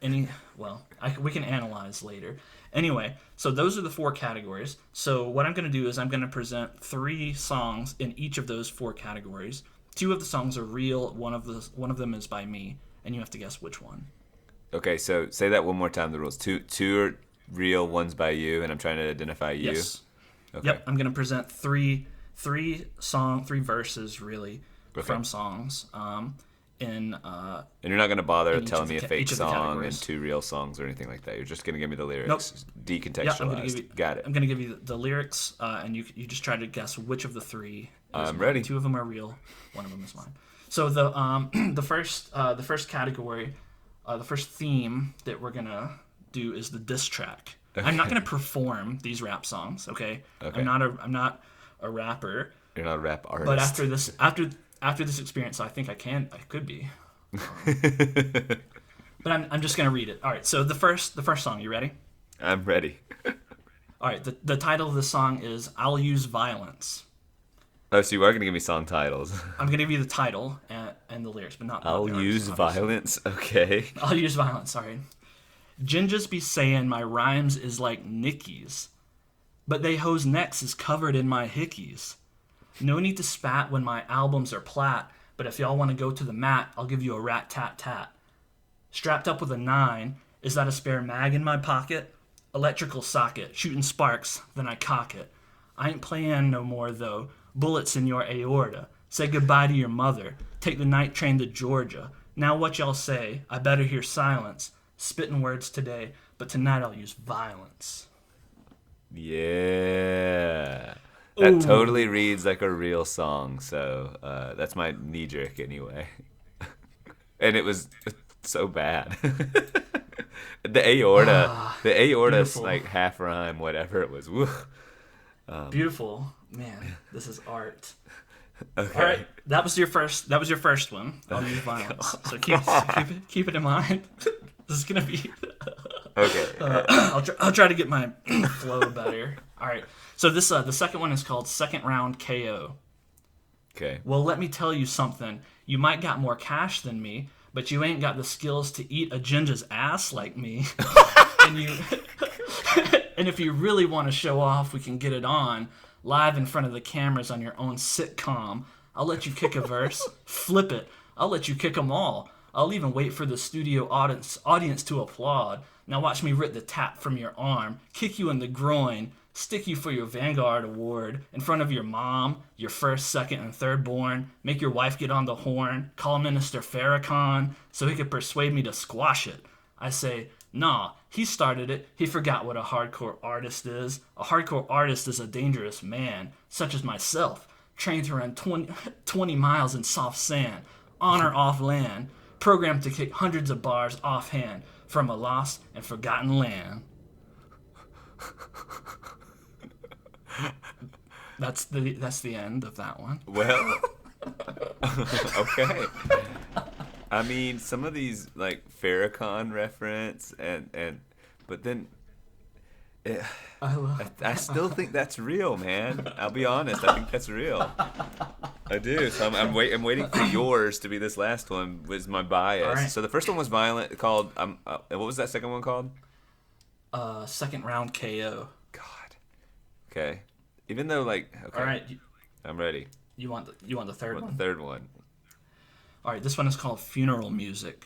any. Well, we can analyze later. Anyway, so those are the four categories. So what I'm going to do is I'm going to present 3 songs in each of those 4 categories 2 of the songs are real. One of them is by me, and you have to guess which one. Okay, so say that one more time. The rules: two are real, one's by you, and I'm trying to identify you. Yes. Okay. Yep. I'm gonna present three verses really from songs. And you're not gonna bother in telling me a fake song and categories. 2 real songs or anything like that. You're just gonna give me the lyrics, Nope. decontextualized. Yep, Got it. I'm gonna give you the lyrics, and you just try to guess which of the 3 is I'm mine. ready. 2 of them are real. One of them is mine. So the first category, the first theme that we're gonna do is the diss track. Okay. I'm not gonna perform these rap songs. Okay. I'm not a rapper. You're not a rap artist. But after this experience, I think I could be. But I'm just gonna read it. All right. So the first song. You ready? I'm ready. All right. The title of the song is "I'll Use Violence." Oh, so you are gonna give me song titles? I'm gonna give you the title and the lyrics, but not. I'll use violence. Okay. I'll use violence. Sorry. Gingas be saying my rhymes is like Nicky's, but they hoes necks is covered in my hickeys. No need to spat when my albums are plat, but if y'all want to go to the mat, I'll give you a rat-tat-tat. Strapped up with a 9, is that a spare mag in my pocket? Electrical socket, shooting sparks, then I cock it. I ain't playing no more, though. Bullets in your aorta. Say goodbye to your mother. Take the night train to Georgia. Now what y'all say? I better hear silence. Spitting words today, but tonight I'll use violence. Yeah. That totally reads like a real song, so that's my knee jerk anyway. And it was so bad. The aorta's like half rhyme, whatever it was. Beautiful, man. This is art. Okay. All right, that was your first one. I'll use violence. So keep it in mind. This is gonna be. Okay. I'll try to get my flow better. All right. So this the second one is called Second Round KO. Okay. Well, let me tell you something. You might got more cash than me, but you ain't got the skills to eat a ginger's ass like me. And if you really want to show off, we can get it on live in front of the cameras on your own sitcom. I'll let you kick a verse, flip it. I'll let you kick them all. I'll even wait for the studio audience to applaud. Now watch me rip the tap from your arm, kick you in the groin, stick you for your Vanguard Award in front of your mom, your first, second, and third born, make your wife get on the horn, call Minister Farrakhan so he could persuade me to squash it. I say, nah, he started it. He forgot what a hardcore artist is. A hardcore artist is a dangerous man, such as myself, trained to run 20 miles in soft sand, on or off land, programmed to kick hundreds of bars offhand from a lost and forgotten land. That's the end of that one. Well, okay. I mean, some of these like Farrakhan reference but then I still think that's real, man. I'll be honest. I think that's real. I do. So I'm waiting for yours to be this last one. Was my bias. Right. So the first one was violent. Called what was that second one called? Second Round KO. God. Okay. Even though okay. All right. I'm ready. You want the third one? The third one. All right. This one is called Funeral Music.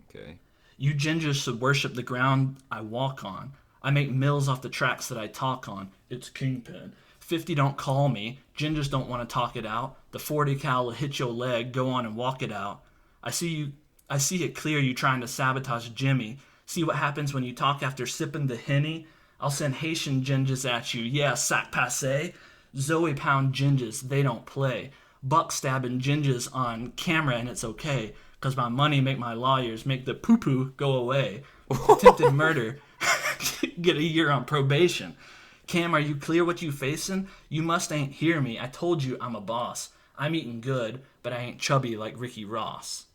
Okay. You gingers should worship the ground I walk on. I make mills off the tracks that I talk on. It's Kingpin. 50 don't call me. Gingers don't want to talk it out. The 40 cal will hit your leg. Go on and walk it out. I see it clear you trying to sabotage Jimmy. See what happens when you talk after sipping the Henny? I'll send Haitian gingers at you. Yeah, sac passe. Zoe pound gingers, they don't play. Buck stabbing gingers on camera and it's okay. Cause my money make my lawyers make the poo-poo go away. Attempted murder. Get a year on probation. Cam, are you clear what you facing? You must ain't hear me. I told you I'm a boss. I'm eating good, but I ain't chubby like Ricky Ross.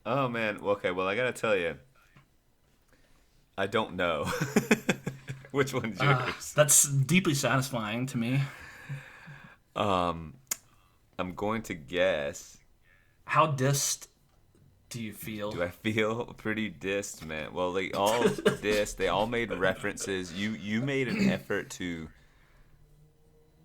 Oh, man. Okay, well, I gotta tell you. I don't know. Which one's yours? That's deeply satisfying to me. I'm going to guess. How dissed do you feel? Do I feel pretty dissed, man? Well, they all dissed. They all made references. You made an effort to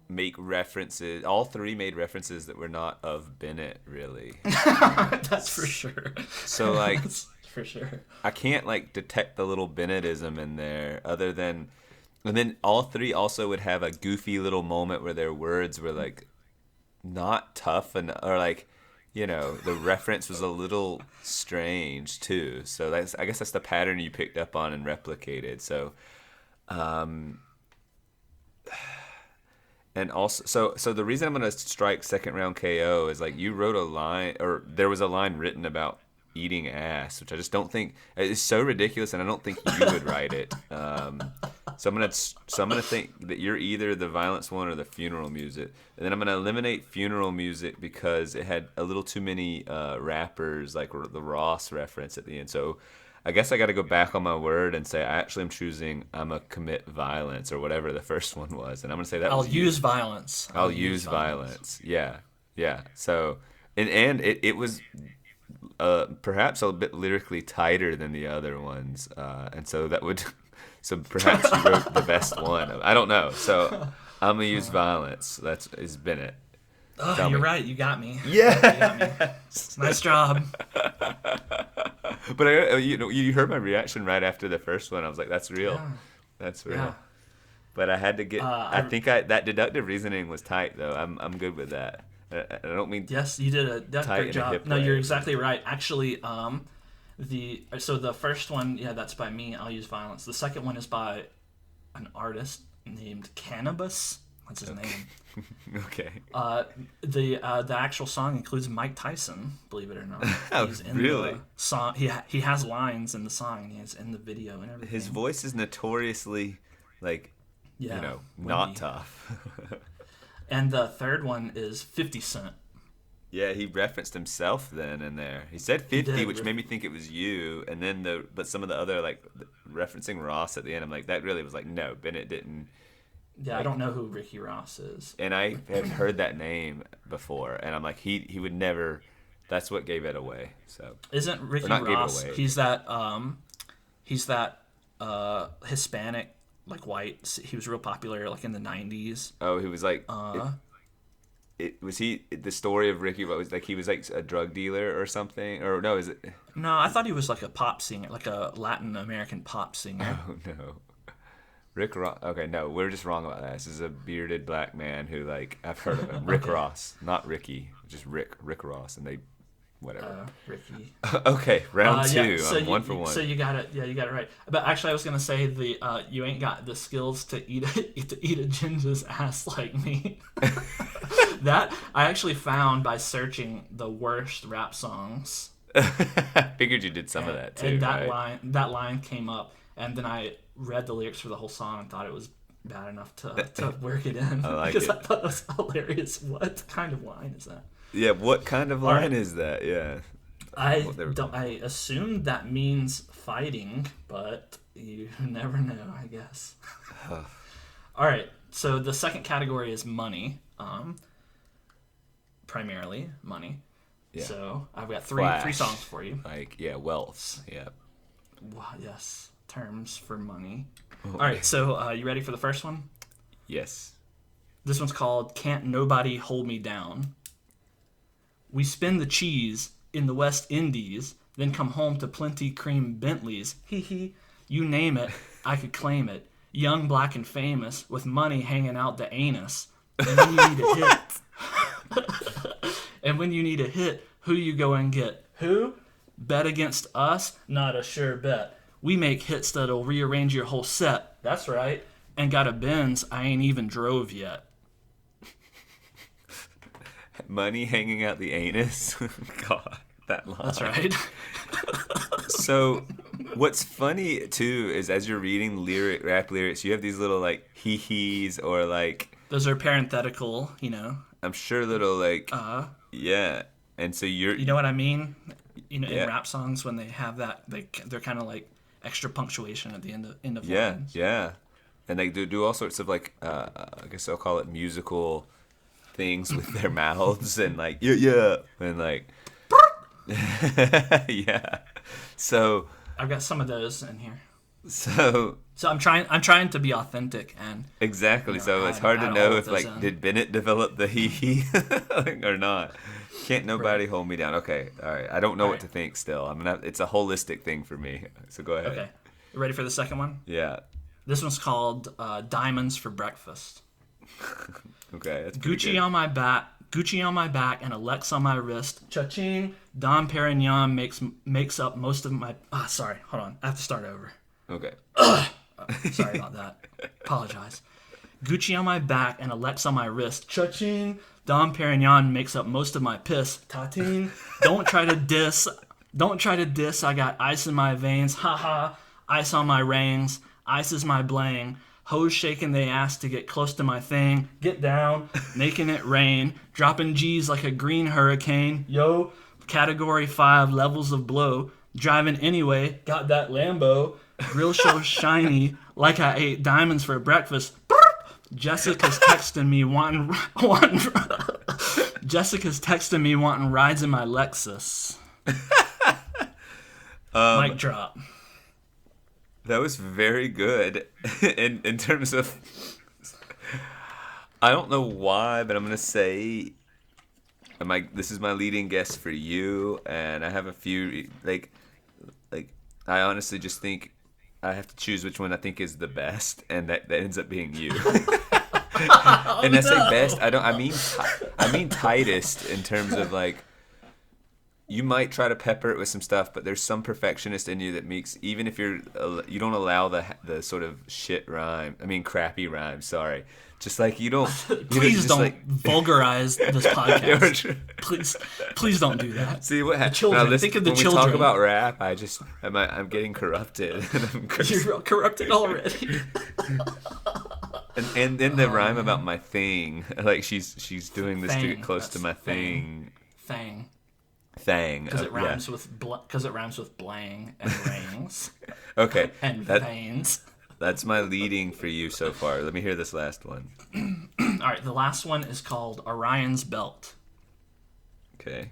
make references. All three made references that were not of Bennett, really. That's for sure. So like, That's for sure. I can't like detect the little Bennettism in there, other than, and then all three also would have a goofy little moment where their words were like not tough and or like, you know, the reference was a little strange too. So that's, I guess that's the pattern you picked up on and replicated. So, and also, so the reason I'm gonna strike second round KO is like you wrote a line, or there was a line written about eating ass, which I just don't think is so ridiculous, and I don't think you would write it. So I'm gonna think that you're either the violence one or the funeral music, and then I'm gonna eliminate funeral music because it had a little too many rappers, like the Ross reference at the end. So I guess I got to go back on my word and say I actually am choosing I'm a commit violence or whatever the first one was, and I'm gonna say that I'll was you. use violence. I'll use violence. Yeah. So and it was perhaps a bit lyrically tighter than the other ones, and so that would so perhaps you wrote the best one. I don't know. So I'm gonna use violence. Is Bennett. Oh, you're right. You got me. Yeah. Nice job. But you heard my reaction right after the first one. I was like, "That's real. Yeah. That's real." Yeah. But I had to get. I think that deductive reasoning was tight though. I'm good with that. I don't mean. Yes, you did a great job. No, way. you're exactly right. Actually, the first one, yeah, that's by me. I'll use violence. The second one is by an artist named Cannabis. What's his name? Okay. The actual song includes Mike Tyson. Believe it or not, he's in really? the song. He has lines in the song. He's in the video and everything. His voice is notoriously, like, not tough. And the third one is 50 Cent. Yeah, he referenced himself then in there. He said 50, which made me think it was you. And then but some of the other, like, referencing Ross at the end, I'm like, that really was like, no, Bennett didn't. Yeah, I don't know who Ricky Ross is. And I have heard that name before, and I'm like, he would never. That's what gave it away. So isn't Ricky Ross? He's that Hispanic, like white. He was real popular like in the 90s. Oh, he was like. Was he the story of Ricky? What was like? He was like a drug dealer or something, or no? Is it? No, I thought he was like a pop singer, like a Latin American pop singer. Oh no. Rick Ross. Okay, no, we're just wrong about that. This is a bearded black man who, like, I've heard of him. Rick Ross, not Ricky, just Rick Ross, and they, whatever. Ricky. Okay, round two. So I'm 1 for 1. So you got it. Yeah, you got it right. But actually, I was gonna say you ain't got the skills to eat a ginger's ass like me. That I actually found by searching the worst rap songs. Figured you did some of that too. And right? that line came up, and then I read the lyrics for the whole song and thought it was bad enough to work it in. I like because it. I thought it was hilarious. What kind of line is that? Yeah, what kind of line is that? Yeah. I assumed that means fighting, but you never know, I guess. All right, so the second category is money. Primarily money. Yeah. So I've got three songs for you. Like, yeah, wealth. Yeah. Wow, yes. Terms for money. Oh, all right, so you ready for the first one? Yes. This one's called Can't Nobody Hold Me Down. We spin the cheese in the West Indies, then come home to plenty cream Bentleys. Hee hee. You name it, I could claim it. Young, black, and famous, with money hanging out the anus. And when you need a hit, and when you need a hit, who you go and get? Who? Bet against us? Not a sure bet. We make hits that'll rearrange your whole set. That's right. And got a Benz I ain't even drove yet. Money hanging out the anus? God, that line. That's right. So, what's funny, too, is as you're reading rap lyrics, you have these little, like, hee-hees or, like... Those are parenthetical, you know. I'm sure little, like... Yeah. And so you're... You know what I mean? You know, in rap songs, when they have that, they're kind of like... extra punctuation at the end of lines. Yeah. And they do all sorts of like I guess I'll call it musical things with their mouths and like yeah and like yeah. So I've got some of those in here. So So I'm trying to be authentic and Exactly. So it's hard to add know all if of those like in. did Bennett develop the hee or not. Can't nobody Right. hold me down. Okay. All right. I don't know All what right. to think still. It's a holistic thing for me. So go ahead. Okay. You ready for the second one? Yeah. This one's called Diamonds for Breakfast. Okay. That's pretty good. Gucci on my back, and a Lex on my wrist. Cha-ching. Dom Perignon makes up most of my. Sorry. Hold on. I have to start over. Okay. Sorry about that. Apologize. Gucci on my back and a Lex on my wrist. Cha-ching. Dom Perignon makes up most of my piss. Ta-ting. Don't try to diss. Don't try to diss. I got ice in my veins. Ha ha. Ice on my rings. Ice is my bling. Hoes shaking they ass to get close to my thing. Get down. Making it rain. Dropping G's like a green hurricane. Yo. Category 5 levels of blow. Driving anyway. Got that Lambo. Grill so shiny. Like I ate diamonds for breakfast. Jessica's texting me wanting Jessica's texting me wanting rides in my Lexus. Mic drop. That was very good in terms of. I don't know why, but I'm gonna say. This is my leading guess for you, and I have a few like. I honestly just think I have to choose which one I think is the best, and that ends up being you. And I say best, I mean tightest in terms of like. You might try to pepper it with some stuff, but there's some perfectionist in you that makes, even if you don't allow the sort of shit rhyme. I mean, crappy rhyme. Sorry, just like you don't. Please don't vulgarize this podcast. Please don't do that. See what happens. Children, think of the when children. When we talk about rap, I'm getting corrupted. You're corrupted already. and then the rhyme about my thing, like she's doing this to get close to my thing. Thang. Because it rhymes with blang and rings. Okay. And veins. That's my leading for you so far. Let me hear this last one. All right, the last one is called Orion's Belt. Okay.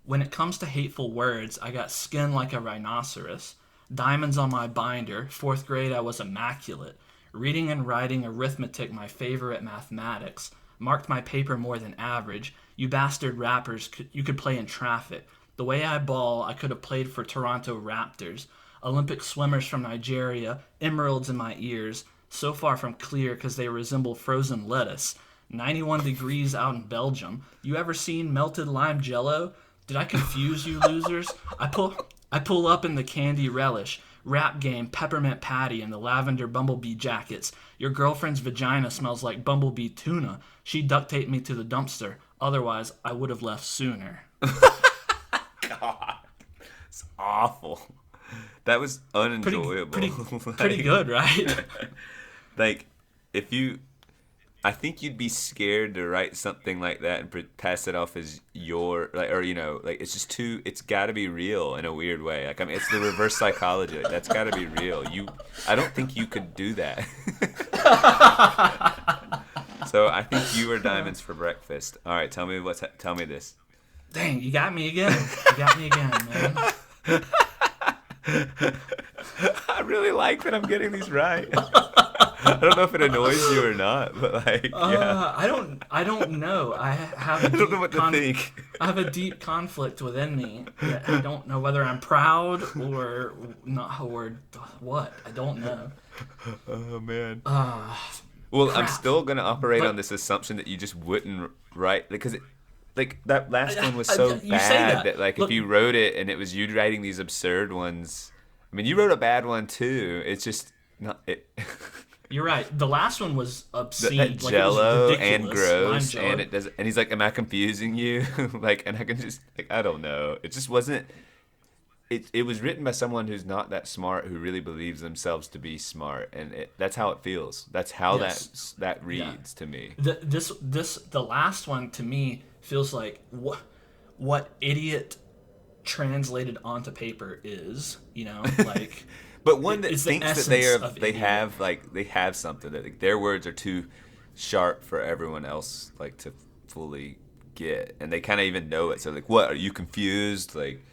When it comes to hateful words, I got skin like a rhinoceros. Diamonds on my binder. 4th grade, I was immaculate. Reading and writing arithmetic, my favorite mathematics. Marked my paper more than average. You bastard rappers, you could play in traffic. The way I ball, I could have played for Toronto Raptors. Olympic swimmers from Nigeria, emeralds in my ears. So far from clear because they resemble frozen lettuce. 91 degrees out in Belgium. You ever seen melted lime jello? Did I confuse you losers? I pull up in the candy relish. Rap game, peppermint patty, and the lavender bumblebee jackets. Your girlfriend's vagina smells like bumblebee tuna. She duct taped me to the dumpster. Otherwise, I would have left sooner. God, it's awful. That was unenjoyable. Pretty good, right? Like, I think you'd be scared to write something like that and pass it off as your, like, or it's just too. It's got to be real in a weird way. Like, I mean, it's the reverse psychology. Like, that's got to be real. I don't think you could do that. So I think you are diamonds for breakfast. All right, tell me this. Dang, you got me again. Man. I really like that I'm getting these right. I don't know if it annoys you or not, but like, yeah. I don't know. I don't know what to think. I have a deep conflict within me. I don't know whether I'm proud or not, or what. I don't know. Oh man. Well, crap. I'm still gonna operate on this assumption that you just wouldn't write because like that last one was so bad that like if you wrote it and it was you writing these absurd ones. I mean, you wrote a bad one too. It's just not it. You're right. The last one was obscene. That Jello it was and gross, Jello. and it doesn't. And he's like, "Am I confusing you?" Like, and I can just like, I don't know. It just wasn't. It was written by someone who's not that smart, who really believes themselves to be smart, and that's how it feels. That's how that reads to me. The last one to me feels like what idiot translated onto paper is, like. But one that thinks that they have something that like, their words are too sharp for everyone else like to fully get, and they kind of even know it. So like, what are you confused? Like,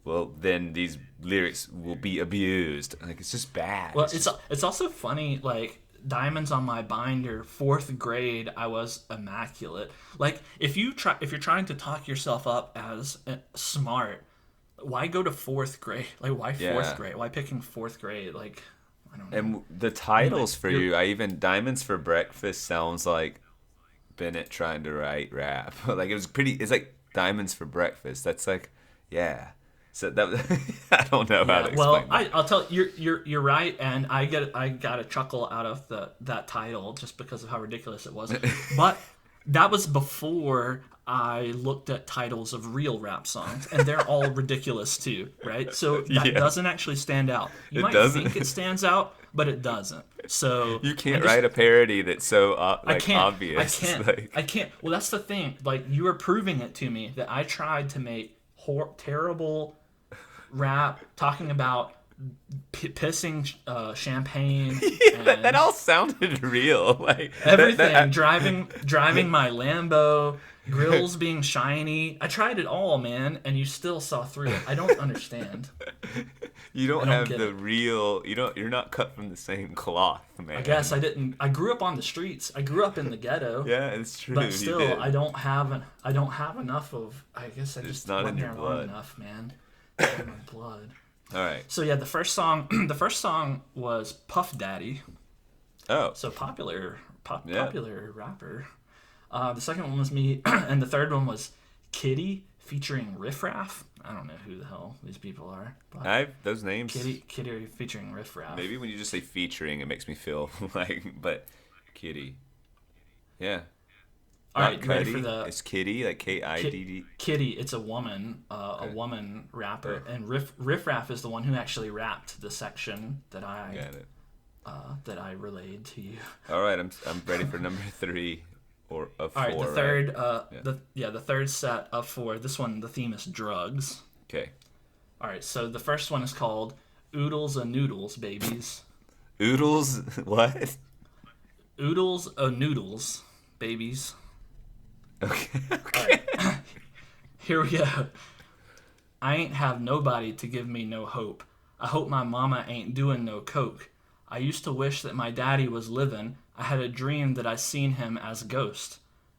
well, then these lyrics will be abused. Like, it's just bad. Well, it's also funny, like, Diamonds on My Binder, 4th grade, I was immaculate. Like, if you're trying to talk yourself up as smart, why go to 4th grade? Like, why 4th grade? Why picking 4th grade? Like, I don't know. And the titles for you, Diamonds for Breakfast sounds like Bennett trying to write rap. Like, it's like Diamonds for Breakfast. That's like, yeah. So that I don't know how to explain. Well, I'll tell you, you're right, and I got a chuckle out of that title just because of how ridiculous it was. But that was before I looked at titles of real rap songs, and they're all ridiculous too, right? So that doesn't actually stand out. You might think it stands out, but it doesn't. So you can't write a parody that's so obvious. I can't. Well, that's the thing. Like, you are proving it to me that I tried to make terrible rap talking about pissing champagne. And that all sounded real. Like everything. Driving my Lambo, grills being shiny. I tried it all, man, and you still saw through it. I don't understand. You don't have the real. You're not cut from the same cloth, man. I guess I didn't. I grew up on the streets. I grew up in the ghetto. Yeah, it's true. But still, I don't have enough of. I guess I just not wasn't in your there blood long enough, man. It's in my blood. All right. So yeah, the first song was Puff Daddy. Oh. So popular rapper. The second one was me, and the third one was Kitty featuring Riff Raff. I don't know who the hell these people are. But those names. Kitty featuring Riff Raff. Maybe when you just say featuring, it makes me feel like, but Kitty. Yeah. All right, ready for the... It's Kitty, like Kidd. Kitty, it's a woman, a woman rapper, and Riff Raff is the one who actually rapped the section that I relayed to you. All right, I'm ready for number 3 of 4. All right, the third, the third set of 4. This one, the theme is drugs. Okay. All right, so the first one is called "Oodles a Noodles, Babies." Oodles, what? Oodles a Noodles, Babies. Okay. Right. Here we go. I ain't have nobody to give me no hope. I hope my mama ain't doing no coke. I used to wish that my daddy was living. I had a dream that I seen him as a ghost.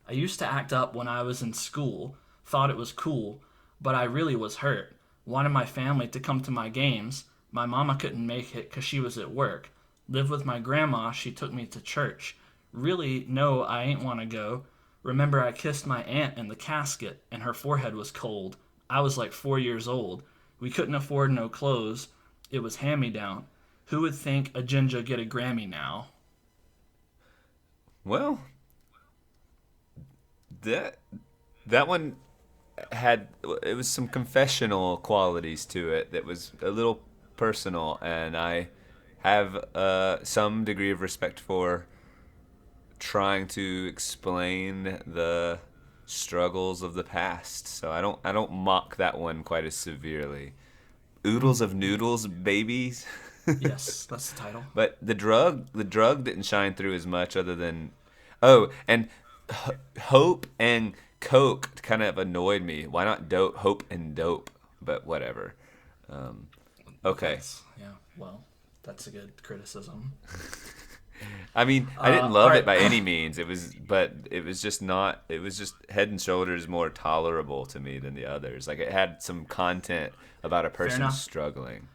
I used to act up when I was in school, thought it was cool, but I really was hurt. Wanted my family to come to my games. My mama couldn't make it 'cause she was at work. Lived with my grandma, she took me to church. Really, no, I ain't want to go. Remember I kissed my aunt in the casket, and her forehead was cold. I was like 4 years old. We couldn't afford no clothes. It was hand-me-down. Who would think a ginger get a Grammy now? Well, that one it was some confessional qualities to it that was a little personal, and I have some degree of respect for trying to explain the struggles of the past. So I don't mock that one quite as severely. Oodles of Noodles, Babies. Yes, that's the title. But the drug didn't shine through as much, other than and hope and coke kind of annoyed me. Why not hope and dope? But whatever. Okay. That's a good criticism. I mean, I didn't love it by any means. It was just head and shoulders more tolerable to me than the others. Like, it had some content about a person struggling.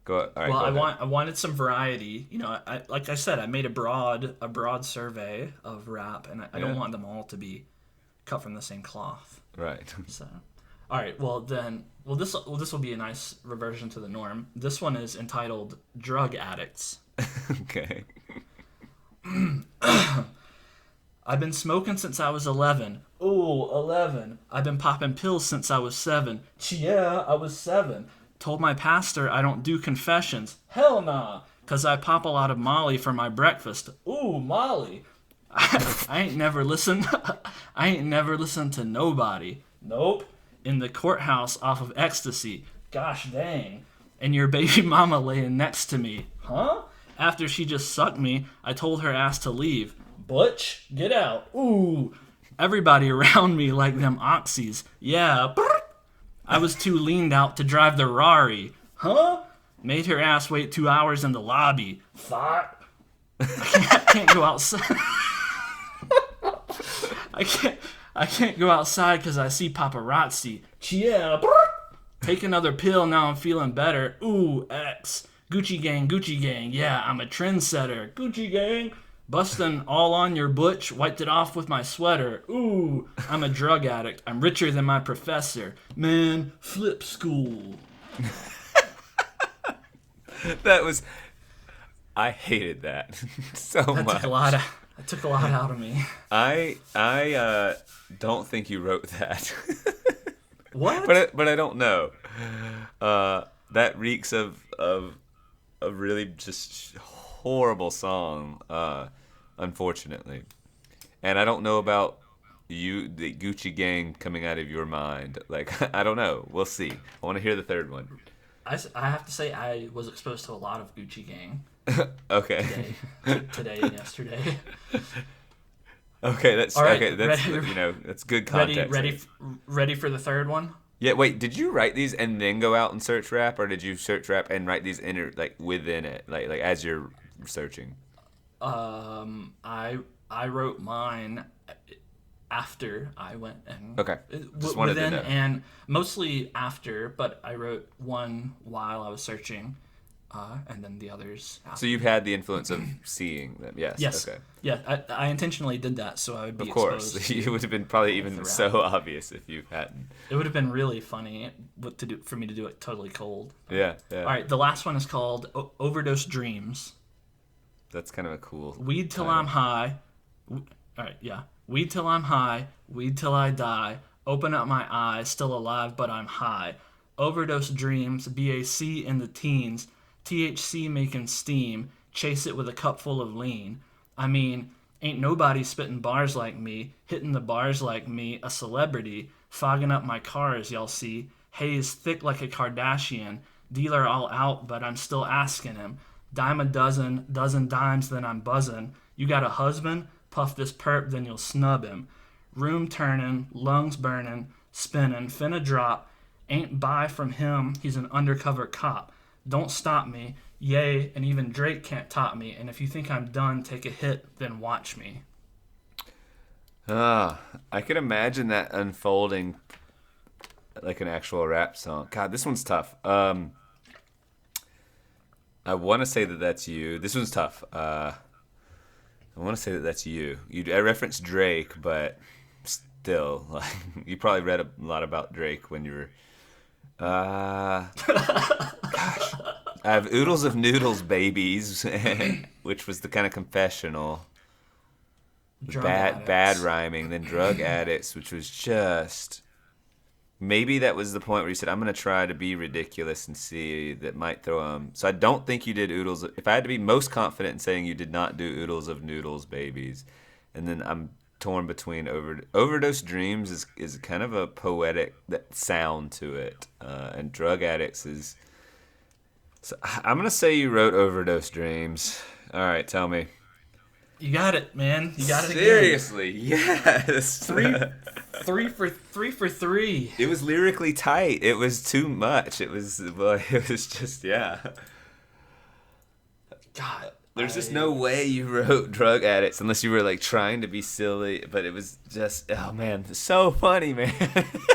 Go ahead. I wanted some variety. You know, like I said, I made a broad survey of rap, and I don't want them all to be cut from the same cloth. Right. So, all right. This will be a nice reversion to the norm. This one is entitled "Drug Addicts." Okay. I've been smoking since I was 11. Ooh, 11. I've been popping pills since I was 7. Yeah, I was 7. Told my pastor I don't do confessions. Hell nah, 'cause I pop a lot of Molly for my breakfast. Ooh, Molly. I ain't never listened to nobody. Nope. In the courthouse off of ecstasy. Gosh dang. And your baby mama laying next to me. Huh? After she just sucked me, I told her ass to leave. Butch, get out. Ooh. Everybody around me like them oxys. Yeah. I was too leaned out to drive the Rari. Huh? Made her ass wait 2 hours in the lobby. Thought? I can't go outside. I can't go outside because I see paparazzi. Yeah. Take another pill, now I'm feeling better. Ooh, X. Gucci gang, yeah, I'm a trendsetter. Gucci gang. Bustin' all on your butch, wiped it off with my sweater. Ooh, I'm a drug addict. I'm richer than my professor. Man, flip school. I hated that so much. That took a lot out of me. I don't think you wrote that. What? But I don't know. That reeks of a really just horrible song, unfortunately. And I don't know about the Gucci gang coming out of your mind. Like, I don't know. We'll see. I want to hear the third one. I have to say I was exposed to a lot of Gucci gang. Okay. Today and yesterday. Okay, that's right, okay. That's that's good context. Ready for the third one? Yeah. Wait. Did you write these and then go out and search rap, or did you search rap and write these within it, like as you're searching? I wrote mine after I went and okay. Just wanted within to know. And mostly after, but I wrote one while I was searching. And then the others after. So you've had the influence of seeing them, yes. Yes. Okay. Yeah, I intentionally did that so I would be Of course, exposed to it would have been probably even the rap. so obvious if you hadn't. It would have been really funny for me to do it totally cold. Yeah. All right, the last one is called Overdose Dreams. That's kind of a cool. Weed till title. I'm high. All right, yeah. Weed till I'm high. Weed till I die. Open up my eyes, still alive, but I'm high. Overdose Dreams. BAC in the teens. THC making steam, chase it with a cup full of lean. I mean, ain't nobody spitting bars like me, hitting the bars like me, a celebrity, fogging up my cars, y'all see. Haze thick like a Kardashian, dealer all out, but I'm still asking him. Dime a dozen dimes, then I'm buzzing. You got a husband? Puff this perp, then you'll snub him. Room turning, lungs burning, spinning, finna drop. Ain't buy from him, he's an undercover cop. Don't stop me, yay, and even Drake can't top me. And if you think I'm done, take a hit, then watch me. I could imagine that unfolding like an actual rap song. God, this one's tough. I want to say that that's you. This one's tough. I want to say that that's you. I referenced Drake, but still, like, you probably read a lot about Drake when you were... gosh. I have Oodles of Noodles Babies, which was the kind of confessional. Bad rhyming. Then Drug Addicts, which was just... Maybe that was the point where you said, I'm going to try to be ridiculous and see that might throw them. So I don't think you did Oodles. If I had to be most confident in saying you did not do Oodles of Noodles Babies. And then I'm torn between Overdose Dreams is kind of a poetic sound to it. And Drug Addicts is... So I'm going to say you wrote Overdose Dreams. All right, tell me. You got it, man. You got it again. Seriously, yes. Three for three. It was lyrically tight. It was too much. It was just, yeah. God. There's just no way you wrote Drug Addicts unless you were like trying to be silly, but it was just, oh man, so funny, man.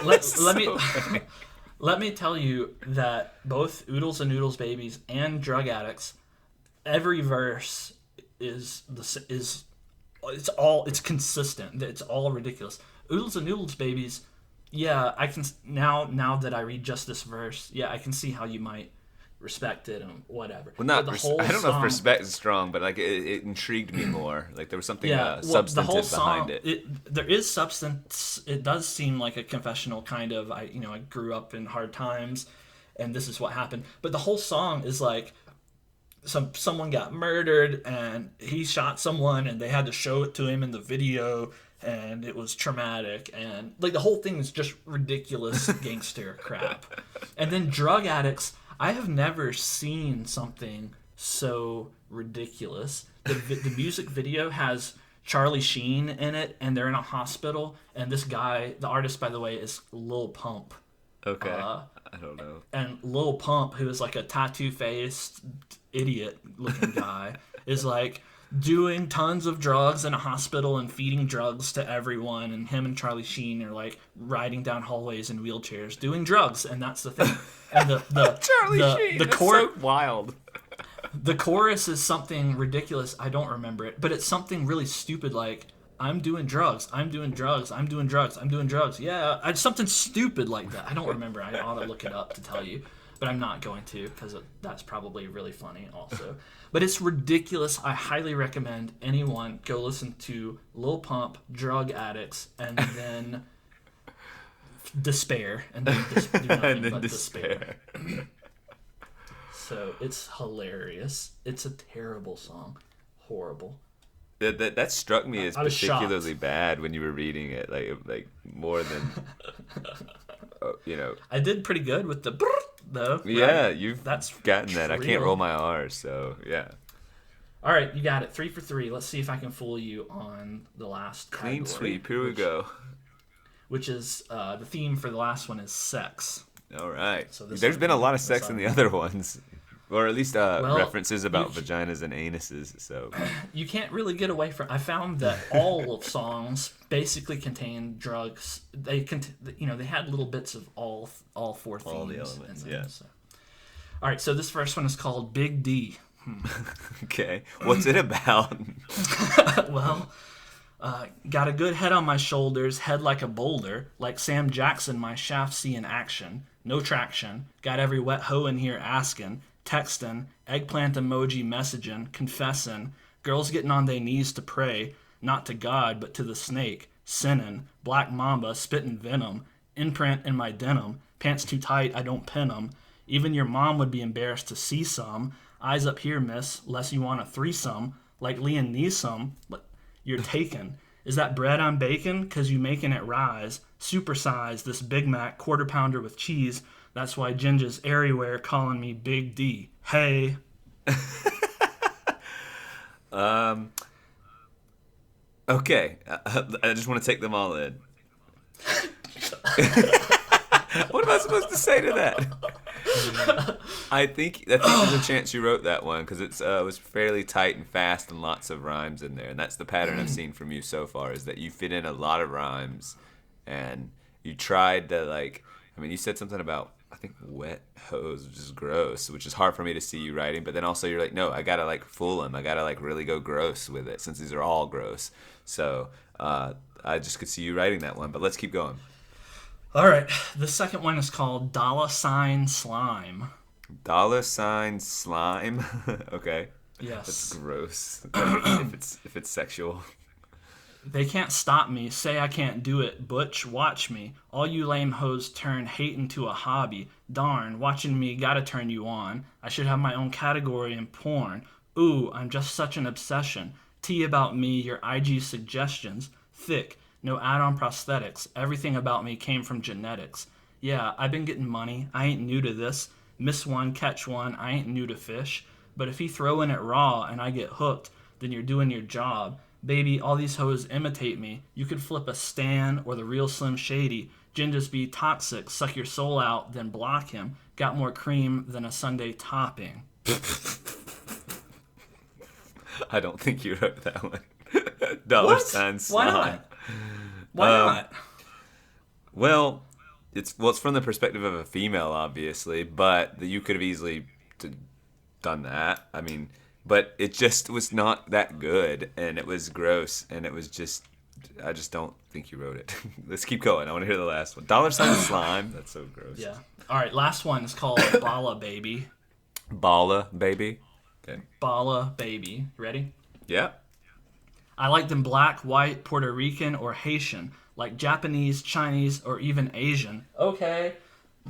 Let me tell you that both Oodles and Noodles Babies and Drug Addicts, every verse is consistent. It's all ridiculous. Oodles and Noodles Babies, yeah, I can now that I read just this verse, yeah, I can see how you might respect it and whatever. Well, I don't know if respect is strong, but like it intrigued me more. Like there was something substantive the whole song, behind it. There is substance. It does seem like a confessional kind of. I grew up in hard times, and this is what happened. But the whole song is like someone got murdered, and he shot someone, and they had to show it to him in the video, and it was traumatic, and like the whole thing is just ridiculous gangster crap. And then Drug Addicts. I have never seen something so ridiculous. The music video has Charlie Sheen in it, and they're in a hospital. And this guy, the artist, by the way, is Lil Pump. Okay. I don't know. And Lil Pump, who is like a tattoo-faced idiot-looking guy, is like doing tons of drugs in a hospital and feeding drugs to everyone. And him and Charlie Sheen are like riding down hallways in wheelchairs doing drugs, and that's the thing. And Sheen, the so wild. The chorus is something ridiculous. I don't remember it, but it's something really stupid like, I'm doing drugs, I'm doing drugs, I'm doing drugs, I'm doing drugs. Yeah, something stupid like that. I don't remember. I ought to look it up to tell you, but I'm not going to because that's probably really funny also. But it's ridiculous. I highly recommend anyone go listen to Lil Pump, Drug Addicts, and then Despair, and then do nothing but despair. So it's hilarious. It's a terrible song. Horrible. That struck me as particularly shocked. bad when you were reading it, like more than I did pretty good with the though. Yeah, right? That's gotten that. real. I can't roll my R's, so yeah. All right, you got it. 3 for 3. Let's see if I can fool you on the last Clean category, sweep. Here we go. Which is the theme for the last one is sex. All right. So there's been a lot of sex in the other ones. Or at least references about vaginas and anuses. So you can't really get away from. I found that all of songs basically contain drugs. They they had little bits of all four themes. All the elements. In them, Yeah. So. All right. So this first one is called Big D. Okay. What's it about? Well, got a good head on my shoulders, head like a boulder, like Sam Jackson. My shaft see in action. No traction. Got every wet hoe in here asking. Texting, eggplant emoji messaging, confessing, girls getting on their knees to pray, not to God, but to the snake, sinning, black mamba spitting venom, imprint in my denim, pants too tight, I don't pin 'em. Even your mom would be embarrassed to see some. Eyes up here, miss, less you want a threesome, like Liam Neeson, you're taken. Is that bread I'm baking? 'Cause you making it rise. Supersize this Big Mac, quarter pounder with cheese. That's why Ginger's everywhere calling me Big D. Hey. Okay. I just want to take them all in. What am I supposed to say to that? I think there's a chance you wrote that one because it was fairly tight and fast and lots of rhymes in there. And that's the pattern I've seen from you so far is that you fit in a lot of rhymes and you tried to you said something about I think wet hose, which is gross, which is hard for me to see you writing. But then also you're like, no, I gotta fool him. I gotta really go gross with it since these are all gross. So I just could see you writing that one. But let's keep going. All right. The second one is called $sign Slime. $sign slime. Okay. Yes. That's gross. if it's sexual. They can't stop me. Say I can't do it. Butch, watch me. All you lame hoes turn hate into a hobby. Darn, watching me gotta turn you on. I should have my own category in porn. Ooh, I'm just such an obsession. Tea about me, your IG suggestions. Thick, no add-on prosthetics. Everything about me came from genetics. Yeah, I've been getting money. I ain't new to this. Miss one, catch one. I ain't new to fish. But if you throw in it raw and I get hooked, then you're doing your job. Baby, all these hoes imitate me. You could flip a Stan or the real Slim Shady. Gingers be toxic, suck your soul out, then block him. Got more cream than a Sunday topping. I don't think you wrote that one. $sign slime. Why not? Why not? Well, it's from the perspective of a female, obviously, but you could have easily done that. I mean, but it just was not that good, and it was gross, and it was just, I just don't think you wrote it. Let's keep going. I want to hear the last one. $sign slime. That's so gross. Yeah. All right, last one is called Bala Baby. Bala Baby? Okay. Bala Baby. Ready? Yeah. I like them black, white, Puerto Rican, or Haitian, like Japanese, Chinese, or even Asian. Okay.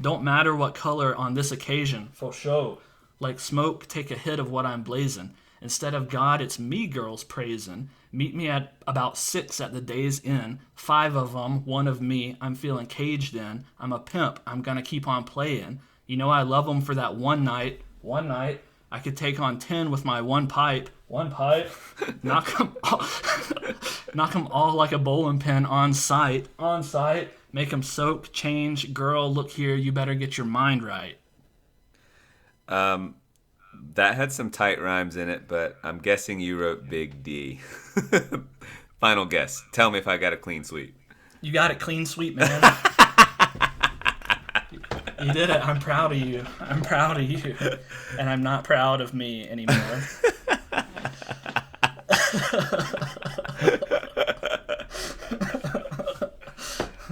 Don't matter what color on this occasion, for sure. Like smoke, take a hit of what I'm blazing. Instead of God, it's me girls praising. Meet me at about 6 at the day's end. 5 of them, 1 of me. I'm feeling caged in. I'm a pimp. I'm gonna keep on playing. You know I love them for that one night. One night. I could take on 10 with my one pipe. One pipe. Knock them all like a bowling pin on sight. On sight. Make 'em soak, change. Girl, look here, you better get your mind right. That had some tight rhymes in it, but I'm guessing you wrote Big D. Final guess. Tell me if I got a clean sweep. You got it clean sweep, man. You did it. I'm proud of you. I'm proud of you. And I'm not proud of me anymore.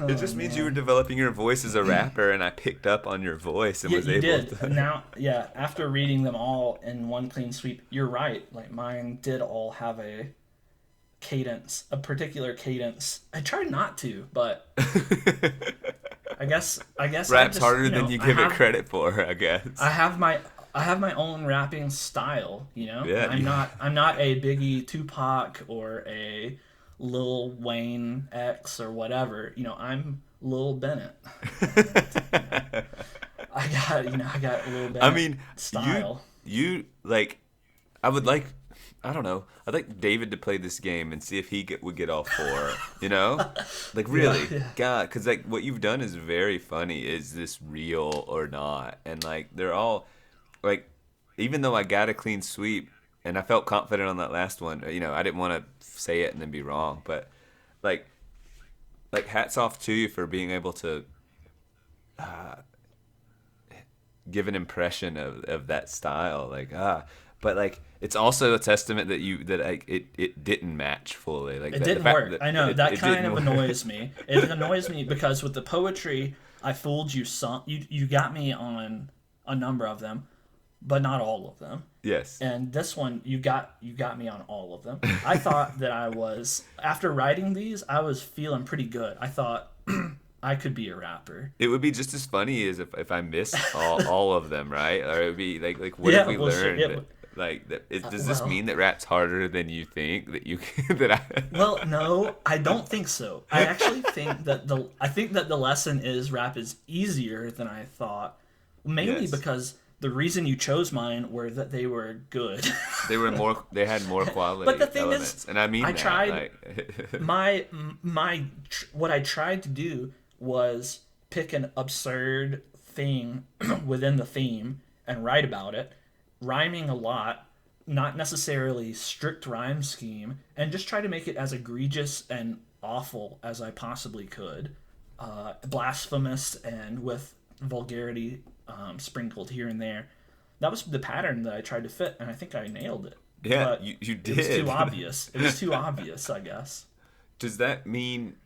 It just means you were developing your voice as a rapper, and I picked up on your voice and was able did. to. Now, yeah, after reading them all in one clean sweep, you're right. Like, mine did all have a cadence, a particular cadence. I tried not to, but I guess Rap's harder than you give it credit for, I guess. I have my own rapping style, you know? Yeah, I'm not a Biggie Tupac or a Lil Wayne X or whatever. You know, I'm Lil Bennett. I got Lil Bennett. I mean, style. You like, I don't know. I'd like David to play this game and see if he would get all four. You know, like really, God, because like what you've done is very funny. Is this real or not? And like they're all like, even though I got a clean sweep and I felt confident on that last one, you know, I didn't want to say it and then be wrong, but like hats off to you for being able to give an impression of that style, but like it's also a testament that it didn't match fully. Like it didn't work. I know that kind of annoys me. It annoys me because with the poetry, I fooled you. You got me on a number of them, but not all of them. Yes. And this one, you got me on all of them. I thought that I was, after writing these, I was feeling pretty good. I thought I could be a rapper. It would be just as funny as if I missed all of them, right? Or it would be like what have we learned? Does this mean that rap's harder than you think that you that I? Well, no, I don't think so. I actually think that the lesson is rap is easier than I thought, mainly because the reason you chose mine were that they were good. They had more quality. But the thing elements. is, And I mean, I that, tried like... what I tried to do was pick an absurd thing within the theme and write about it, rhyming a lot, not necessarily strict rhyme scheme, and just try to make it as egregious and awful as I possibly could, blasphemous and with vulgarity sprinkled here and there. That was the pattern that I tried to fit, and I think I nailed it. Yeah, but you did. It was too obvious. It was too obvious, I guess. Does that mean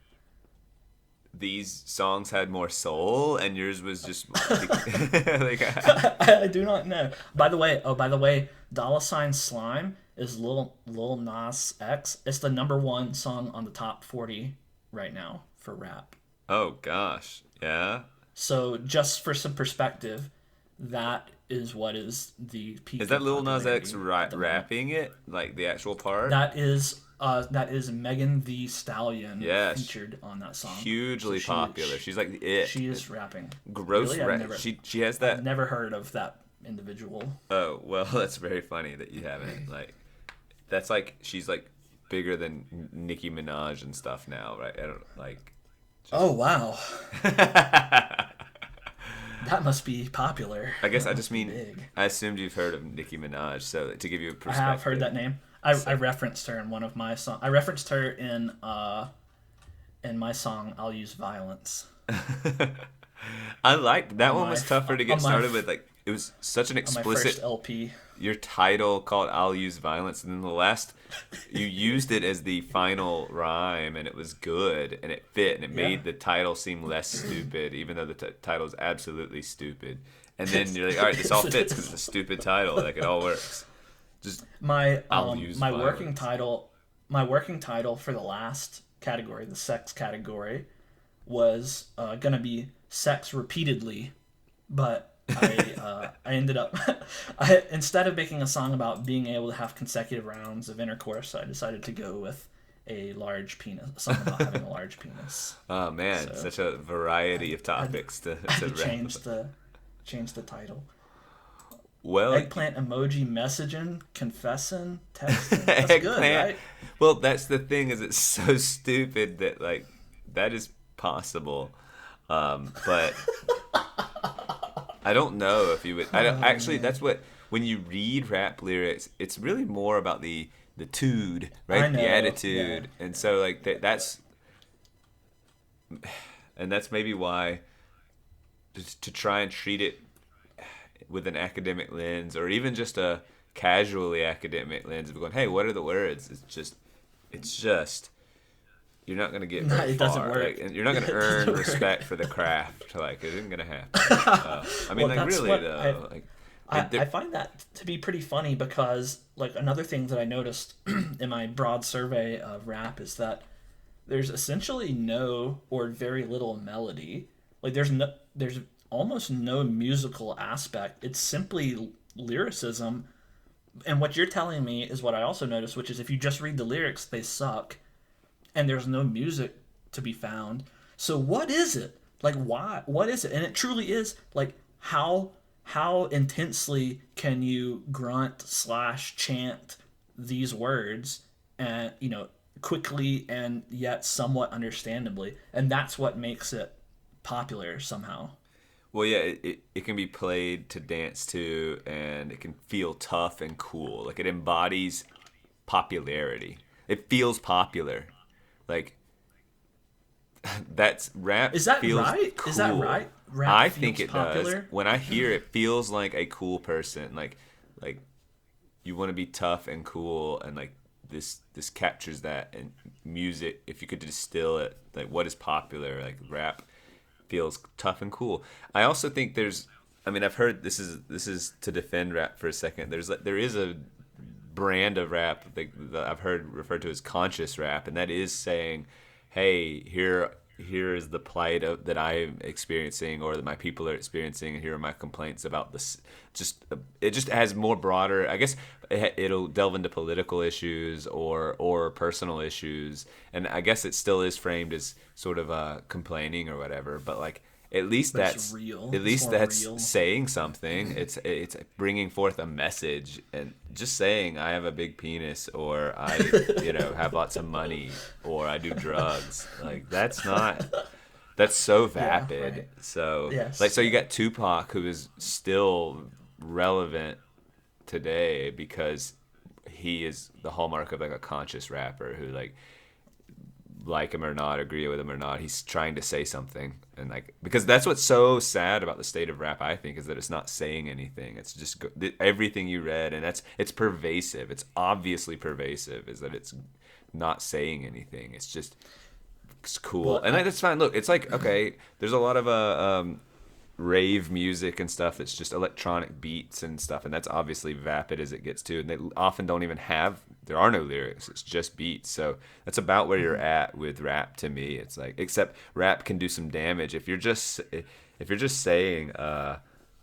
these songs had more soul and yours was just like I do not know. By the way, $sign Slime is Lil Nas X. It's the #1 song on the top 40 right now for rap. Oh gosh, yeah. So just for some perspective, that is what is the peak. Is that Lil Nas X rapping it, like the actual part? That is Megan Thee Stallion featured on that song. Hugely popular. She's like it. She is rapping. Gross rap. She has that. I've never heard of that individual. Oh well, that's very funny that you haven't. Like, that's like she's like bigger than Nicki Minaj and stuff now, right? I don't like. Oh wow. That must be popular. I guess I just mean big. I assumed you've heard of Nicki Minaj, so to give you a perspective. I have heard that name. I referenced her in one of my songs. I referenced her in my song "I'll Use Violence." I liked that one. Was tougher to get started with. Like it was such an explicit my first LP. Your title called "I'll Use Violence," and then the last you used it as the final rhyme, and it was good, and it fit, and it made the title seem less stupid, even though the title is absolutely stupid. And then you're like, all right, this all fits because it's a stupid title. Like it all works. Just my working title for the last category, the sex category, was gonna be sex repeatedly, but I ended up instead of making a song about being able to have consecutive rounds of intercourse, I decided to go with a large penis, a song about having a large penis. Oh man, so such a variety of topics to change the title. Well, eggplant emoji messaging, confessing, texting. That's good, right? Well, that's the thing, is it's so stupid that like that is possible. But I don't know if you would. I don't, actually, that's what, when you read rap lyrics, it's really more about the tude, right? The attitude. Yeah. And so like that's maybe why, just to try and treat it with an academic lens, or even just a casually academic lens of going, hey, what are the words? It's just you're not gonna get very it far. doesn't work. Like, and you're not gonna earn respect for the craft. Like, it isn't gonna happen. I mean, well, like, really though. I find that to be pretty funny, because like another thing that I noticed in my broad survey of rap is that there's essentially no or very little melody. Like there's almost no musical aspect. It's simply lyricism. And what you're telling me is what I also noticed, which is if you just read the lyrics, they suck, and there's no music to be found. So what is it? Like, why? What is it? And it truly is like, how intensely can you grunt / chant these words, and quickly and yet somewhat understandably, and that's what makes it popular somehow. Well, yeah, it can be played to dance to, and it can feel tough and cool. Like, it embodies popularity. It feels popular. Like, that's rap. Is that feels right? Cool. Is that right? Rap I feels think it popular? does. When I hear it, feels like a cool person. Like you want to be tough and cool, and like this captures that. And music, if you could distill it, like what is popular, like rap feels tough and cool. I also think I've heard, this is to defend rap for a second. There is a brand of rap that I've heard referred to as conscious rap, and that is saying, hey, here is the plight that I'm experiencing, or that my people are experiencing, and here are my complaints about this. It just has more broader, I guess. It'll delve into political issues or personal issues, and I guess it still is framed as sort of complaining or whatever. But like, at least that's real. At least that's real. Saying something. It's bringing forth a message, and just saying I have a big penis, or I have lots of money, or I do drugs. Like, that's so vapid. Yeah, right. So yes. So you got Tupac, who is still relevant today because he is the hallmark of like a conscious rapper who like him or not, agree with him or not, he's trying to say something. And like, because that's what's so sad about the state of rap, I think, is that it's not saying anything. It's just everything you read, and it's pervasive. It's obviously pervasive, is that it's not saying anything. It's cool. And that's fine. Look, it's like, okay, there's a lot of rave music and stuff that's just electronic beats and stuff, and that's obviously vapid as it gets to, and they often don't even there are no lyrics, it's just beats. So that's about where you're at with rap to me. It's like, except rap can do some damage if you're just saying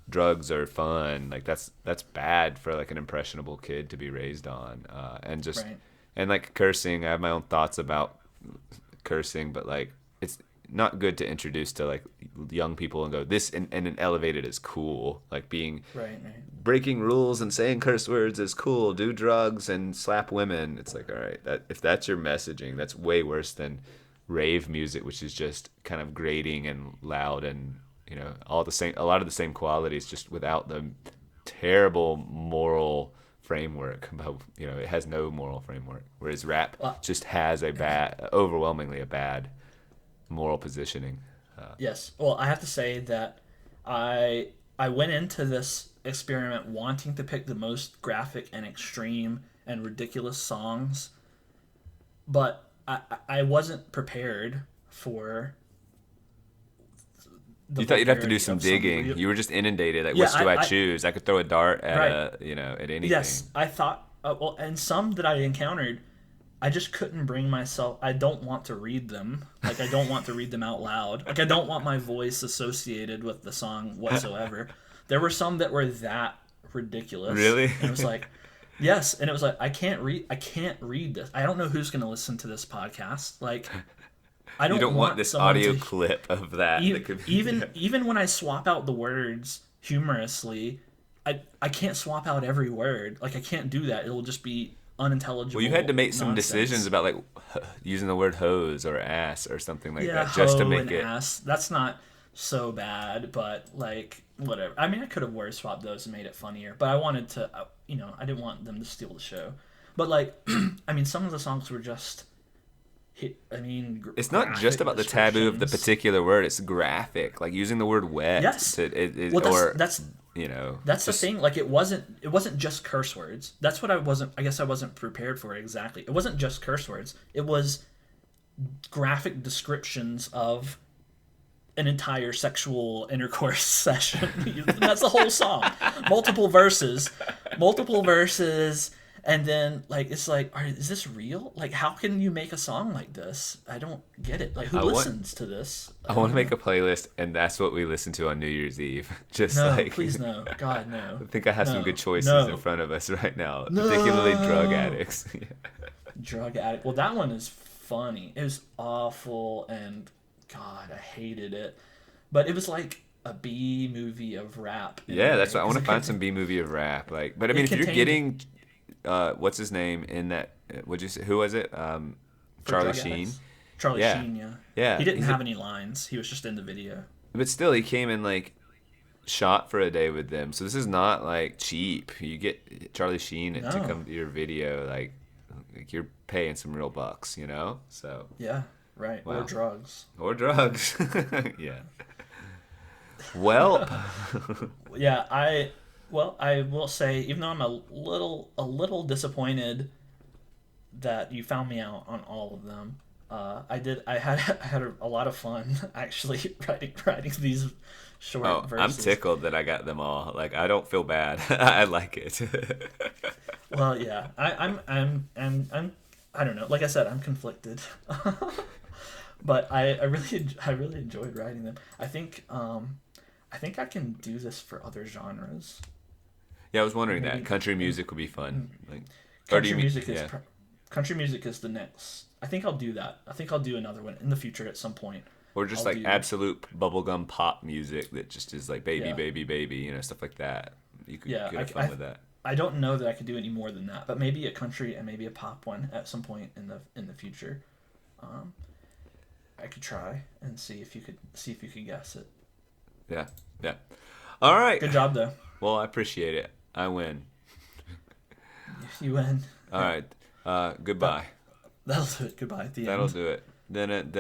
drugs are fun. Like, that's bad for like an impressionable kid to be raised on, and just right. And like cursing, I have my own thoughts about cursing, but like, it's not good to introduce to like young people and go, this and elevate it as cool, like being right. Breaking rules and saying curse words is cool, do drugs and slap women. It's like, all right, if that's your messaging, that's way worse than rave music, which is just kind of grating and loud, and a lot of the same qualities, just without the terrible moral framework. It has no moral framework, whereas rap just has overwhelmingly a bad moral positioning. Yes. Well, I have to say that I went into this experiment wanting to pick the most graphic and extreme and ridiculous songs, but I wasn't prepared for. You thought you'd have to do some digging. You were just inundated. Like, which do I choose? I could throw a dart at at anything. Yes, I thought. And some that I encountered, I just couldn't bring myself. I don't want to read them. Like, I don't want to read them out loud. Like, I don't want my voice associated with the song whatsoever. There were some that were that ridiculous. Really? And it was like, yes. And it was like, I can't read this. I don't know who's going to listen to this podcast. Like, I don't. You don't want this audio clip of that. Even when I swap out the words humorously, I can't swap out every word. Like, I can't do that. It'll just be unintelligible. Well, you had to make some nonsense. decisions about like using the word hose or ass or something like Yeah, that just to hoe make and it. ass. That's not so bad, but like whatever. I mean, I could have word swapped those and made it funnier, but I wanted to, I didn't want them to steal the show. But like, I mean, some of the songs were just. It's not just about the taboo of the particular word. It's graphic, like using the word wet. Yes. Well, that's That's the thing. Like it wasn't just curse words. That's what I guess I wasn't prepared for exactly. It wasn't just curse words. It was graphic descriptions of an entire sexual intercourse session. That's the whole song. Multiple verses, and then like it's like, is this real? Like, how can you make a song like this? I don't get it. Like, who listens to this? I want to make a playlist, and that's what we listen to on New Year's Eve. Just no, like, please no, God no. I think I have some good choices in front of us right now, No. particularly drug addicts. Drug addict. Well, that one is funny. It was awful, and God, I hated it. But it was like a B movie of rap. Yeah, that's what I want to find, some B movie of rap. Like, but I mean, if you're getting, what's his name in that? What'd you say? Who was it? Charlie Sheen. Charlie Sheen, yeah. Yeah. He didn't have any lines. He was just in the video. But still, he came and like shot for a day with them. So this is not like cheap. You get Charlie Sheen to come to your video, like you're paying some real bucks, you know? So yeah, right. Wow. Or drugs. Yeah. Well, yeah, I will say, even though I'm a little disappointed that you found me out on all of them, I had a lot of fun actually writing these short verses. I'm tickled that I got them all. Like, I don't feel bad. I like it. Well, yeah, I'm I don't know. Like I said, I'm conflicted. But I really enjoyed writing them. I think I can do this for other genres. Yeah, I was wondering that country music would be fun. Like, country music is the next. I think I'll do that. I think I'll do another one in the future at some point. Or just absolute bubblegum pop music that just is like baby, baby, baby, stuff like that. You could have fun with that. I don't know that I could do any more than that, but maybe a country and maybe a pop one at some point in the future. I could try and see if you could guess it. Yeah. All right. Good job, though. Well, I appreciate it. I win. You win. All right. Goodbye. That'll do it. Goodbye at the end. That'll do it. Then.